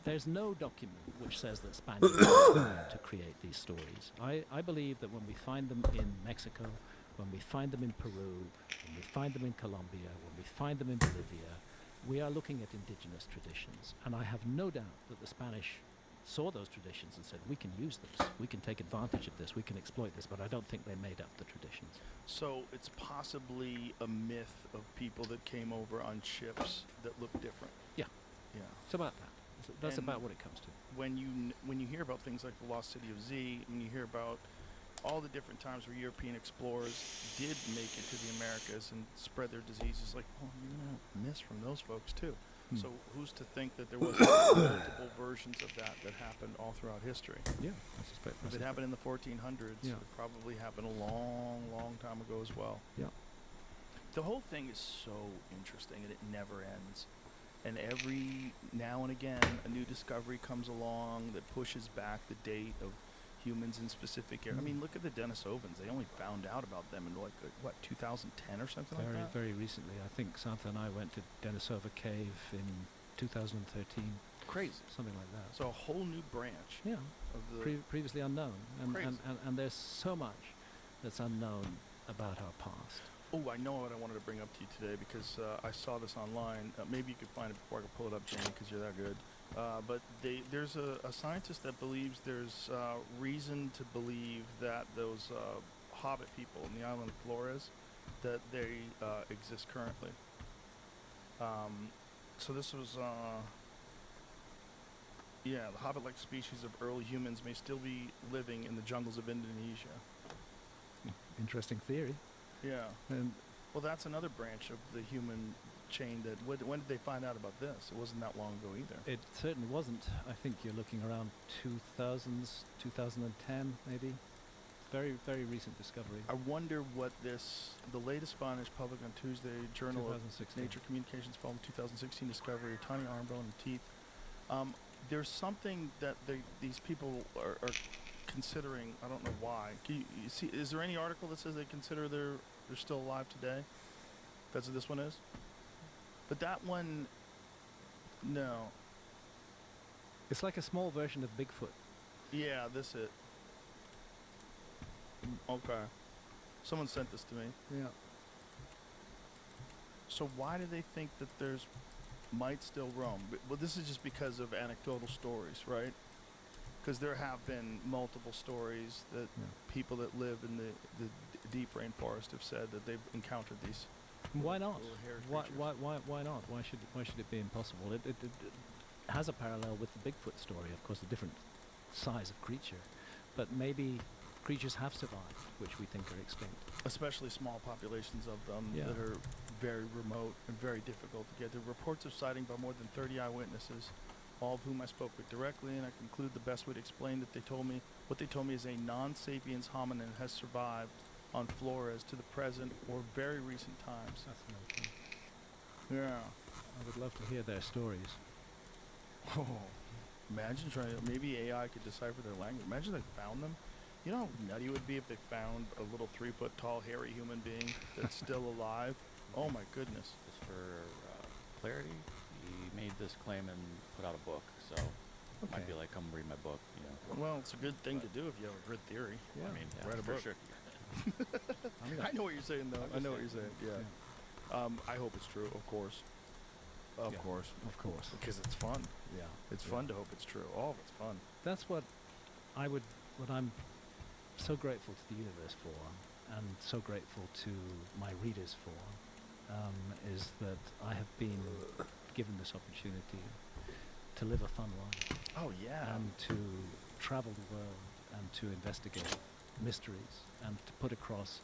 There's no document which says that Spaniards were to create these stories. I believe that when we find them in Mexico, when we find them in Peru, when we find them in Colombia, when we find them in Bolivia, we are looking at indigenous traditions. And I have no doubt that the Spanish saw those traditions and said, we can use this, we can take advantage of this, we can exploit this, but I don't think they made up the traditions. So it's possibly a myth of people that came over on ships that look different. Yeah. Yeah. It's about that. That's And about what it comes to. When you hear about things like the lost city of Z, when you hear about all the different times where European explorers did make it to the Americas and spread their diseases, like, oh, you're gonna miss from those folks too. So who's to think that there wasn't multiple versions of that happened all throughout history? Yeah, I suspect. If it happened in the 1400s, Yeah. it probably happened a long, long time ago as well. Yeah. The whole thing is so interesting, and it never ends. And every now and again, a new discovery comes along that pushes back the date of humans in specific areas. I mean, look at the Denisovans. They only found out about them in, like, what, 2010 or something like that? Very recently. I think Santa and I went to Denisova Cave in 2013. Crazy. Something like that. So a whole new branch. Yeah. Of the Previously unknown. Crazy. And there's so much that's unknown about our past. Oh, I know what I wanted to bring up to you today because I saw this online. Maybe you could find it before I can pull it up, Jamie, because you're that good. But there's a scientist that believes there's reason to believe that those hobbit people in the island of Flores, that they exist currently. So this was, the hobbit-like species of early humans may still be living in the jungles of Indonesia. Interesting theory. Yeah. And well, that's another branch of the human chain that, when did they find out about this? It wasn't that long ago either. it certainly wasn't. I think you're looking around 2000s, 2010 maybe. Very, very recent discovery. I wonder what the latest find is published on Tuesday, Journal of 2016. Nature Communications, following 2016 discovery of tiny arm bone and teeth. There's something that these people are considering. I don't know why. You see, is there any article that says they consider they're still alive today? That's what this one is? But that one, no. It's like a small version of Bigfoot. Yeah, this it. Okay. Someone sent this to me. Yeah. So why do they think that there's might still roam? Well, this is just because of anecdotal stories, right? Because there have been multiple stories that people that live in the deep rainforest have said that they've encountered these. Why not? little hairy Why creatures. not? Why should it be impossible? It has a parallel with the Bigfoot story, of course, a different size of creature, but maybe creatures have survived, which we think are extinct. Especially small populations of them Yeah. that are very remote and very difficult to get. There are reports of sighting by more than 30 eyewitnesses, all of whom I spoke with directly, and I conclude the best way to explain that what they told me is a non-sapiens hominin has survived on Flores to the present or very recent times. That's amazing. Yeah. I would love to hear their stories. Oh, imagine maybe AI could decipher their language. Imagine they found them. You know how nutty it would be if they found a little 3-foot tall hairy human being that's still alive? Oh my goodness. Just for clarity, he made this claim and put out a book, so it might be like, come read my book, you know. Well, it's a good thing to do if you have a good theory. Yeah. I mean, write a for book. sure. I know what you're saying, though. I know what you're saying. Yeah. I hope it's true, of course. Of course. Of course. Because it's fun. Yeah. It's fun to hope it's true. All of it's fun. That's what I'm so grateful to the universe for, and so grateful to my readers for, is that I have been given this opportunity to live a fun life. Oh, yeah. And to travel the world and to investigate mysteries and to put across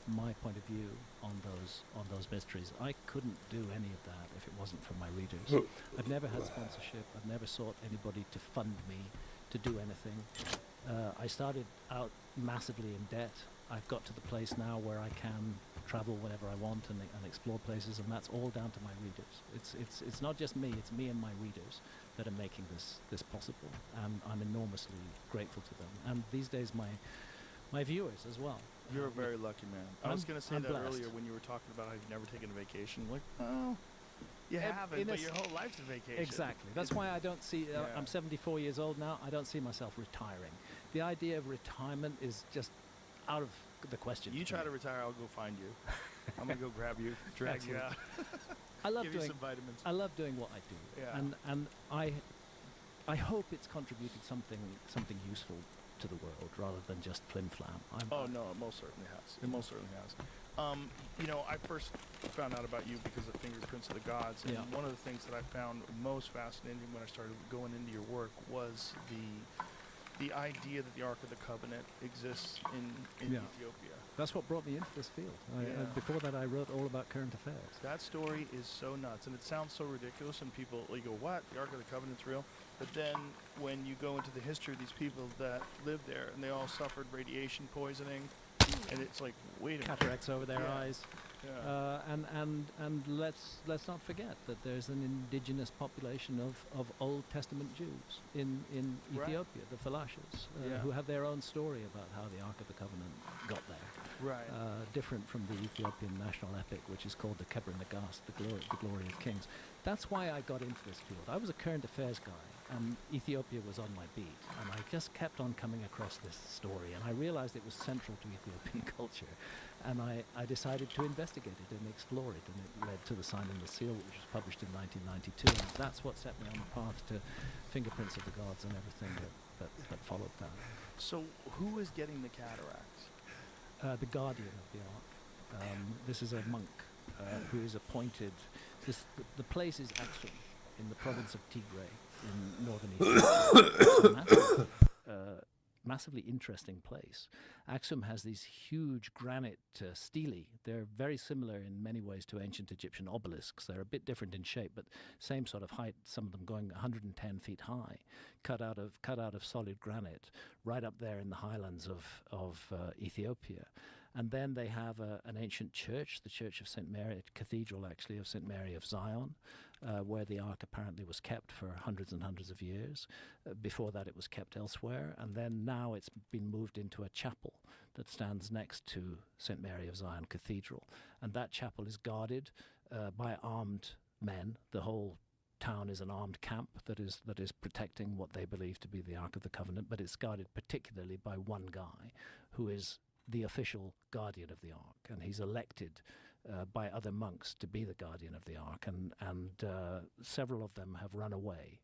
my point of view on those mysteries. I couldn't do any of that if it wasn't for my readers. I've never had sponsorship. I've never sought anybody to fund me to do anything. I started out massively in debt. I've got to the place now where I can travel whenever I want and explore places, and that's all down to my readers. It's not just me, it's me and my readers that are making this possible, and I'm enormously grateful to them. And these days my viewers as well. You're a very lucky man. I was going to say I'm that blessed. earlier when you were talking about how you've never taken a vacation. Like, oh, you haven't, but your whole life's a vacation. Exactly. That's why I don't see, I'm 74 years old now, I don't see myself retiring. The idea of retirement is just out of the question. You try to retire, I'll go find you. I'm going to go grab you, drag you out. I love Give doing you some vitamins. I love doing what I do. Yeah. And I hope it's contributed something useful to the world rather than just flim flam. Oh no, it most certainly has. It most certainly has. You know, I first found out about you because of Fingerprints of the Gods, and one of the things that I found most fascinating when I started going into your work was the idea that the Ark of the Covenant exists in Ethiopia. That's what brought me into this field. Before that, I wrote all about current affairs. That story is so nuts, and it sounds so ridiculous, and people go, what? The Ark of the Covenant's real? But then when you go into the history of these people that lived there, and they all suffered radiation poisoning, and it's like, wait a minute. Cataracts over their eyes. Yeah. And let's not forget that there's an indigenous population of Old Testament Jews in Ethiopia, the Falashas, who have their own story about how the Ark of the Covenant got there. Right. Different from the Ethiopian national epic, which is called the Kebra Nagast, the glory of kings. That's why I got into this field. I was a current affairs guy, and Ethiopia was on my beat, and I just kept on coming across this story, and I realized it was central to Ethiopian culture, and I decided to investigate it and explore it, and it led to the Sign and the Seal, which was published in 1992, and that's what set me on the path to Fingerprints of the Gods and everything that followed that. So who is getting the cataracts? The guardian of the Ark. This is a monk who is appointed. The place is Aksum in the province of Tigray in northern Ethiopia. It's a massively interesting place. Aksum has these huge granite stelae. They're very similar in many ways to ancient Egyptian obelisks. They're a bit different in shape, but same sort of height, some of them going 110 feet high, cut out of solid granite, right up there in the highlands of Ethiopia. And then they have an ancient church, the Church of St. Mary, a cathedral actually of St. Mary of Zion, where the Ark apparently was kept for hundreds and hundreds of years. Before that it was kept elsewhere, and then now it's been moved into a chapel that stands next to St. Mary of Zion Cathedral. And that chapel is guarded by armed men. The whole town is an armed camp that is protecting what they believe to be the Ark of the Covenant, but it's guarded particularly by one guy who is the official guardian of the Ark, and he's elected by other monks to be the guardian of the Ark, and several of them have run away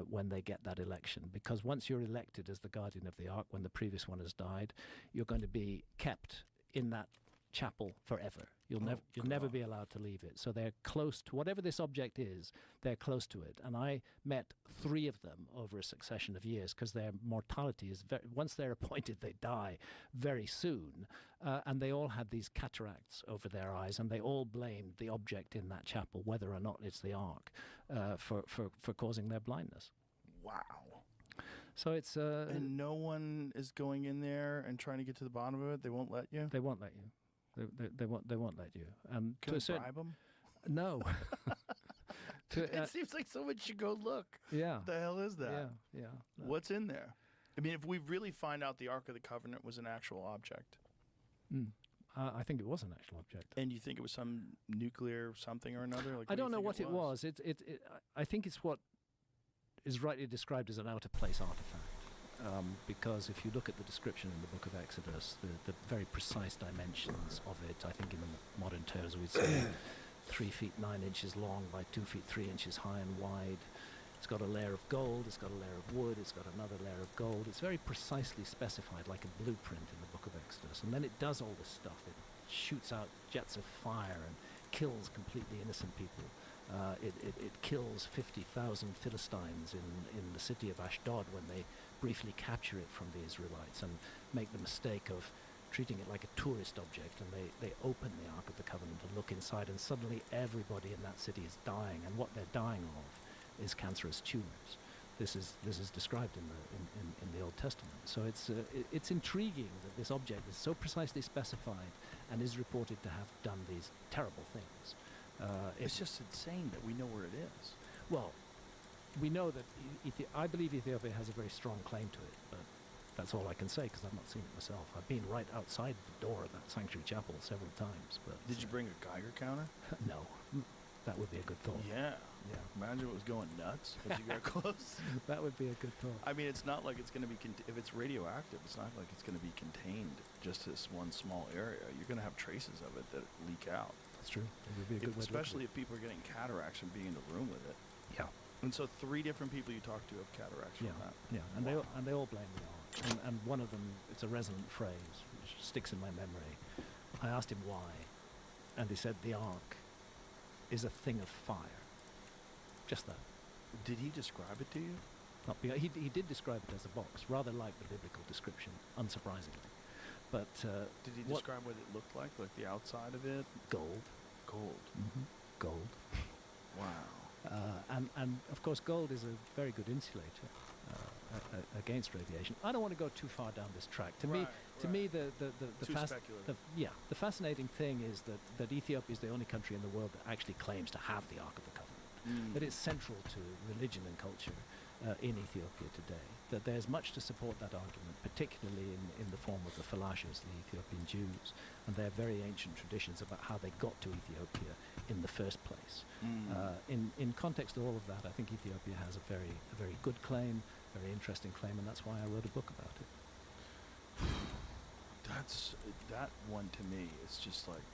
when they get that election, because once you're elected as the guardian of the Ark, when the previous one has died, you're going to be kept in that chapel forever. You'll never be allowed to leave it. So they're close to whatever this object is. They're close to it. And I met 3 of them over a succession of years, because their mortality is once they're appointed, they die very soon. And they all had these cataracts over their eyes, and they all blamed the object in that chapel, whether or not it's the Ark, for causing their blindness. Wow. So it's and no one is going in there and trying to get to the bottom of it. They won't let you. They won't let you. They won't let you. Can we bribe them? No. It seems like someone should go look. Yeah. What the hell is that? Yeah. No. What's in there? I mean, if we really find out the Ark of the Covenant was an actual object. I think it was an actual object. And you think it was some nuclear something or another? Like, I don't know what it was. I think it's what is rightly described as an out-of-place artifact. Because if you look at the description in the Book of Exodus, the very precise dimensions of it, I think in modern terms we'd say 3 feet 9 inches long by 2 feet 3 inches high and wide. It's got a layer of gold, it's got a layer of wood, it's got another layer of gold. It's very precisely specified, like a blueprint in the Book of Exodus. And then it does all this stuff. It shoots out jets of fire and kills completely innocent people. It kills 50,000 Philistines in the city of Ashdod when they briefly capture it from the Israelites and make the mistake of treating it like a tourist object, and they open the Ark of the Covenant and look inside, and suddenly everybody in that city is dying, and what they're dying of is cancerous tumors. This is described in the Old Testament. So it's intriguing that this object is so precisely specified and is reported to have done these terrible things. It's just insane that we know where it is. Well, we know that I believe Ethiopia has a very strong claim to it, but that's all I can say because I've not seen it myself. I've been right outside the door of that sanctuary chapel several times. But did you bring a Geiger counter? No, that would be a good thought. Yeah. Imagine it was going nuts as you got close. That would be a good thought. I mean, it's not like it's going to be if it's radioactive. It's not like it's going to be contained just this one small area. You're going to have traces of it that leak out. That's true. It would be a good way especially if people are getting cataracts from being in the room with it. Yeah. And so 3 different people you talked to have cataracts from that. Yeah, and they all blame the Ark. And one of them, it's a resonant phrase which sticks in my memory. I asked him why, and he said the Ark is a thing of fire. Just that. Did he describe it to you? He did describe it as a box, rather like the biblical description, unsurprisingly. But did he describe what it looked like the outside of it? Gold. Gold. Gold. Wow. And of course, gold is a very good insulator against radiation. I don't want to go too far down this track. To me, the fascinating thing is that Ethiopia is the only country in the world that actually claims to have the Ark of the Covenant. That it's central to religion and culture in Ethiopia today. That there's much to support that argument, particularly in the form of the Falashas, the Ethiopian Jews, and their very ancient traditions about how they got to Ethiopia in the first place. In context of all of that, I think Ethiopia has a very good claim, very interesting claim, and that's why I wrote a book about it. That one to me, it's just like,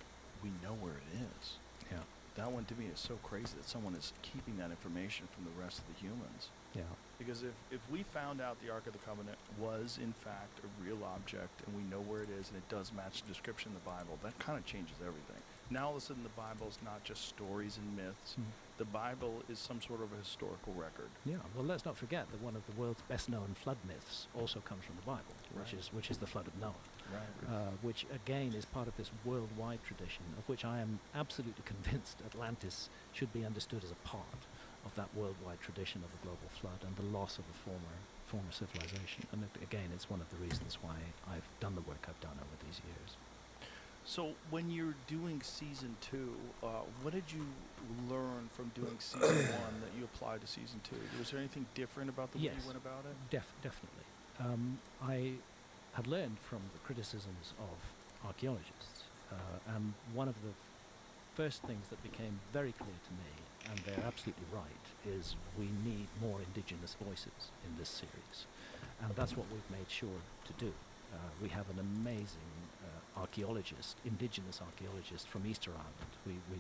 we know where it is. Yeah. That one to me is so crazy that someone is keeping that information from the rest of the humans. Yeah. Because if we found out the Ark of the Covenant was in fact a real object and we know where it is and it does match the description in the Bible, that kind of changes everything. Now all of a sudden the Bible is not just stories and myths. The Bible is some sort of a historical record. Yeah. Well, let's not forget that one of the world's best-known flood myths also comes from the Bible, which is the flood of Noah. Which again is part of this worldwide tradition, of which I am absolutely convinced Atlantis should be understood as a part of that worldwide tradition of a global flood and the loss of a former civilization. And again, it's one of the reasons why I've done the work I've done over these years. So when you're doing season 2, what did you learn from doing season 1 that you applied to season 2? Was there anything different about the way you went about it? Definitely. I had learned from the criticisms of archaeologists, and one of the first things that became very clear to me, and they're absolutely right, is we need more indigenous voices in this series, and that's what we've made sure to do. We have an amazing indigenous archaeologist from Easter Island. We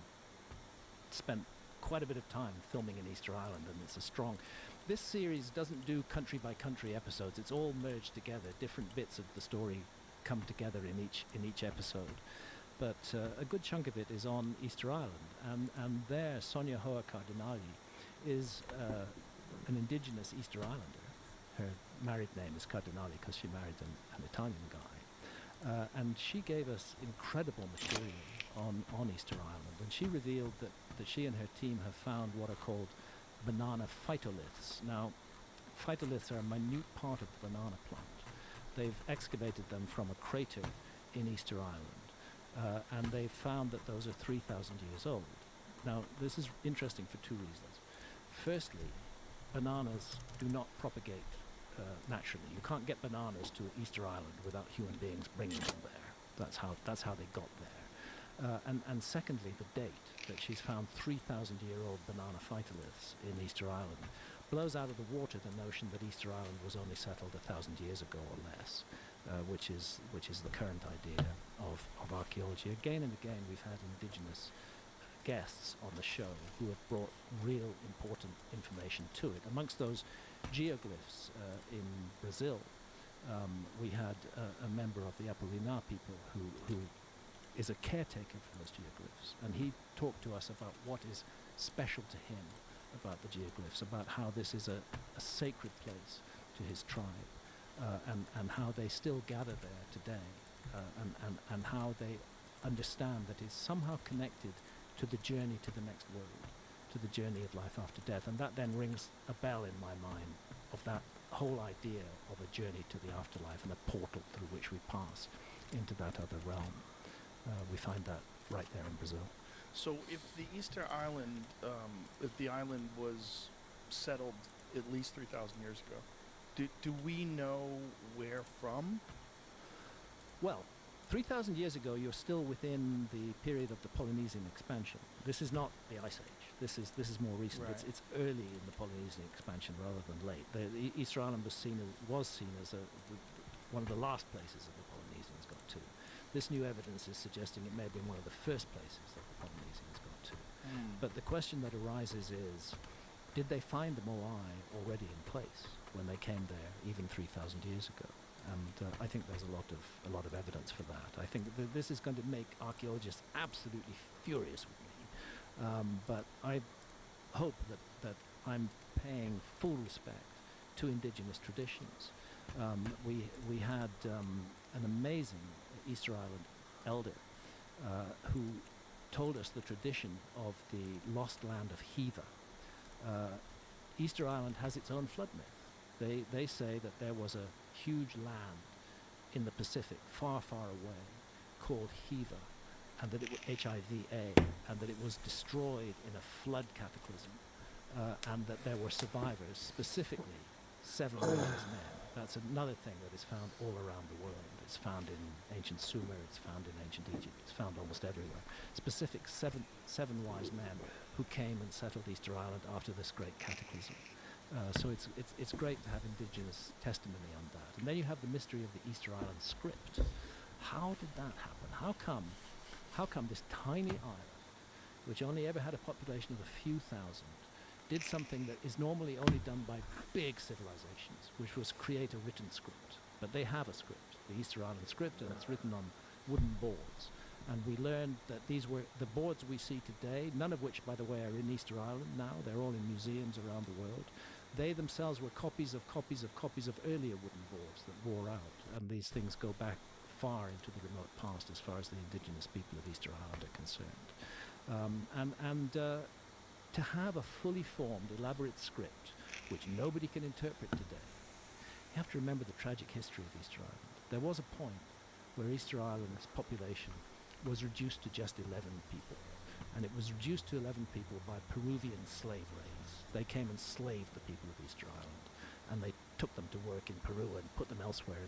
spent quite a bit of time filming in Easter Island, and it's a strong... This series doesn't do country by country episodes. It's all merged together. Different bits of the story come together in each episode. But a good chunk of it is on Easter Island, and there Sonia Hoa Cardinali is an indigenous Easter Islander. Her married name is Cardinali because she married an Italian guy. And she gave us incredible material on Easter Island, and she revealed that she and her team have found what are called banana phytoliths. Now, phytoliths are a minute part of the banana plant. They've excavated them from a crater in Easter Island, and they've found that those are 3,000 years old. Now, this is interesting for 2 reasons. Firstly, bananas do not propagate naturally. You can't get bananas to Easter Island without human beings bringing them there. That's how they got there. And secondly, the date that she's found 3,000-year-old banana phytoliths in Easter Island blows out of the water the notion that Easter Island was only settled 1,000 years ago or less, which is the current idea of archaeology. Again and again, we've had indigenous guests on the show who have brought real important information to it. Amongst those geoglyphs in Brazil, we had a member of the Apurina people who is a caretaker for those geoglyphs, and he talked to us about what is special to him about the geoglyphs, about how this is a sacred place to his tribe, and how they still gather there today, and how they understand that it's somehow connected to the journey to the next world, to the journey of life after death. And that then rings a bell in my mind of that whole idea of a journey to the afterlife and a portal through which we pass into that other realm. We find that right there in Brazil. So if the Easter Island, if the island was settled at least 3,000 years ago, do we know where from? Well, 3,000 years ago, you're still within the period of the Polynesian expansion. This is not the Ice Age. This is more recent. Right. It's early in the Polynesian expansion rather than late. The Easter Island was seen as one of the last places that the Polynesians got to. This new evidence is suggesting it may have been one of the first places that the Polynesians got to. But the question that arises is, did they find the Moai already in place when they came there, even 3,000 years ago? And I think there's a lot of evidence for that. I think that this is going to make archaeologists absolutely furious with me. But I hope that I'm paying full respect to indigenous traditions. We had an amazing Easter Island elder who told us the tradition of the lost land of Hiva. Easter Island has its own flood myth. They say that there was a huge land in the Pacific, far, far away, called Hiva, and that it was Hiva, and that it was destroyed in a flood cataclysm, and that there were survivors, specifically 7 wise men. That's another thing that is found all around the world. It's found in ancient Sumer, it's found in ancient Egypt, it's found almost everywhere. Specific seven wise men who came and settled Easter Island after this great cataclysm. So it's great to have indigenous testimony on that. And then you have the mystery of the Easter Island script. How did that happen? How come this tiny island, which only ever had a population of a few thousand, did something that is normally only done by big civilizations, which was create a written script? But they have a script, the Easter Island script, and it's written on wooden boards. And we learned that these were the boards we see today, none of which, by the way, are in Easter Island now. They're all in museums around the world. They themselves were copies of earlier wooden boards that wore out. And these things go back far into the remote past as far as the indigenous people of Easter Island are concerned. To have a fully formed, elaborate script, which nobody can interpret today, you have to remember the tragic history of Easter Island. There was a point where Easter Island's population was reduced to just 11 people. And it was reduced to 11 people by Peruvian slave raids. They came and slaved the people of Easter Island, and they took them to work in Peru and put them elsewhere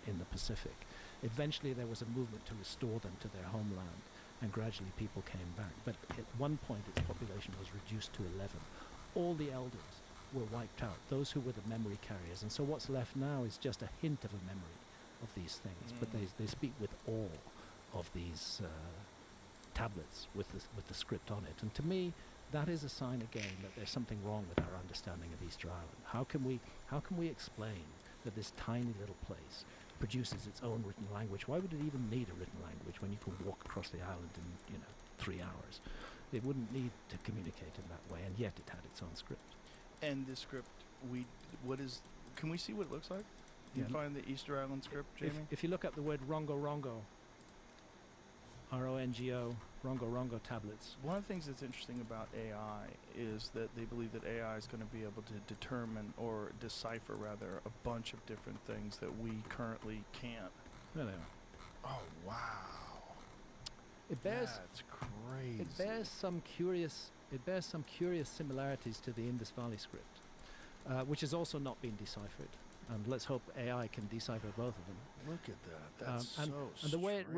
in the Pacific. Eventually there was a movement to restore them to their homeland, and gradually people came back. But at one point its population was reduced to 11. All the elders were wiped out, those who were the memory carriers. And so what's left now is just a hint of a memory of these things. But they speak with awe of these tablets with the script on it. And to me, that is a sign again that there's something wrong with our understanding of Easter Island. How can we explain that this tiny little place produces its own written language? Why would it even need a written language when you can walk across the island in 3 hours? It wouldn't need to communicate in that way, and yet it had its own script. And this script, can we see what it looks like? You can find the Easter Island script, Jamie? If you look up the word Rongo Rongo, R-O-N-G-O, Rongo Rongo tablets. One of the things that's interesting about AI is that they believe that AI is going to be able to determine, or decipher rather, a bunch of different things that we currently can't. There they are. Oh, wow. That's crazy. It bears some curious similarities to the Indus Valley script, which has also not been deciphered. And let's hope AI can decipher both of them. Look at that. That's and the way it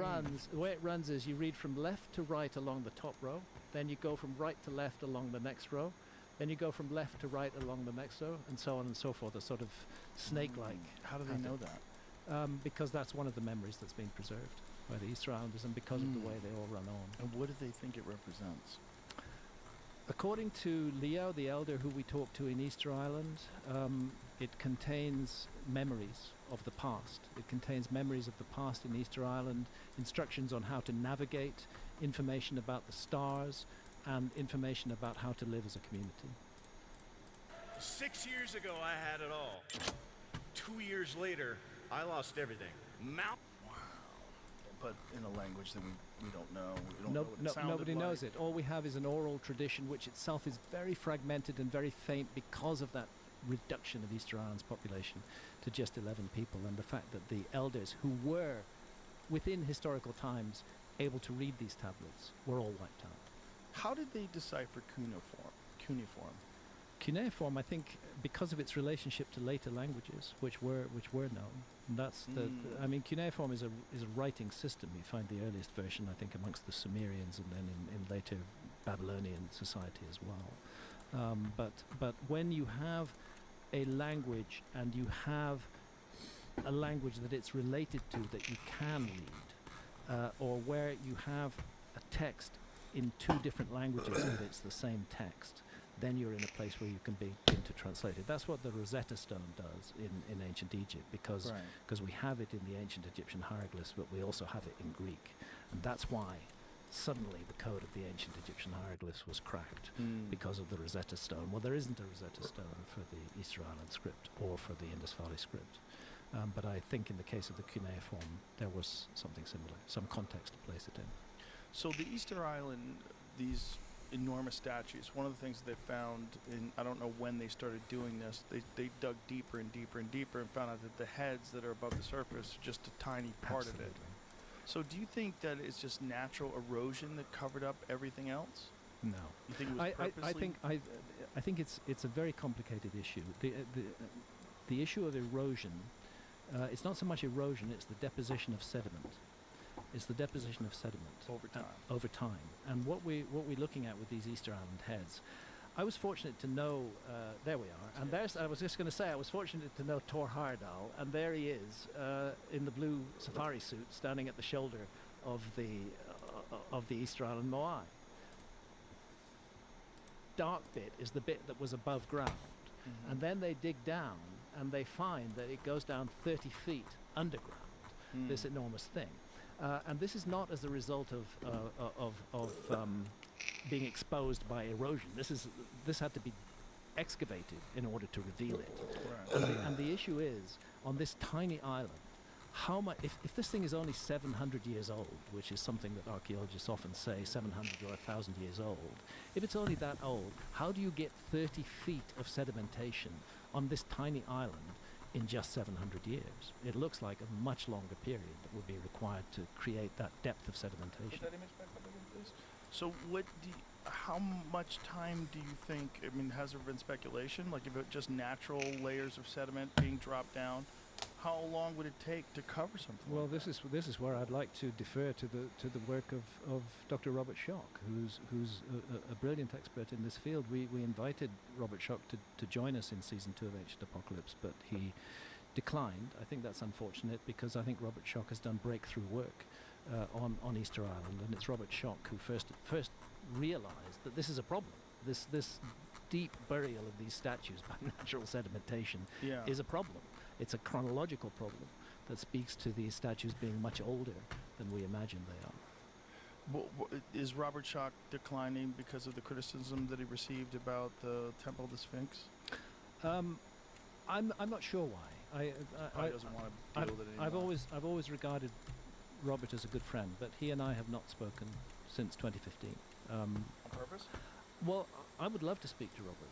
runs is you read from left to right along the top row, then you go from right to left along the next row, then you go from left to right along the next row, and so on and so forth. A sort of snake-like. How do they know that? Because that's one of the memories that's been preserved by the Easter Islanders, and because of the way they all run on. And what do they think it represents? According to Leo, the elder who we talked to in Easter Island, it contains memories of the past. It contains memories of the past in Easter Island, instructions on how to navigate, information about the stars, and information about how to live as a community. 6 years ago, I had it all. 2 years later, I lost everything. Wow. But in a language that we don't know. We don't know what it sounded nobody like. knows it. All we have is an oral tradition, which itself is very fragmented and very faint because of that reduction of Easter Island's population to just 11 people, and the fact that the elders who were, within historical times, able to read these tablets were all wiped out. How did they decipher cuneiform? Cuneiform, I think, because of its relationship to later languages, which were known. And that's I mean, cuneiform is a writing system. You find the earliest version, I think, amongst the Sumerians, and then in later Babylonian society as well. But when you have a language, and you have a language that it's related to that you can read, or where you have a text in two different languages but it's the same text, then you're in a place where you can begin to translate it. That's what the Rosetta Stone does in ancient Egypt, because we have it in the ancient Egyptian hieroglyphs, but we also have it in Greek. And that's why suddenly the code of the ancient Egyptian hieroglyphs was cracked, because of the Rosetta Stone. Well, there isn't a Rosetta Stone for the Easter Island script or for the Indus Valley script. But I think in the case of the cuneiform, there was something similar, some context to place it in. So the Easter Island, these enormous statues, one of the things they found in, I don't know when they started doing this, they dug deeper and deeper and deeper and found out that the heads that are above the surface are just a tiny part of it. So do you think that it's just natural erosion that covered up everything else? No. You think it was purposely? I think it's a very complicated issue. The issue of erosion, it's not so much erosion, it's the deposition of sediment. It's the deposition of sediment over time. And what we're looking at with these Easter Island heads, I was fortunate to know, there we are, and I was just going to say, I was fortunate to know Thor Heyerdahl, and there he is, in the blue safari suit, standing at the shoulder of the Easter Island Moai. Dark bit is the bit that was above ground, and then they dig down, and they find that it goes down 30 feet underground, this enormous thing. And this is not as a result of being exposed by erosion. This had to be excavated in order to reveal it. And the issue is, on this tiny island, how much? If this thing is only 700 years old, which is something that archaeologists often say, 700 or 1,000 years old, if it's only that old, how do you get 30 feet of sedimentation on this tiny island in just 700 years? It looks like a much longer period that would be required to create that depth of sedimentation. Put that image back up again, please. So how much time do you think, I mean, has there been speculation, like if it just natural layers of sediment being dropped down, how long would it take to cover something? Well, like this is where I'd like to defer to the work of Dr. Robert Schoch, who's a brilliant expert in this field. We invited Robert Schoch to join us in season 2 of Ancient Apocalypse, but he declined. I think that's unfortunate, because I think Robert Schoch has done breakthrough work on Easter Island, and it's Robert Schoch who first realized that this is a problem. This deep burial of these statues by natural sedimentation is a problem. It's a chronological problem that speaks to these statues being much older than we imagine they are. Is Robert Schoch declining because of the criticism that he received about the Temple of the Sphinx? I'm not sure why. He doesn't want to deal with it anymore. I've always regarded Robert as a good friend, but he and I have not spoken since 2015. On purpose? Well, I would love to speak to Robert.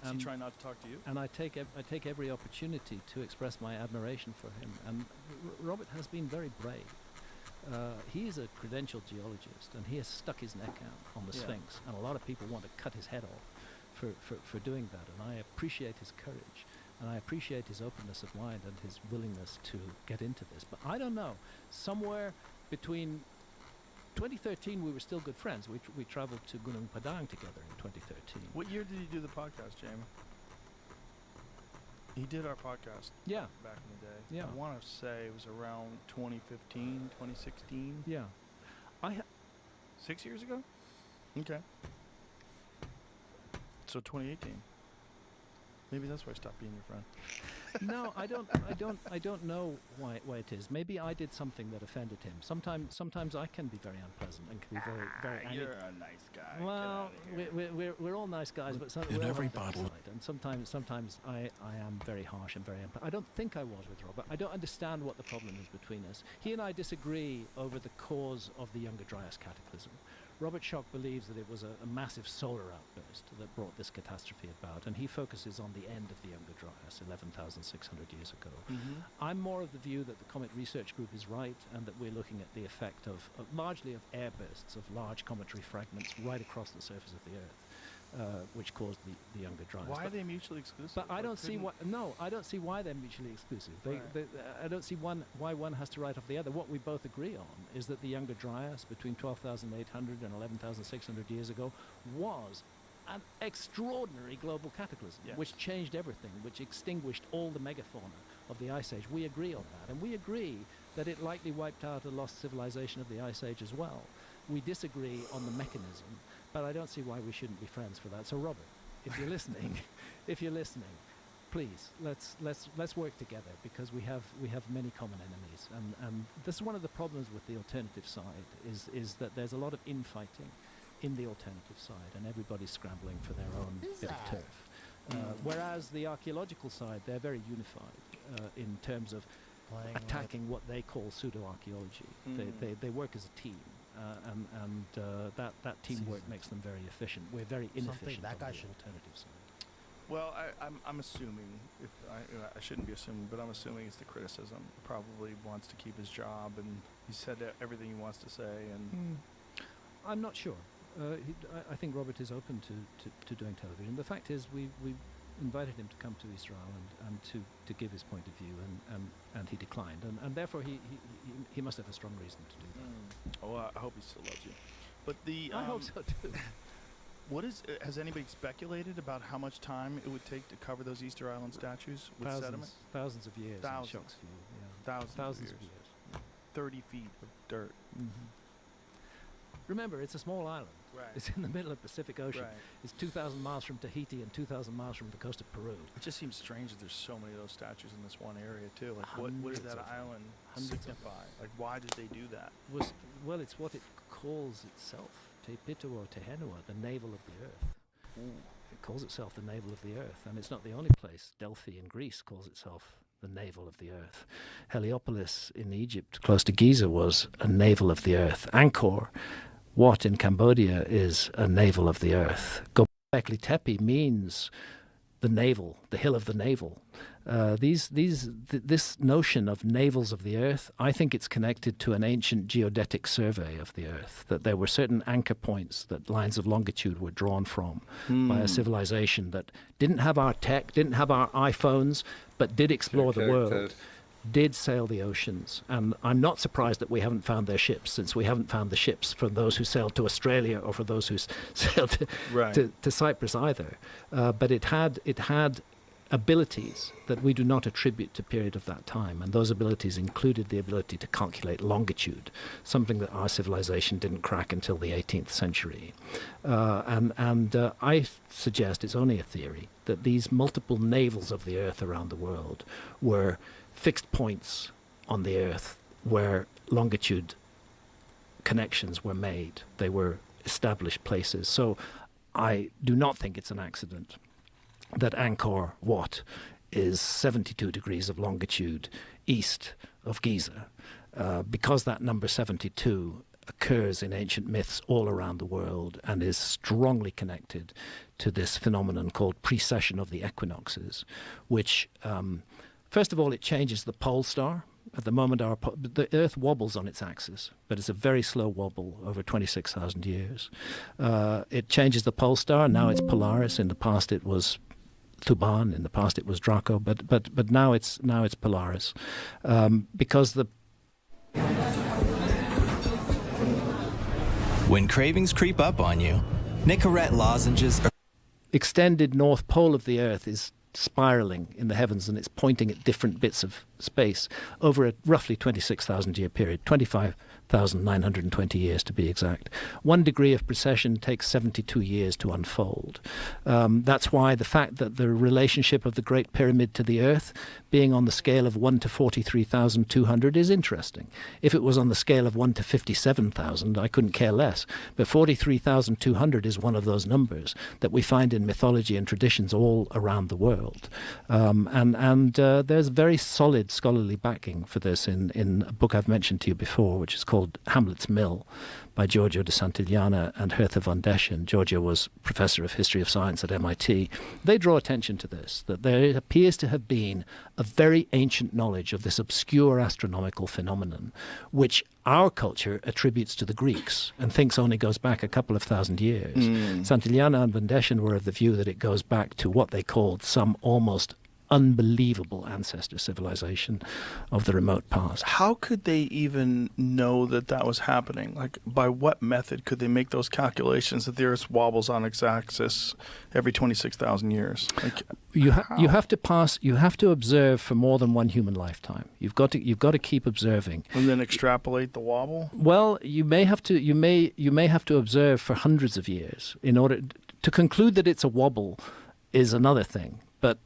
Does he try not to talk to you? And I take every opportunity to express my admiration for him. And Robert has been very brave. He is a credentialed geologist, and he has stuck his neck out on the Sphinx. And a lot of people want to cut his head off for doing that. And I appreciate his courage, and I appreciate his openness of mind and his willingness to get into this. But I don't know. Somewhere between 2013, we were still good friends. We traveled to Gunung Padang together in 2013. What year did he do the podcast, Jamie? He did our podcast. Yeah. Back in the day. Yeah. I want to say it was around 2015, 2016. Yeah. 6 years ago? Okay. So 2018. Maybe that's why I stopped being your friend. No, I don't know why it is. Maybe I did something that offended him. Sometimes I can be very unpleasant and can be very angry. You're a nice guy. Well, we're all nice guys, but in every bottle. And sometimes I am very harsh and very I don't think I was with Robert. I don't understand what the problem is between us. He and I disagree over the cause of the Younger Dryas cataclysm. Robert Schoch believes that it was a massive solar outburst that brought this catastrophe about, and he focuses on the end of the Younger Dryas, 11,600 years ago. I'm more of the view that the Comet Research Group is right, and that we're looking at the effect of largely of airbursts of large cometary fragments right across the surface of the Earth, which caused the Younger Dryas. Why are they mutually exclusive? But I don't see why. No, I don't see why they're mutually exclusive. I don't see why one has to write off the other. What we both agree on is that the Younger Dryas, between 12,800 and 11,600 years ago, was an extraordinary global cataclysm, which changed everything, which extinguished all the megafauna of the Ice Age. We agree on that, and we agree that it likely wiped out a lost civilization of the Ice Age as well. We disagree on the mechanism, but I don't see why we shouldn't be friends for that. So, Robert, if you're listening, please let's work together, because we have many common enemies, and this is one of the problems with the alternative side is that there's a lot of infighting in the alternative side, and everybody's scrambling for their own bit of turf. Whereas the archaeological side, they're very unified in terms of attacking what they call pseudo-archaeology. They work as a team, and that teamwork makes them very efficient. We're very inefficient on the alternative side. Well, I'm assuming, I shouldn't be assuming, but I'm assuming it's the criticism. He probably wants to keep his job, and he said everything he wants to say. And I'm not sure. I think Robert is open to doing television. The fact is, we invited him to come to Israel and to give his point of view, and he declined, and therefore he must have a strong reason to do that. Oh, I hope he still loves you. But I hope so too. Has anybody speculated about how much time it would take to cover those Easter Island statues with sediment? Thousands of years. Thousands. Shocks for you, yeah. Thousands of years. 30 feet of dirt. Remember, it's a small island. Right. It's in the middle of the Pacific Ocean. Right. It's 2,000 miles from Tahiti and 2,000 miles from the coast of Peru. It just seems strange that there's so many of those statues in this one area too. Like, what does that island signify? Like, why did they do that? Well, it's what it calls itself. Te Pitu o Te Henua, the navel of the earth. It calls itself the navel of the earth, and it's not the only place. Delphi in Greece calls itself the navel of the earth. Heliopolis in Egypt, close to Giza, was a navel of the earth. Angkor Wat in Cambodia is a navel of the earth. Göbekli Tepe means the navel, the hill of the navel. This notion of navels of the earth, I think it's connected to an ancient geodetic survey of the earth, that there were certain anchor points that lines of longitude were drawn from by a civilization that didn't have our tech, didn't have our iPhones, but did explore the world, did sail the oceans. And I'm not surprised that we haven't found their ships, since we haven't found the ships for those who sailed to Australia or for those who sailed to Cyprus either. But it had abilities that we do not attribute to period of that time, and those abilities included the ability to calculate longitude, something that our civilization didn't crack until the 18th century. I suggest it's only a theory that these multiple navels of the earth around the world were fixed points on the earth where longitude connections were made. They were established places. So I do not think it's an accident that Angkor Wat is 72 degrees of longitude east of Giza, because that number 72 occurs in ancient myths all around the world and is strongly connected to this phenomenon called precession of the equinoxes, which, first of all, it changes the pole star. At the moment, the Earth wobbles on its axis, but it's a very slow wobble over 26,000 years. It changes the pole star. Now it's Polaris. In the past, it was Thuban. In the past, it was Draco. But now it's Polaris, because the when cravings creep up on you, Nicorette lozenges are extended north pole of the Earth is spiraling in the heavens, and it's pointing at different bits of space over a roughly 26,000 year period, 25,920 years to be exact. 1 degree of precession takes 72 years to unfold. That's why the fact that the relationship of the Great Pyramid to the Earth being on the scale of 1 to 43,200 is interesting. If it was on the scale of 1 to 57,000, I couldn't care less. But 43,200 is one of those numbers that we find in mythology and traditions all around the world. There's very solid scholarly backing for this in a book I've mentioned to you before, which is called Hamlet's Mill by Giorgio de Santillana and Hertha von Deschen. Giorgio was professor of history of science at MIT. They draw attention to this, that there appears to have been a very ancient knowledge of this obscure astronomical phenomenon, which our culture attributes to the Greeks and thinks only goes back a couple of thousand years. Santillana and von Deschen were of the view that it goes back to what they called some almost unbelievable ancestor civilization of the remote past. How could they even know that that was happening? Like, by what method could they make those calculations that the Earth wobbles on its axis every 26,000 years? Like, you have to observe for more than one human lifetime. You've got to keep observing. And then extrapolate the wobble? Well, you may have to observe for hundreds of years in order To conclude that it's a wobble is another thing, but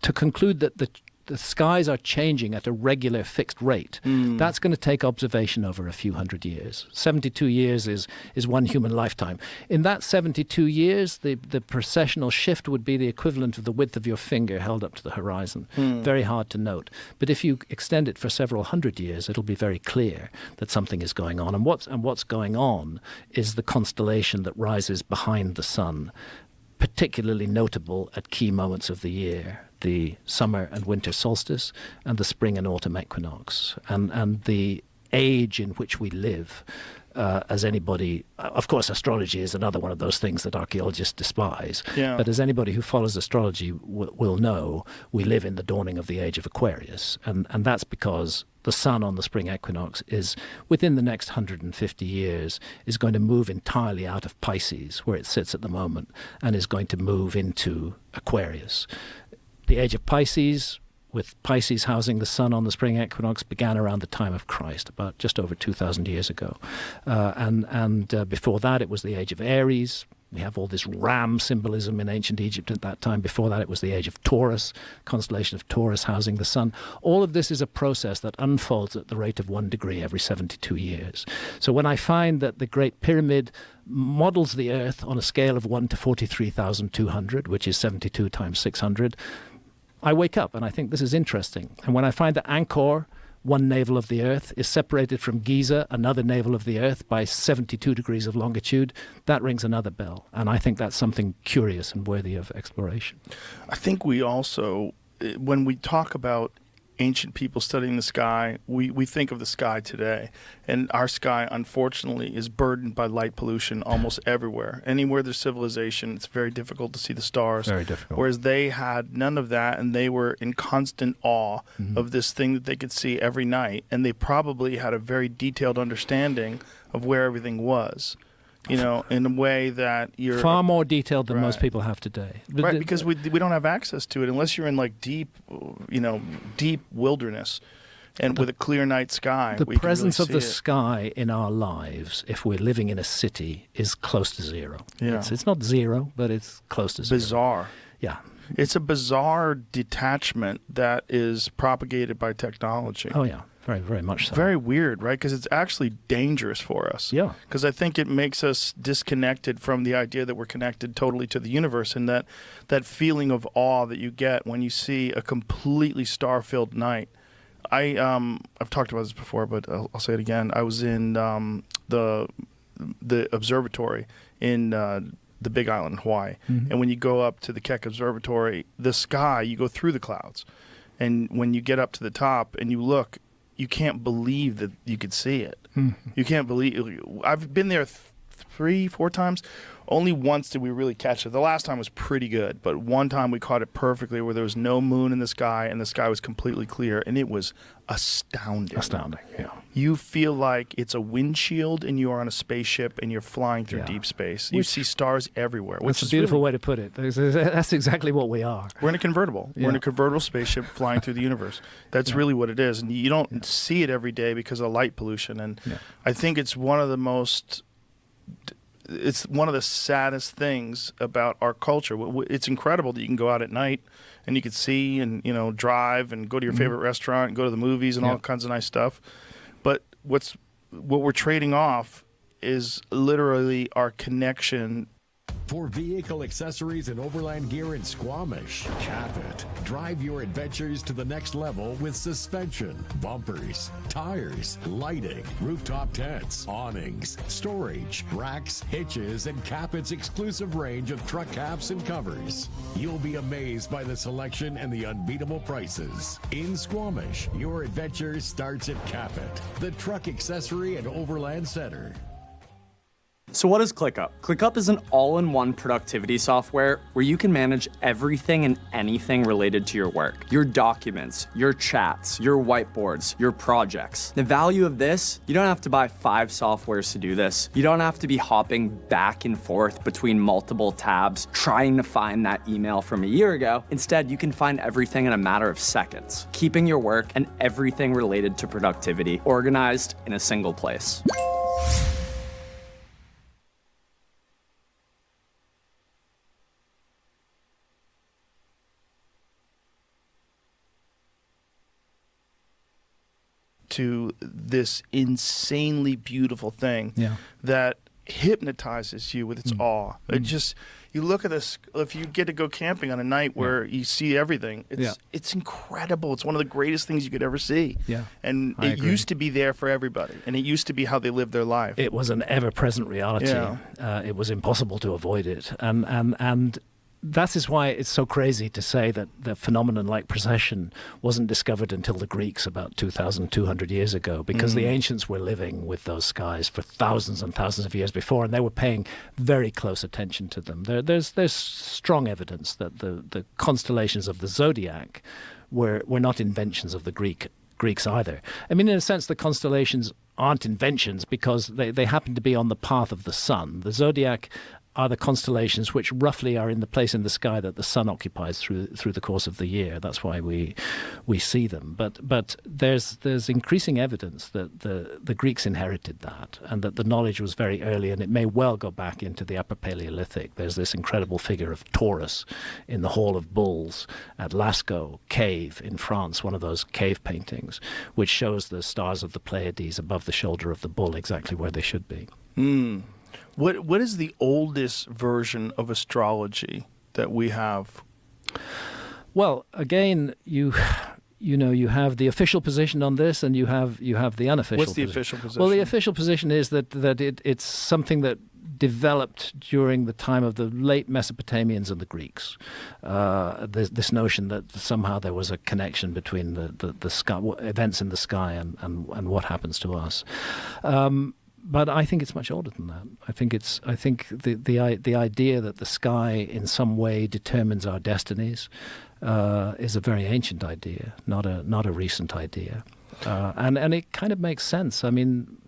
to conclude that the skies are changing at a regular fixed rate, that's going to take observation over a few hundred years. 72 years is one human lifetime. In that 72 years, the precessional shift would be the equivalent of the width of your finger held up to the horizon. Very hard to note. But if you extend it for several hundred years, it'll be very clear that something is going on. And what's going on is the constellation that rises behind the sun, particularly notable at key moments of the year: the summer and winter solstice and the spring and autumn equinox. And the age in which we live, as anybody, of course astrology is another one of those things that archaeologists despise, but as anybody who follows astrology will know, we live in the dawning of the age of Aquarius, and that's because the sun on the spring equinox is, within the next 150 years, is going to move entirely out of Pisces, where it sits at the moment, and is going to move into Aquarius. The age of Pisces, with Pisces housing the sun on the spring equinox, began around the time of Christ, about just over 2,000 years ago. And before that, it was the age of Aries. We have all this ram symbolism in ancient Egypt at that time. Before that, it was the age of Taurus, constellation of Taurus housing the sun. All of this is a process that unfolds at the rate of 1 degree every 72 years. So when I find that the Great Pyramid models the Earth on a scale of 1 to 43,200, which is 72 times 600, I wake up and I think this is interesting. And when I find that Angkor, one navel of the Earth, is separated from Giza, another navel of the Earth, by 72 degrees of longitude, that rings another bell. And I think that's something curious and worthy of exploration. I think we also, when we talk about ancient people studying the sky, we think of the sky today. And our sky, unfortunately, is burdened by light pollution almost everywhere. Anywhere there's civilization, it's very difficult to see the stars. Very difficult. Whereas they had none of that, and they were in constant awe of this thing that they could see every night. And they probably had a very detailed understanding of where everything was, you know, in a way that you're... Far more detailed than most people have today. Right, because we don't have access to it unless you're in like deep wilderness and with a clear night sky. The presence of the sky sky in our lives, if we're living in a city, is close to zero. Yeah. It's not zero, but it's close to zero. Bizarre. Yeah. It's a bizarre detachment that is propagated by technology. Oh, yeah. Very, very much so. Very weird, right? Because it's actually dangerous for us. Yeah. Because I think it makes us disconnected from the idea that we're connected totally to the universe, and that feeling of awe that you get when you see a completely star-filled night. I've talked about this before, but I'll say it again. I was in the observatory in the Big Island in Hawaii, and when you go up to the Keck Observatory, the sky, you go through the clouds, and when you get up to the top and you look, you can't believe that you could see it. You can't believe. I've been there 3-4 times. Only once did we really catch it. The last time was pretty good, but one time we caught it perfectly, where there was no moon in the sky and the sky was completely clear, and it was astounding. Astounding, yeah. You feel like it's a windshield and you are on a spaceship and you're flying through deep space. You see stars everywhere. Which That's a beautiful way to put it. That's exactly what we are. We're in a convertible. Yeah. We're in a convertible spaceship flying through the universe. That's really what it is. And you don't see it every day because of light pollution. And I think it's one of the most... It's one of the saddest things about our culture. It's incredible that you can go out at night and you can see and, you know, drive and go to your favorite restaurant and go to the movies and all kinds of nice stuff. But what we're trading off is literally our connection. For vehicle accessories and overland gear in Squamish, Cabot. Drive your adventures to the next level with suspension, bumpers, tires, lighting, rooftop tents, awnings, storage, racks, hitches, and Cabot's exclusive range of truck caps and covers. You'll be amazed by the selection and the unbeatable prices. In Squamish, your adventure starts at Cabot, the truck accessory and overland center. So what is ClickUp? ClickUp is an all-in-one productivity software where you can manage everything and anything related to your work. Your documents, your chats, your whiteboards, your projects. The value of this, you don't have to buy 5 softwares to do this. You don't have to be hopping back and forth between multiple tabs trying to find that email from a year ago. Instead, you can find everything in a matter of seconds, keeping your work and everything related to productivity organized in a single place. to this insanely beautiful thing that hypnotizes you with its awe. It just, you look at this, if you get to go camping on a night where you see everything, it's incredible. It's one of the greatest things you could ever see. Yeah. And I it agree. used to be there for everybody, and it used to be how they lived their life. It was an ever-present reality. Yeah. It was impossible to avoid it, and that is why it's so crazy to say that the phenomenon like precession wasn't discovered until the Greeks about 2,200 years ago, because the ancients were living with those skies for thousands and thousands of years before, and they were paying very close attention to them. There's strong evidence that the constellations of the zodiac were not inventions of the Greeks either. I mean, in a sense, the constellations aren't inventions because they happen to be on the path of the sun. The zodiac are the constellations which roughly are in the place in the sky that the sun occupies through the course of the year. That's why we see them. But there's increasing evidence that the Greeks inherited that, and that the knowledge was very early, and it may well go back into the Upper Paleolithic. There's this incredible figure of Taurus in the Hall of Bulls at Lascaux Cave in France, one of those cave paintings, which shows the stars of the Pleiades above the shoulder of the bull, exactly where they should be. What is the oldest version of astrology that we have? Well, again, you have the official position on this, and you have the unofficial. What's the official position? Well, the official position is that it's something that developed during the time of the late Mesopotamians and the Greeks. This notion that somehow there was a connection between the sky, events in the sky and what happens to us. But I think it's much older than that. I think the idea that the sky in some way determines our destinies is a very ancient idea, not a recent idea, and it kind of makes sense. I mean,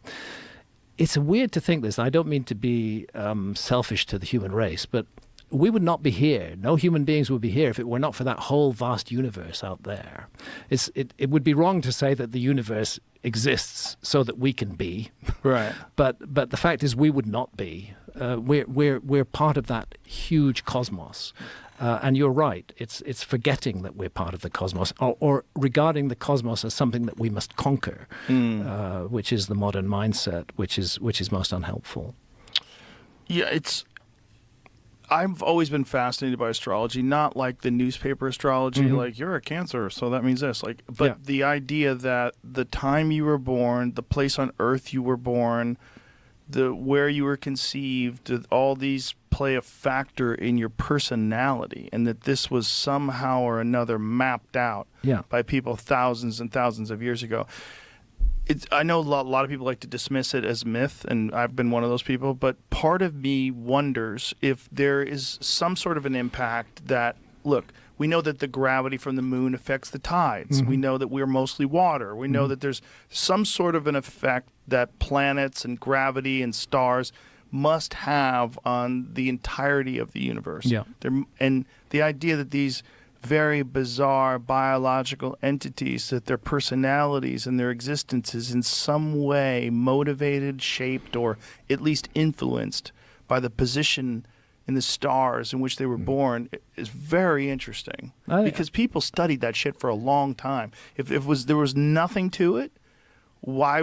it's weird to think this. I don't mean to be selfish to the human race, but we would not be here. No human beings would be here if it were not for that whole vast universe out there. It would be wrong to say that the universe exists so that we can be. Right. But the fact is, we would not be. We're part of that huge cosmos. And you're right. It's forgetting that we're part of the cosmos, or regarding the cosmos as something that we must conquer, which is the modern mindset, which is most unhelpful. Yeah, I've always been fascinated by astrology, not like the newspaper astrology, like you're a Cancer, so that means this. But the idea that the time you were born, the place on Earth you were born, where you were conceived, all these play a factor in your personality, and that this was somehow or another mapped out by people thousands and thousands of years ago. I know a lot of people like to dismiss it as myth, and I've been one of those people, but part of me wonders if there is some sort of an impact that, look, we know that the gravity from the moon affects the tides. We know that we're mostly water. We know that there's some sort of an effect that planets and gravity and stars must have on the entirety of the universe. Yeah. And the idea that these very bizarre biological entities, that their personalities and their existence is in some way motivated, shaped, or at least influenced by the position in the stars in which they were born, is very interesting. Because people studied that shit for a long time. If there was nothing to it, why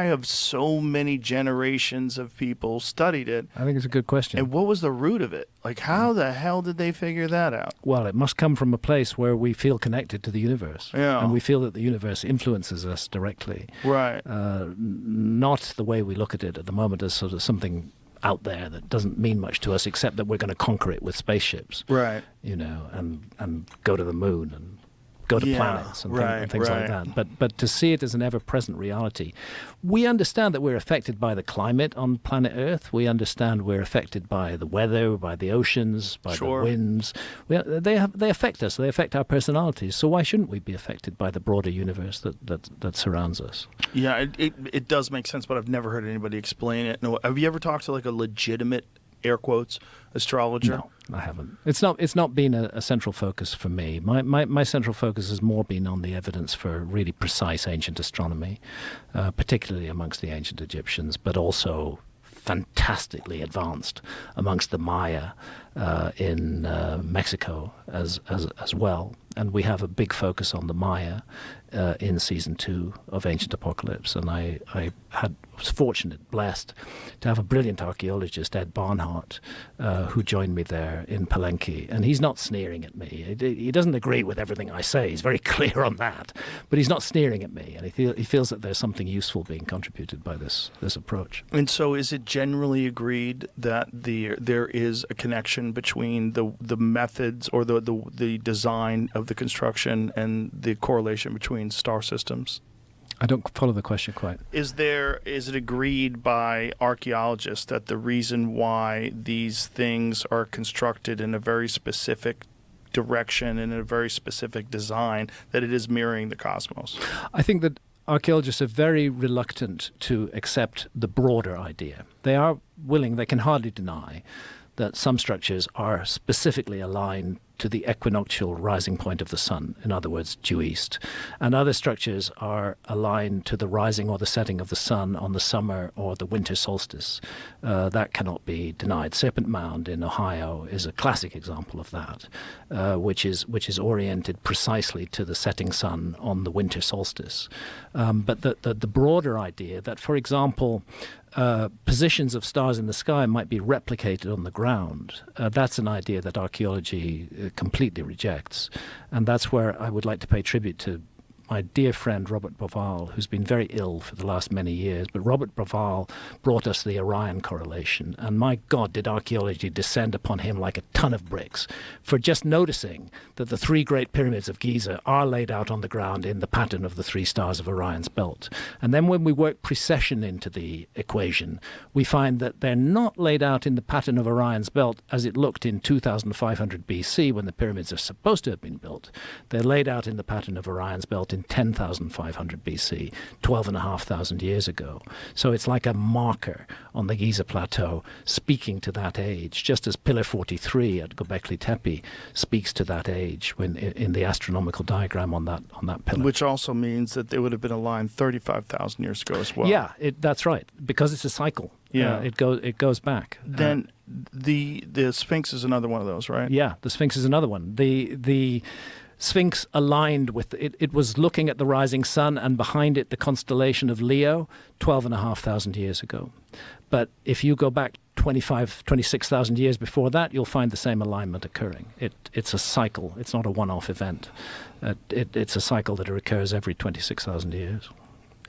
have so many generations of people studied it? I think it's a good question. And what was the root of it? Like, how the hell did they figure that out? Well, it must come from a place where we feel connected to the universe. Yeah. And we feel that the universe influences us directly. Right. Not the way we look at it at the moment as sort of something out there that doesn't mean much to us, except that we're going to conquer it with spaceships. Right. And go to the moon and go to planets and things like that. But to see it as an ever-present reality. We understand that we're affected by the climate on planet Earth. We understand we're affected by the weather, by the oceans, by the winds. They affect us. They affect our personalities. So why shouldn't we be affected by the broader universe that surrounds us? Yeah, it does make sense, but I've never heard anybody explain it. No, have you ever talked to like a legitimate, air quotes, astrologer? No, I haven't. It's not been a central focus for me. My central focus has more been on the evidence for really precise ancient astronomy, particularly amongst the ancient Egyptians, but also fantastically advanced amongst the Maya in Mexico as well. and we have a big focus on the Maya in season 2 of Ancient Apocalypse. And I was fortunate, blessed, to have a brilliant archaeologist, Ed Barnhart, who joined me there in Palenque. And he's not sneering at me. He doesn't agree with everything I say. He's very clear on that. But he's not sneering at me. And he feels that there's something useful being contributed by this approach. And so is it generally agreed that there is a connection between the methods or the design of the construction and the correlation between star systems? I don't follow the question quite. Is it agreed by archaeologists that the reason why these things are constructed in a very specific direction and in a very specific design, that it is mirroring the cosmos? I think that archaeologists are very reluctant to accept the broader idea. They are willing, they can hardly deny, that some structures are specifically aligned to the equinoctial rising point of the sun, in other words, due east. And other structures are aligned to the rising or the setting of the sun on the summer or the winter solstice. That cannot be denied. Serpent Mound in Ohio is a classic example of that, which is oriented precisely to the setting sun on the winter solstice. But the broader idea that, for example, positions of stars in the sky might be replicated on the ground. That's an idea that archaeology completely rejects. And that's where I would like to pay tribute to my dear friend Robert Boval, who's been very ill for the last many years. But Robert Boval brought us the Orion correlation. And my God, did archaeology descend upon him like a ton of bricks for just noticing that the 3 great pyramids of Giza are laid out on the ground in the pattern of the 3 stars of Orion's belt. And then when we work precession into the equation, we find that they're not laid out in the pattern of Orion's belt as it looked in 2500 BC when the pyramids are supposed to have been built. They're laid out in the pattern of Orion's belt in 10,500 BC, 12,500 years ago. So it's like a marker on the Giza Plateau speaking to that age, just as Pillar 43 at Göbekli Tepe speaks to that age when in the astronomical diagram on that pillar. Which also means that they would have been aligned 35,000 years ago as well. Yeah, that's right, because it's a cycle. Yeah, it goes back. Then the Sphinx is another one of those, right? Yeah, the Sphinx is another one. The Sphinx aligned with it. It was looking at the rising sun, and behind it the constellation of Leo 12,500 years ago. But if you go back 26,000 years before that, you'll find the same alignment occurring. It's a cycle. It's not a one-off event. It's a cycle that occurs every 26,000 years.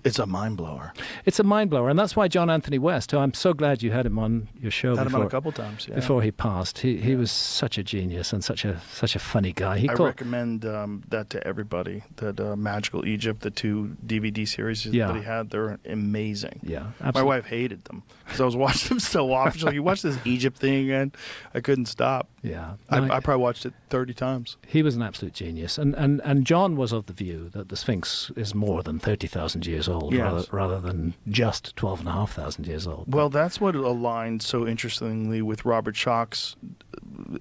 It's a mind blower. It's a mind blower, and that's why John Anthony West, who I'm so glad you had him on your show. Had him on a couple times, yeah. Before he passed, he was such a genius and such a funny guy. I recommend that to everybody. That Magical Egypt, the 2 DVD series that he had, they're amazing. Yeah, My absolutely. wife hated them because I was watching them so often. She's like, "You watch this Egypt thing again?" I couldn't stop. Yeah, I probably watched it 30 times. He was an absolute genius, and John was of the view that the Sphinx is more than 30,000 years old, yes, rather than just 12,500 years old. Well, that's what aligned so interestingly with Robert Schoch's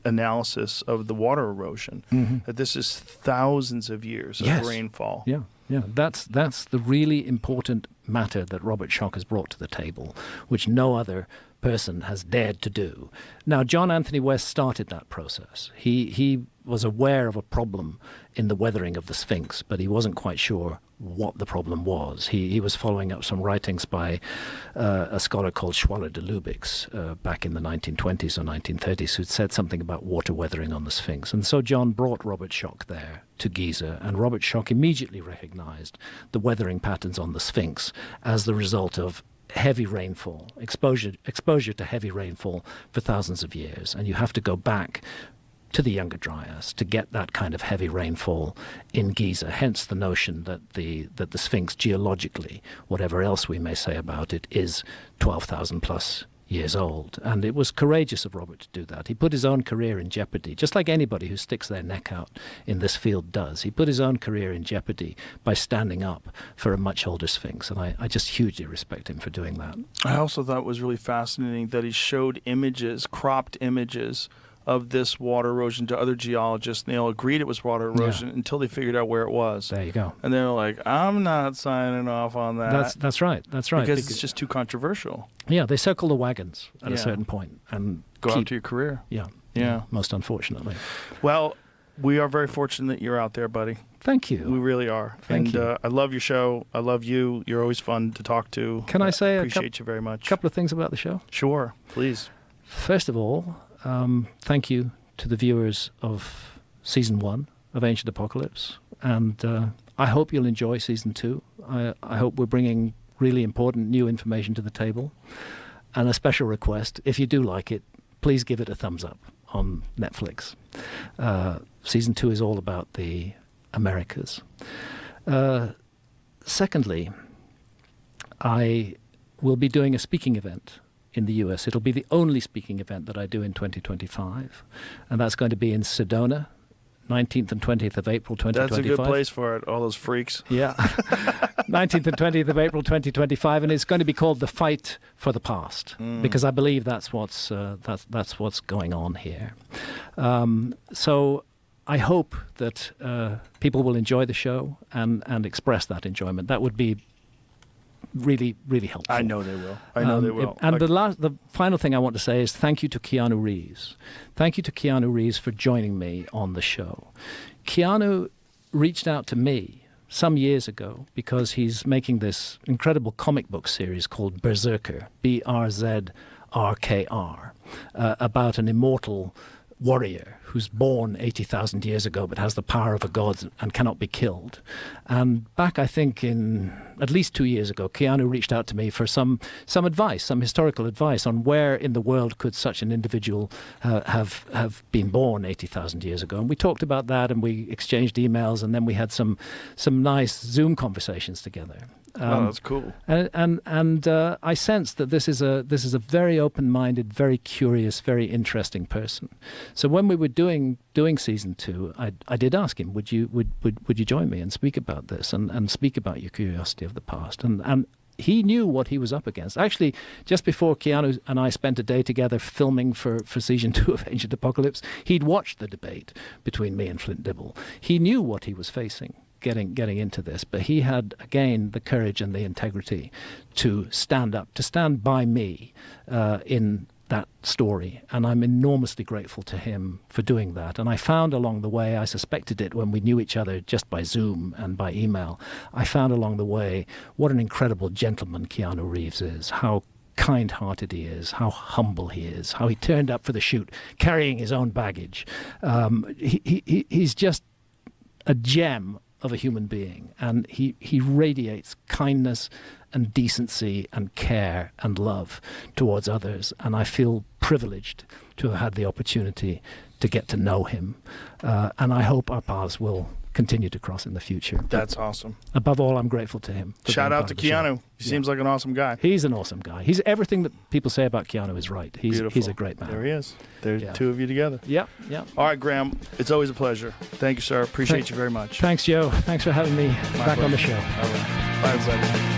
analysis of the water erosion. Mm-hmm. That this is thousands of years of rainfall. Yeah, that's the really important matter that Robert Schoch has brought to the table, which no other person has dared to do. Now, John Anthony West started that process. He was aware of a problem in the weathering of the Sphinx, but he wasn't quite sure what the problem was. He was following up some writings by a scholar called Schwaller de Lubix back in the 1920s or 1930s, who'd said something about water weathering on the Sphinx. And so John brought Robert Schoch there to Giza, and Robert Schoch immediately recognized the weathering patterns on the Sphinx as the result of heavy rainfall, exposure to heavy rainfall for thousands of years. And you have to go back to the Younger Dryas to get that kind of heavy rainfall in Giza. Hence the notion that the Sphinx geologically, whatever else we may say about it, is 12,000 plus years old. And it was courageous of Robert to do that. He put his own career in jeopardy, just like anybody who sticks their neck out in this field does. He put his own career in jeopardy by standing up for a much older Sphinx, and I just hugely respect him for doing that. I also thought it was really fascinating that he showed images, cropped images of this water erosion to other geologists, and they all agreed it was water erosion until they figured out where it was. There you go. And they were like, I'm not signing off on that. That's right. Because it's just too controversial. Yeah, they circle the wagons at a certain point and go out to your career. Yeah, most unfortunately. Well, We are very fortunate that you're out there, buddy. Thank you. We really are. Thank you. I love your show. I love you. You're always fun to talk to. Can I say appreciate you very much. A couple of things about the show? Sure, please. First of all, thank you to the viewers of Season 1 of Ancient Apocalypse. And I hope you'll enjoy Season 2. I hope we're bringing really important new information to the table. And a special request, if you do like it, please give it a thumbs up on Netflix. Season 2 is all about the Americas. Secondly, I will be doing a speaking event in the US. It'll be the only speaking event that I do in 2025, and that's going to be in Sedona, 19th and 20th of April 2025. That's a good place for it, all those freaks. Yeah. 19th and 20th of April 2025, and it's going to be called The Fight for the Past, because I believe that's what's going on here. So I hope that people will enjoy the show and express that enjoyment. That would be really, really helpful. I know they will. I know they will. And the final thing I want to say is thank you to Keanu Reeves. Thank you to Keanu Reeves for joining me on the show. Keanu reached out to me some years ago because he's making this incredible comic book series called Berserker, Brzrkr, about an immortal warrior who's born 80,000 years ago but has the power of a god and cannot be killed. And back, I think, in at least 2 years ago, Keanu reached out to me for some advice, some historical advice on where in the world could such an individual have been born 80,000 years ago. And we talked about that, and we exchanged emails, and then we had some nice Zoom conversations together. That's cool. And I sense that this is a very open-minded, very curious, very interesting person. So when we were doing Season 2, I did ask him, would you join me and speak about this and speak about your curiosity of the past? And he knew what he was up against. Actually, just before Keanu and I spent a day together filming for Season 2 of Ancient Apocalypse, he'd watched the debate between me and Flint Dibble. He knew what he was facing getting into this, but he had, again, the courage and the integrity to stand up, to stand by me in that story, and I'm enormously grateful to him for doing that. And I found along the way, I suspected it when we knew each other just by Zoom and by email, I found along the way what an incredible gentleman Keanu Reeves is, how kind-hearted he is, how humble he is, how he turned up for the shoot carrying his own baggage. He's just a gem of a human being, and he radiates kindness and decency and care and love towards others, and I feel privileged to have had the opportunity to get to know him, and I hope our paths will continue to cross in the future. That's awesome. Above all, I'm grateful to him. Shout out to Keanu. He seems like an awesome guy. He's an awesome guy. He's everything that people say about Keanu is right. He's a great man. There he is. There's two of you together. Yeah. All right, Graham. It's always a pleasure. Thank you, sir. Appreciate you very much. Thanks, Joe. Thanks for having me back on the show. All right. Bye, everybody.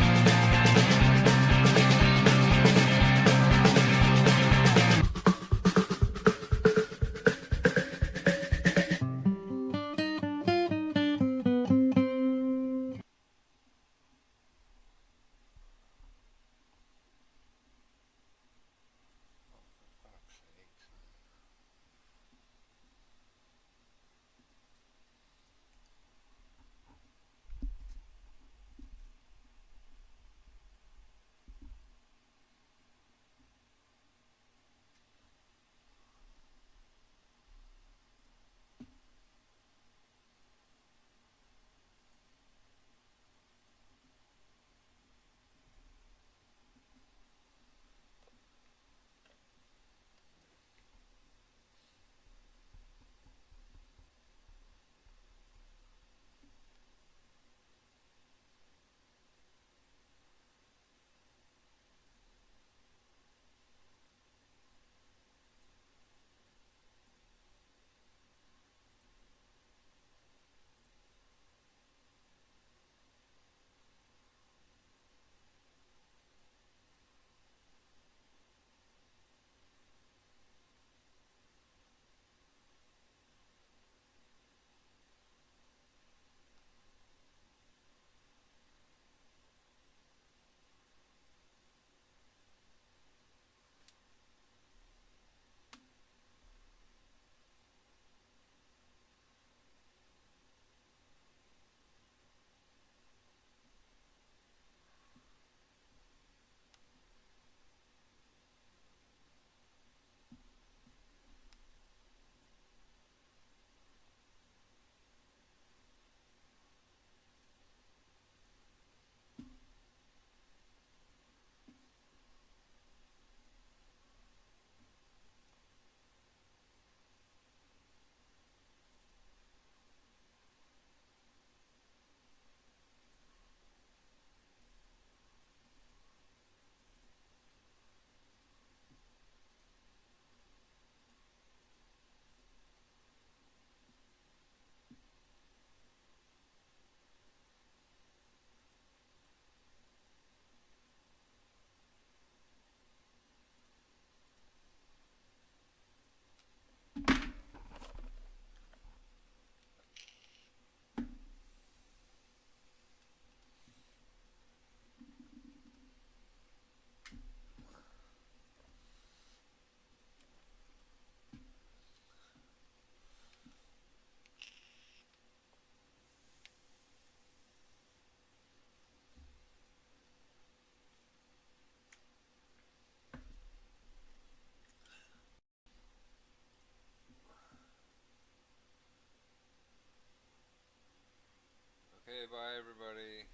everybody.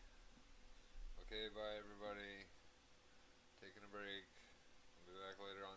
Okay, bye everybody. Taking a break. I'll be back later on